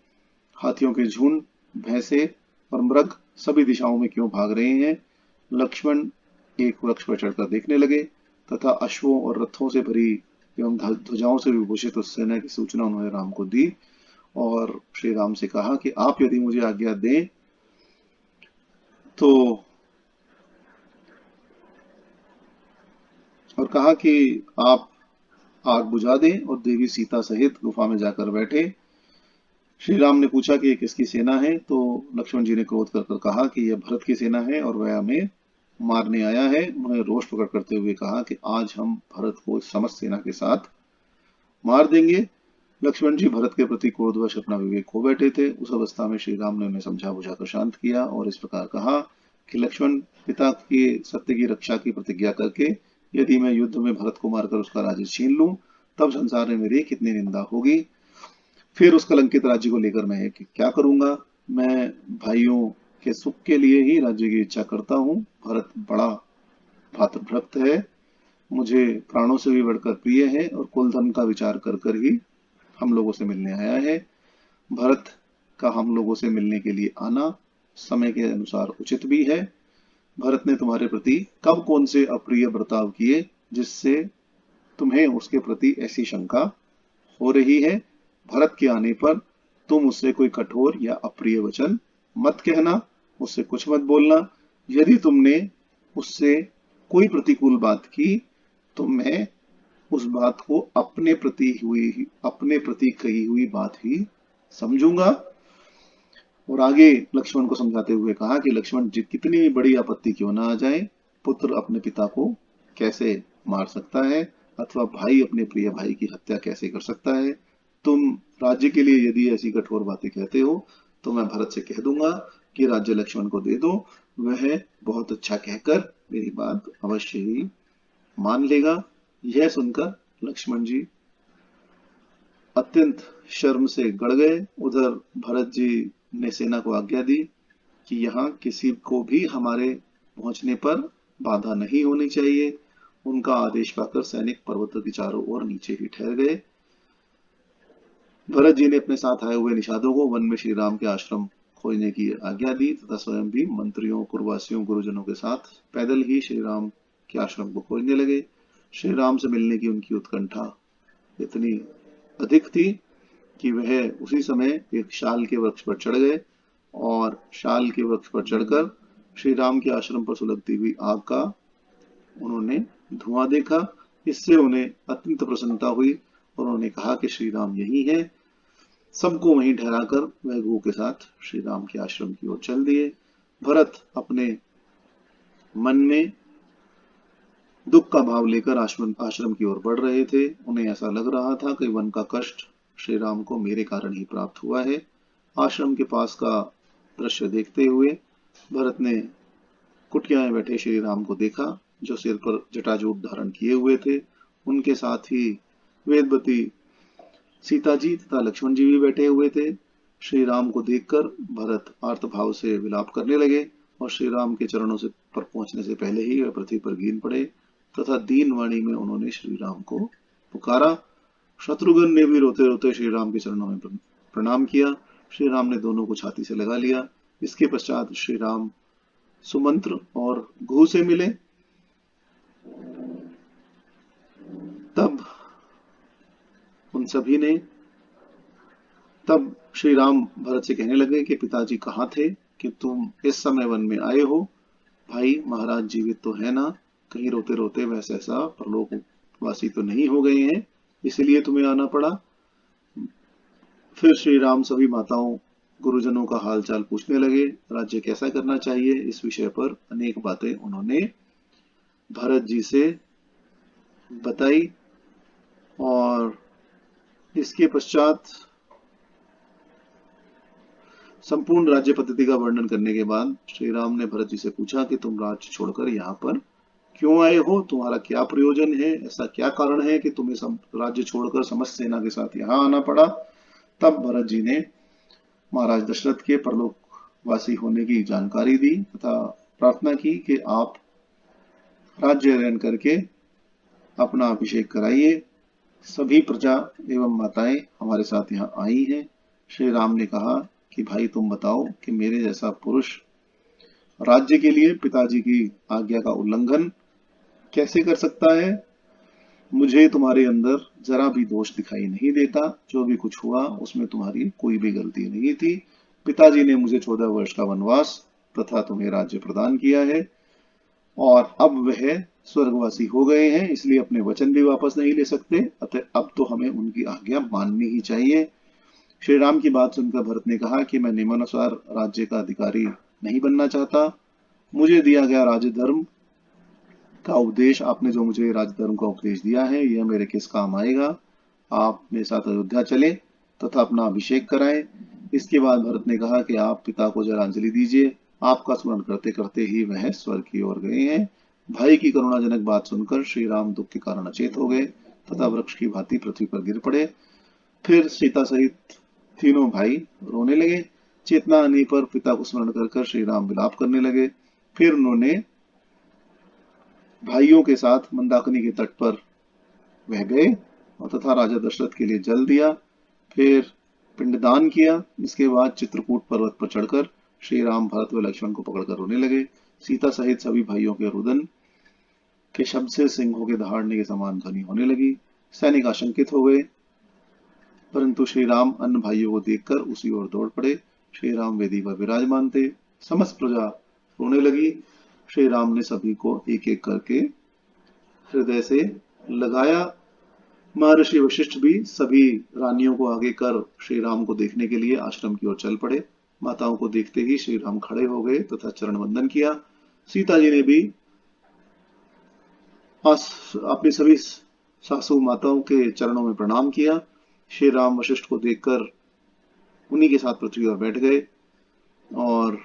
हाथियों के झुंड, भैंसे और मृग सभी दिशाओं में क्यों भाग रहे हैं। लक्ष्मण एक वृक्ष पर चढ़कर देखने लगे तथा अश्वों और रथों से भरी एवं ध्वजाओं से विभूषित उस सेना की सूचना उन्होंने राम को दी और श्री राम से कहा कि आप यदि मुझे आज्ञा दें तो, और कहा कि आप आग बुझा दें और देवी सीता सहित गुफा में जाकर बैठे। श्री राम ने पूछा कि ये किसकी सेना है, तो लक्ष्मण जी ने क्रोध कर कहा कि यह भरत की सेना है और वह हमें मारने आया है। उन्होंने रोष प्रकट करते हुए कहा कि आज हम भरत को समस्त सेना के साथ मार देंगे। लक्ष्मण जी भरत के प्रति क्रोधवश अपना विवेक खो बैठे थे। उस अवस्था में श्री राम ने उन्हें समझा बुझाकर शांत किया और इस प्रकार कहा कि लक्ष्मण, पिता के सत्य की रक्षा की प्रतिज्ञा करके यदि मैं युद्ध में भरत को मारकर उसका राज्य छीन लूं, तब संसार में मेरी कितनी निंदा होगी। फिर उस कलंकित राज्य को लेकर मैं क्या करूंगा। मैं भाइयों के सुख के लिए ही राज्य की इच्छा करता हूँ। भरत बड़ा भातृभक्त है, मुझे प्राणों से भी बढ़कर प्रिय है और कुल धन का विचार कर कर ही हम लोगों से मिलने आया है। भरत का हम लोगों से मिलने के लिए आना समय के अनुसार उचित भी है। भरत ने तुम्हारे प्रति कब कौन से अप्रिय बर्ताव किए जिससे तुम्हें उसके प्रति ऐसी शंका हो रही है। भरत के आने पर तुम उससे कोई कठोर या अप्रिय वचन मत कहना, उससे कुछ मत बोलना। यदि तुमने उससे कोई प्रतिकूल बात की तो मैं उस बात को अपने प्रति कही हुई बात ही समझूंगा। और आगे लक्ष्मण को समझाते हुए कहा कि लक्ष्मण जी, कितनी बड़ी आपत्ति क्यों ना आ जाए, पुत्र अपने पिता को कैसे मार सकता है अथवा भाई अपने प्रिय भाई की हत्या कैसे कर सकता है। तुम राज्य के लिए यदि ऐसी कठोर बातें कहते हो तो मैं भरत से कह दूंगा कि राज्य लक्ष्मण को दे दो। वह बहुत अच्छा कहकर मेरी बात अवश्य ही मान लेगा। यह सुनकर लक्ष्मण जी अत्यंत शर्म से गड़ गए। उधर भरत जी ने सेना को आज्ञा दी कि यहाँ किसी को भी हमारे पहुंचने पर बाधा नहीं होनी चाहिए। उनका आदेश पाकर सैनिक पर्वत के चारों ओर नीचे ही ठहर गए। भरत जी ने अपने साथ आए हुए निषादों को वन में श्री राम के आश्रम खोजने की आज्ञा दी तथा स्वयं भी मंत्रियों, कुरवासियों, गुरुजनों के साथ पैदल ही श्री राम के आश्रम को खोजने लगे। श्री राम से मिलने की उनकी उत्कंठा इतनी अधिक थी कि वह उसी समय एक शाल के वृक्ष पर चढ़ गए और शाल के वृक्ष पर चढ़कर श्री राम के आश्रम पर सुलगती हुई आग का उन्होंने धुआं देखा। इससे उन्हें अत्यंत प्रसन्नता हुई और उन्होंने कहा कि श्री राम यही है। सबको वहीं ठहराकर वह गुरु के साथ श्री राम के आश्रम की ओर चल दिए। भरत अपने मन में दुख का भाव लेकर आश्रम की ओर बढ़ रहे थे। उन्हें ऐसा लग रहा था कि वन का कष्ट श्री राम को मेरे कारण ही प्राप्त हुआ है। आश्रम के पास का दृश्य देखते हुए भरत ने कुटिया में बैठे श्री राम को देखा, जो सिर पर जटाजूट धारण किए हुए थे। उनके साथ ही वेदवती सीता जी तथा लक्ष्मण जी भी बैठे हुए थे। श्री राम को देखकर भरत आर्तभाव से विलाप करने लगे और श्री राम के चरणों से पर पहुंचने से पहले ही वे पृथ्वी पर गिर पड़े तथा दीन वाणी में उन्होंने श्री राम को पुकारा। शत्रुघ्न ने भी रोते रोते श्री राम के चरणों में प्रणाम किया। श्री राम ने दोनों को छाती से लगा लिया। इसके पश्चात श्री राम सुमंत्र और घू से मिले। तब उन सभी ने तब श्री राम भरत से कहने लगे कि पिताजी कहाँ थे कि तुम इस समय वन में आए हो? भाई महाराज जीवित तो है ना? कहीं रोते रोते वैसे ऐसा परलोकवासी तो नहीं हो गए हैं, इसलिए तुम्हें आना पड़ा। फिर श्री राम सभी माताओं गुरुजनों का हालचाल पूछने लगे। राज्य कैसा करना चाहिए, इस विषय पर अनेक बातें उन्होंने भरत जी से बताई। और इसके पश्चात संपूर्ण राज्य पद्धति का वर्णन करने के बाद श्री राम ने भरत जी से पूछा कि तुम राज्य छोड़कर यहाँ पर क्यों आए हो? तुम्हारा क्या प्रयोजन है? ऐसा क्या कारण है कि तुम्हें राज्य छोड़कर समस्त सेना के साथ यहाँ आना पड़ा? तब भरत जी ने महाराज दशरथ के परलोकवासी होने की जानकारी दी तथा प्रार्थना की कि आप राज्य ग्रहण करके अपना अभिषेक कराइए। सभी प्रजा एवं माताएं हमारे साथ यहाँ आई हैं। श्री राम ने कहा कि भाई तुम बताओ कि मेरे जैसा पुरुष राज्य के लिए पिताजी की आज्ञा का उल्लंघन कैसे कर सकता है? मुझे तुम्हारे अंदर जरा भी दोष दिखाई नहीं देता। जो भी कुछ हुआ उसमें तुम्हारी कोई भी गलती नहीं थी। पिताजी ने मुझे 14 वर्ष का वनवास तथा तुम्हें राज्य प्रदान किया है और अब वह स्वर्गवासी हो गए हैं, इसलिए अपने वचन भी वापस नहीं ले सकते। अतः अब तो हमें उनकी आज्ञा माननी ही चाहिए। श्री राम की बात सुनकर भरत ने कहा कि मैं नियमानुसार राज्य का अधिकारी नहीं बनना चाहता। मुझे दिया गया राजधर्म का उपदेश, आपने जो मुझे राजधर्म का उपदेश दिया है, यह मेरे किस काम आएगा? आप मेरे साथ अयोध्या चले तथा अपना अभिषेक कराएं। इसके बाद भरत ने कहा कि आप पिता को जलांजलि दीजिए। आपका स्मरण करते करते ही वह स्वर्ग की ओर गए हैं। भाई की करुणाजनक बात सुनकर श्री राम दुख के कारण अचेत हो गए तथा वृक्ष की भांति पृथ्वी पर गिर पड़े। फिर सीता सहित तीनों भाई रोने लगे। चेतना आने पर पिता को स्मरण कर श्री राम विलाप करने लगे। फिर उन्होंने भाइयों के साथ मंदाकिनी के तट पर वह गए और तथा राजा दशरथ के लिए जल दिया। फिर पिंडदान किया। इसके बाद चित्रकूट पर्वत पर चढ़कर श्री राम भरत व लक्ष्मण को पकड़कर रोने लगे। सीता सहित सभी भाइयों के रुदन के शब्द से सिंहों के दहाड़ने के समान ध्वनि होने लगी। सैनिक आशंकित हो गए, परंतु श्री राम अन्य भाइयों को देखकर उसी ओर दौड़ पड़े। श्री राम वेदी पर विराजमान थे। समस्त प्रजा रोने लगी। श्री राम ने सभी को एक एक करके हृदय से लगाया। महर्षि वशिष्ठ भी सभी रानियों को आगे कर श्री राम को देखने के लिए आश्रम की ओर चल पड़े। माताओं को देखते ही श्री राम खड़े हो गए तथा चरण वंदन किया। सीता जी ने भी अपनी सभी सासू माताओं के चरणों में प्रणाम किया। श्री राम वशिष्ठ को देखकर उन्हीं के साथ पृथ्वी पर बैठ गए और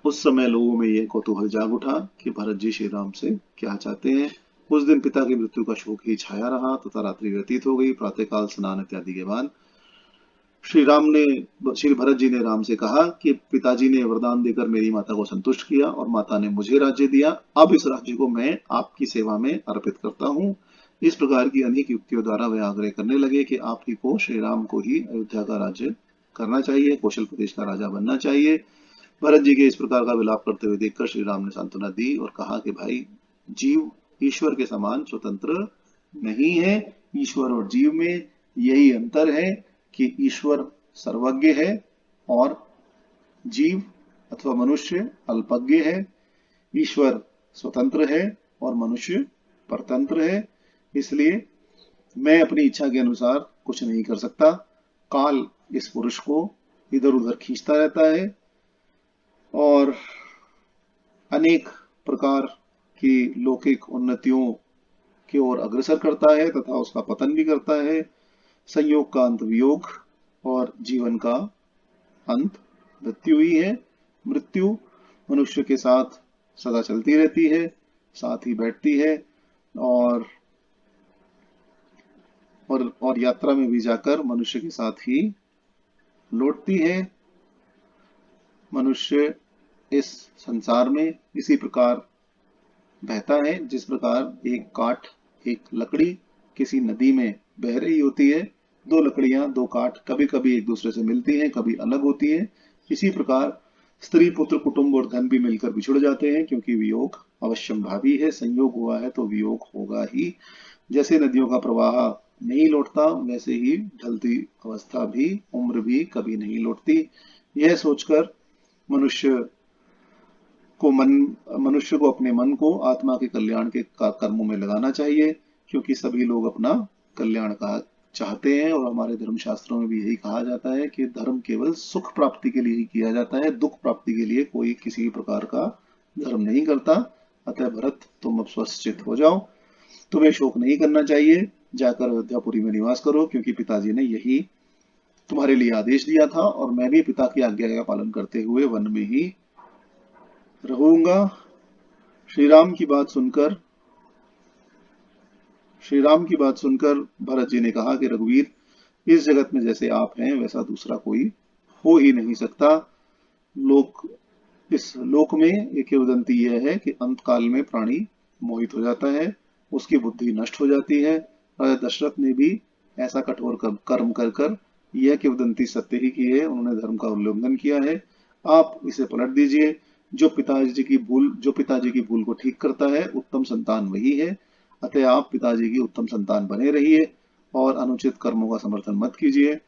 उस समय लोगों में यह कौतूहल जाग उठा कि भरत जी श्री राम से क्या चाहते हैं। उस दिन पिता की मृत्यु का शोक ही छाया रहा तथा रात्रि व्यतीत हो गई। प्रातःकाल स्नान इत्यादि के बाद श्री भरत जी ने राम से कहा कि पिताजी ने वरदान देकर मेरी माता को संतुष्ट किया और माता ने मुझे राज्य दिया। अब इस राज्य को मैं आपकी सेवा में अर्पित करता हूँ। इस प्रकार की अनेक युक्तियों द्वारा वे आग्रह करने लगे कि आप ही को, श्री राम को ही अयोध्या का राज्य करना चाहिए, कौशल प्रदेश का राजा बनना चाहिए। भरत जी के इस प्रकार का विलाप करते हुए देखकर श्री राम ने सांत्वना दी और कहा कि भाई, जीव ईश्वर के समान स्वतंत्र नहीं है। ईश्वर और जीव में यही अंतर है कि ईश्वर सर्वज्ञ है और जीव अथवा मनुष्य अल्पज्ञ है। ईश्वर स्वतंत्र है और मनुष्य परतंत्र है। इसलिए मैं अपनी इच्छा के अनुसार कुछ नहीं कर सकता। काल इस पुरुष को इधर उधर खींचता रहता है और अनेक प्रकार की लौकिक उन्नतियों की ओर अग्रसर करता है तथा उसका पतन भी करता है। संयोग का अंत वियोग और जीवन का अंत मृत्यु ही है। मृत्यु मनुष्य के साथ सदा चलती रहती है, साथ ही बैठती है और यात्रा में भी जाकर मनुष्य के साथ ही लौटती है। मनुष्य इस संसार में इसी प्रकार बहता है जिस प्रकार एक काठ, एक लकड़ी किसी नदी में बह रही होती है, दो लकड़ियां, दो काठ कभी कभी एक दूसरे से मिलती हैं, कभी अलग होती हैं। इसी प्रकार स्त्री, पुत्र, कुटुंब और धन भी मिलकर बिछुड़ जाते हैं, क्योंकि वियोग अवश्यंभावी है। संयोग हुआ है तो वियोग होगा ही। जैसे नदियों का प्रवाह नहीं लौटता, वैसे ही ढलती अवस्था भी, उम्र भी कभी नहीं लौटती। यह सोचकर मनुष्य मनुष्य को अपने मन को आत्मा के कल्याण के कर्मों में लगाना चाहिए, क्योंकि सभी लोग अपना कल्याण का चाहते हैं। और हमारे धर्म शास्त्रों में भी यही कहा जाता है कि धर्म केवल सुख प्राप्ति के लिए ही किया जाता है, दुख प्राप्ति के लिए कोई किसी प्रकार का धर्म नहीं करता। अतः भरत, तुम अब स्वस्थ हो जाओ, तुम्हें शोक नहीं करना चाहिए, जाकर अयोध्यापुरी में निवास करो, क्योंकि पिताजी ने यही तुम्हारे लिए आदेश दिया था, और मैं भी पिता की आज्ञा का पालन करते हुए वन में ही रहूंगा। श्री राम की बात सुनकर भरत जी ने कहा कि रघुवीर, इस जगत में जैसे आप हैं वैसा दूसरा कोई हो ही नहीं सकता। लोक इस लोक में एक किंवदंती यह है कि अंत काल में प्राणी मोहित हो जाता है, उसकी बुद्धि नष्ट हो जाती है। राजा दशरथ ने भी ऐसा कठोर कर्म कर कर यह किंवदंती सत्य ही की है। उन्होंने धर्म का उल्लंघन किया है। आप इसे पलट दीजिए। जो पिताजी की भूल को ठीक करता है, उत्तम संतान वही है। अतः आप पिताजी की उत्तम संतान बने रहिए और अनुचित कर्मों का समर्थन मत कीजिए।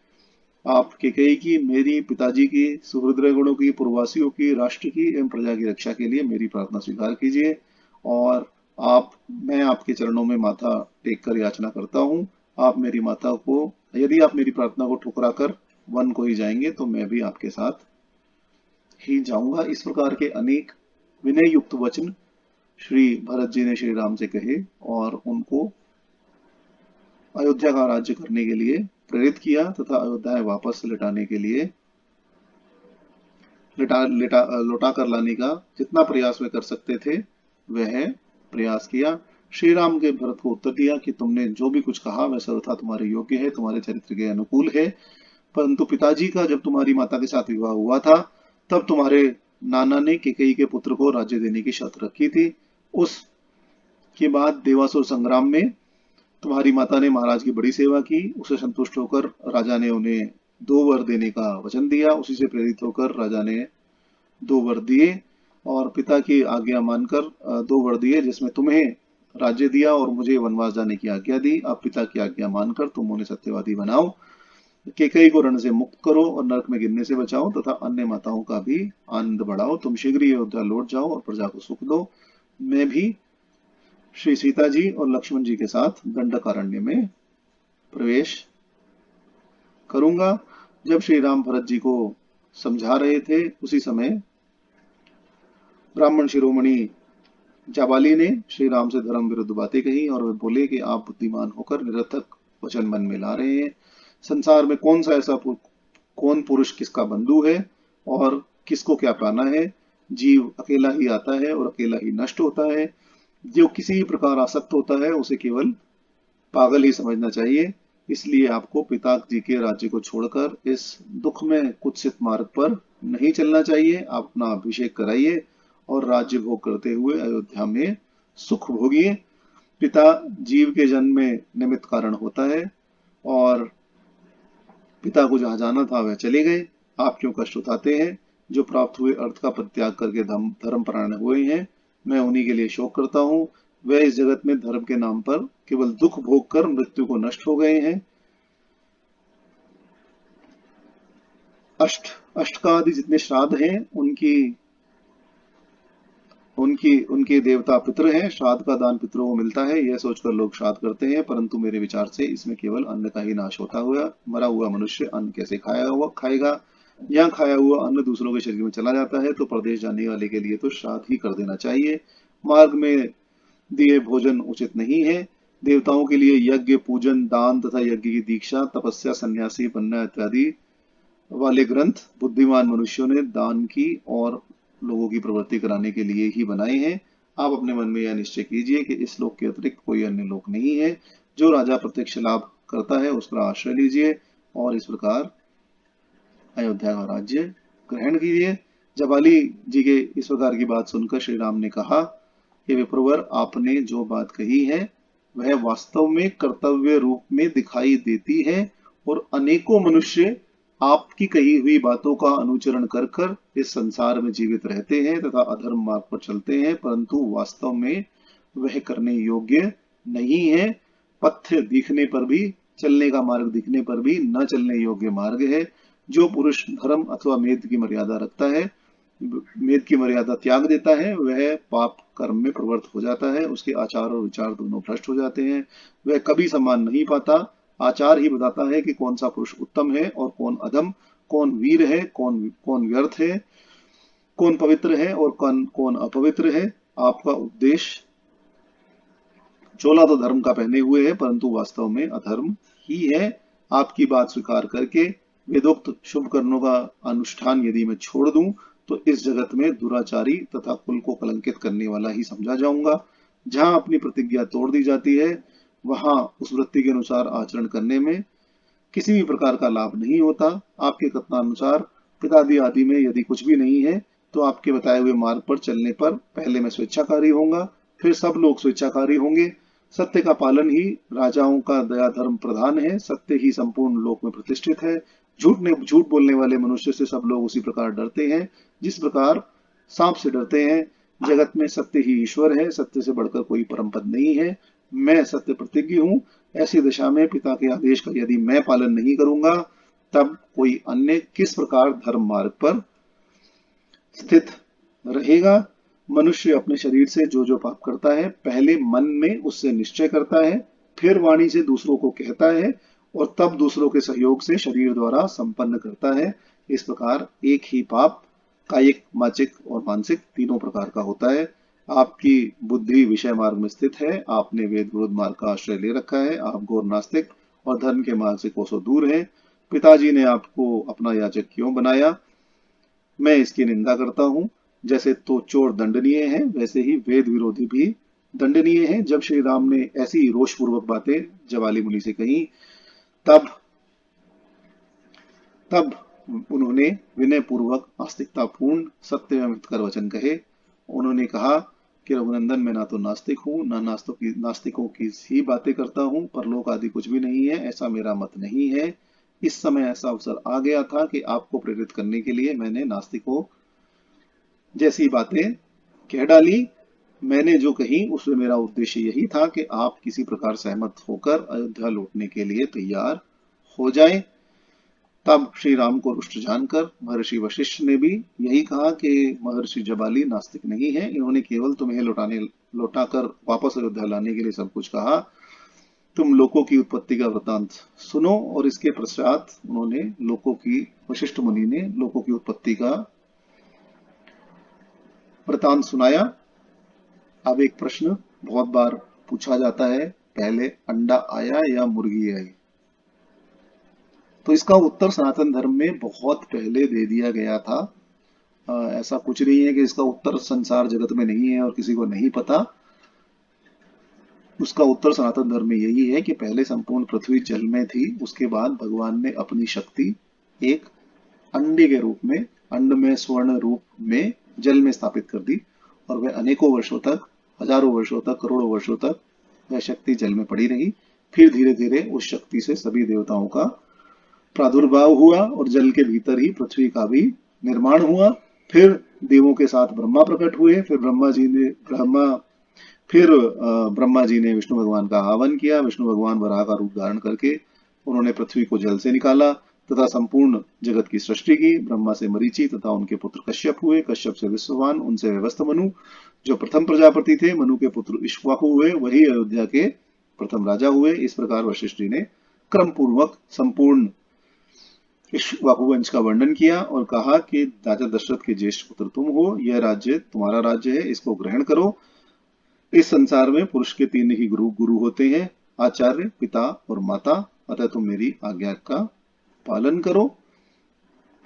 आप केकई की, मेरी, पिताजी की, सुहृदय गुणों की, पूर्ववासियों की, राष्ट्र की एवं प्रजा की रक्षा के लिए मेरी प्रार्थना स्वीकार कीजिए। और मैं आपके चरणों में माथा टेक कर याचना करता हूँ। यदि आप मेरी प्रार्थना को ठुकरा कर वन को ही जाएंगे, तो मैं भी आपके साथ ही जाऊंगा। इस प्रकार के अनेक विनय युक्त वचन श्री भरत जी ने श्री राम से कहे और उनको अयोध्या का राज्य करने के लिए प्रेरित किया, तथा अयोध्या वापस लौटाने के लिए लौटा कर लाने का जितना प्रयास वे कर सकते थे वह प्रयास किया। श्री राम के भरत को उत्तर दिया कि तुमने जो भी कुछ कहा वह सर्वथा तुम्हारे योग्य है, तुम्हारे चरित्र के अनुकूल है। परंतु पिताजी का जब तुम्हारी माता के साथ विवाह हुआ था, तब तुम्हारे नाना ने केकई के पुत्र को राज्य देने की शर्त रखी थी। उसके बाद देवासुर संग्राम में तुम्हारी माता ने महाराज की बड़ी सेवा की। उसे संतुष्ट होकर राजा ने उन्हें 2 वर देने का वचन दिया। उसी से प्रेरित होकर राजा ने 2 वर दिए और पिता की आज्ञा मानकर 2 वर दिए, जिसमें तुम्हें राज्य दिया और मुझे वनवास जाने की आज्ञा दी। अब पिता की आज्ञा मानकर तुम उन्हें सत्यवादी बनाओ, केकई को रण से मुक्त करो और नरक में गिरने से बचाओ, तथा अन्य माताओं का भी आनंद बढ़ाओ। तुम शीघ्र ही अयोध्या लौट जाओ और प्रजा को सुख दो। मैं भी श्री सीता जी और लक्ष्मण जी के साथ दंडकारण्य में प्रवेश करूंगा। जब श्री राम भरत जी को समझा रहे थे, उसी समय ब्राह्मण शिरोमणि जाबाली ने श्री राम से धर्म विरुद्ध बातें कही और वे बोले कि आप बुद्धिमान होकर निरर्थक वचन मन में ला रहे हैं। संसार में कौन पुरुष किसका बंधु है और किसको क्या पाना है। जीव अकेला ही आता है और अकेला ही नष्ट होता है। जो किसी प्रकार आसक्त होता है उसे केवल पागल ही समझना चाहिए। इसलिए आपको पिताजी के राज्य को छोड़कर इस दुख में कुत्सित मार्ग पर नहीं चलना चाहिए। आप अपना अभिषेक कराइए और राज्य भोग करते हुए अयोध्या में सुख भोगिए। पिता जीव के जन्म में निमित्त कारण होता है और पिता को जहां जाना था वह चले गए। आप क्यों कष्ट उठाते हैं? जो प्राप्त हुए अर्थ का परित्याग करके धर्म परायण हुए हैं, मैं उन्हीं के लिए शोक करता हूँ। वह इस जगत में धर्म के नाम पर केवल दुख भोग कर मृत्यु को नष्ट हो गए हैं। अष्टकादि जितने श्राद्ध हैं उनके देवता पितृ हैं। श्राद्ध का दान पितरों को मिलता है, यह सोचकर लोग श्राद्ध करते हैं, परंतु मेरे विचार से इसमें केवल अन्न का ही नाश होता हुआ। मरा हुआ मनुष्य अन्न कैसे खाएगा? यहाँ खाया हुआ अन्न दूसरों के शरीर में चला जाता है, तो प्रदेश जाने वाले के लिए तो श्राद्ध ही कर देना चाहिए। मार्ग में दिए भोजन उचित नहीं है। देवताओं के लिए यज्ञ, पूजन, दान तथा यज्ञ की दीक्षा, तपस्या, सन्यासी बनना इत्यादि वाले ग्रंथ बुद्धिमान मनुष्यों ने दान की और लोगों की प्रवृत्ति कराने के लिए ही बनाए हैं। आप अपने मन में यह निश्चय कीजिए कि इस लोक के अतिरिक्त कोई अन्य लोक नहीं है। जो राजा प्रत्यक्ष लाभ करता है उसका आश्रय लीजिए और इस प्रकार अयोध्या का राज्य ग्रहण कीजिए। जबाली जी के इस प्रकार की बात सुनकर श्री राम ने कहा कि विप्रवर, आपने जो बात कही है वह वास्तव में कर्तव्य रूप में दिखाई देती है और अनेकों मनुष्य आपकी कही हुई बातों का अनुचरण कर कर इस संसार में जीवित रहते हैं तथा अधर्म मार्ग पर चलते हैं, परंतु वास्तव में वह करने योग्य नहीं है। पथ्य दिखने पर भी, चलने का मार्ग दिखने पर भी न चलने योग्य मार्ग है। जो पुरुष धर्म अथवा मेद की मर्यादा रखता है, मेद की मर्यादा त्याग देता है, वह पाप कर्म में प्रवृत्त हो जाता है। उसके आचार और विचार दोनों भ्रष्ट हो जाते हैं। वह कभी सम्मान नहीं पाता। आचार ही बताता है कि कौन सा पुरुष उत्तम है और कौन अधम, कौन वीर है, कौन कौन व्यर्थ है, कौन पवित्र है और कौन कौन अपवित्र है। आपका उपदेश चोला तो धर्म का पहने हुए है, परंतु वास्तव में अधर्म ही है। आपकी बात स्वीकार करके वेदोक्त शुभ कर्मों का अनुष्ठान यदि मैं छोड़ दूं तो इस जगत में दुराचारी तथा कुल को कलंकित करने वाला ही समझा जाऊंगा। जहां अपनी प्रतिज्ञा तोड़ दी जाती है, वहां उस वृत्ति के अनुसार आचरण करने में किसी भी प्रकार का लाभ नहीं होता। आपके कथनानुसार पितादि आदि में यदि कुछ भी नहीं है, तो आपके बताए हुए मार्ग पर चलने पर पहले मैं स्वेच्छाकारी होऊंगा, फिर सब लोग स्वेच्छाकारी होंगे। सत्य का पालन ही राजाओं का दया धर्म प्रधान है। सत्य ही संपूर्ण लोक में प्रतिष्ठित है। झूठ बोलने वाले मनुष्य से सब लोग उसी प्रकार डरते हैं जिस प्रकार सांप से डरते हैं। जगत में सत्य ही ईश्वर है। सत्य से बढ़कर कोई परम पद नहीं है। मैं सत्य प्रतिज्ञ हूं। ऐसी दशा में पिता के आदेश का यदि मैं पालन नहीं करूंगा, तब कोई अन्य किस प्रकार धर्म मार्ग पर स्थित रहेगा। मनुष्य अपने शरीर से जो जो पाप करता है, पहले मन में उससे निश्चय करता है, फिर वाणी से दूसरों को कहता है और तब दूसरों के सहयोग से शरीर द्वारा संपन्न करता है। इस प्रकार एक ही पाप कायिक, वाचिक और मानसिक तीनों प्रकार का होता है। आपकी बुद्धि विषय मार्ग में स्थित है। आपने वेद विरुद्ध मार्ग का आश्रय ले रखा है। आप घोर नास्तिक और धर्म के मार्ग से कोसों दूर हैं। पिताजी ने आपको अपना याचक क्यों बनाया, मैं इसकी निंदा करता हूं। जैसे तो चोर दंडनीय है, वैसे ही वेद विरोधी भी दंडनीय है। जब श्री राम ने ऐसी रोषपूर्वक बातें जवाली मुनि से कही, तब तब उन्होंने विनय पूर्वक आस्तिकता पूर्ण सत्य में कर वचन कहे। उन्होंने कहा कि रघुनंदन, मैं ना तो नास्तिक हूं, ना नास्तिकों की ही बातें करता हूं। परलोक आदि कुछ भी नहीं है, ऐसा मेरा मत नहीं है। इस समय ऐसा अवसर आ गया था कि आपको प्रेरित करने के लिए मैंने नास्तिकों जैसी बातें कह डाली। मैंने जो कही उसमें मेरा उद्देश्य यही था कि आप किसी प्रकार सहमत होकर अयोध्या लौटने के लिए तैयार हो जाएं। तब श्री राम को रुष्ट जानकर महर्षि वशिष्ठ ने भी यही कहा कि महर्षि जबाली नास्तिक नहीं है, इन्होंने केवल तुम्हें लौटाकर वापस अयोध्या लाने के लिए सब कुछ कहा। तुम लोकों की उत्पत्ति का वृतांत सुनो। और इसके पश्चात उन्होंने लोकों की, वशिष्ठ मुनि ने लोकों की उत्पत्ति का वृतांत सुनाया। अब एक प्रश्न बहुत बार पूछा जाता है, पहले अंडा आया या मुर्गी आई? तो इसका उत्तर सनातन धर्म में बहुत पहले दे दिया गया था। ऐसा कुछ नहीं है कि इसका उत्तर संसार जगत में नहीं है और किसी को नहीं पता। उसका उत्तर सनातन धर्म में यही है कि पहले संपूर्ण पृथ्वी जल में थी, उसके बाद भगवान ने अपनी शक्ति एक अंडे के रूप में, अंड में स्वर्ण रूप में जल में स्थापित कर दी और वह अनेकों वर्षों तक, हजारों वर्षों तक, करोड़ों वर्षों तक वह शक्ति जल में पड़ी रही। फिर धीरे धीरे उस शक्ति से सभी देवताओं का प्रादुर्भाव हुआ और जल के भीतर ही पृथ्वी का भी निर्माण हुआ। फिर देवों के साथ ब्रह्मा प्रकट हुए। फिर ब्रह्मा जी ने विष्णु भगवान का आह्वान किया। विष्णु भगवान वराह का रूप धारण करके उन्होंने पृथ्वी को जल से निकाला तथा संपूर्ण जगत की सृष्टि की। ब्रह्मा से मरीचि तथा उनके पुत्र कश्यप हुए, कश्यप से विश्ववान, उनसे व्यवस्थ मनु जो प्रथम प्रजापति थे। मनु के पुत्र इक्ष्वाकु हुए, वही अयोध्या के प्रथम राजा हुए। इस प्रकार वशिष्ठ जी ने क्रम पूर्वक संपूर्ण इक्ष्वाकु वंश का वर्णन किया और कहा कि राजा दशरथ के ज्येष्ठ पुत्र तुम हो, यह राज्य तुम्हारा राज्य है, इसको ग्रहण करो। इस संसार में पुरुष के तीन ही गुरु होते हैं, आचार्य, पिता और माता। अतः तुम मेरी आज्ञा का पालन करो।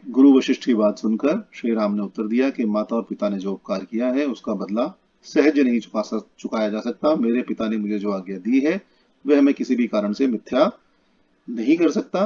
गुरु वशिष्ठ की बात सुनकर श्री राम ने उत्तर दिया कि माता और पिता ने जो उपकार किया है उसका बदला सहज नहीं चुकाया जा सकता। मेरे पिता ने मुझे जो आज्ञा दी है वह मैं किसी भी कारण से मिथ्या नहीं कर सकता।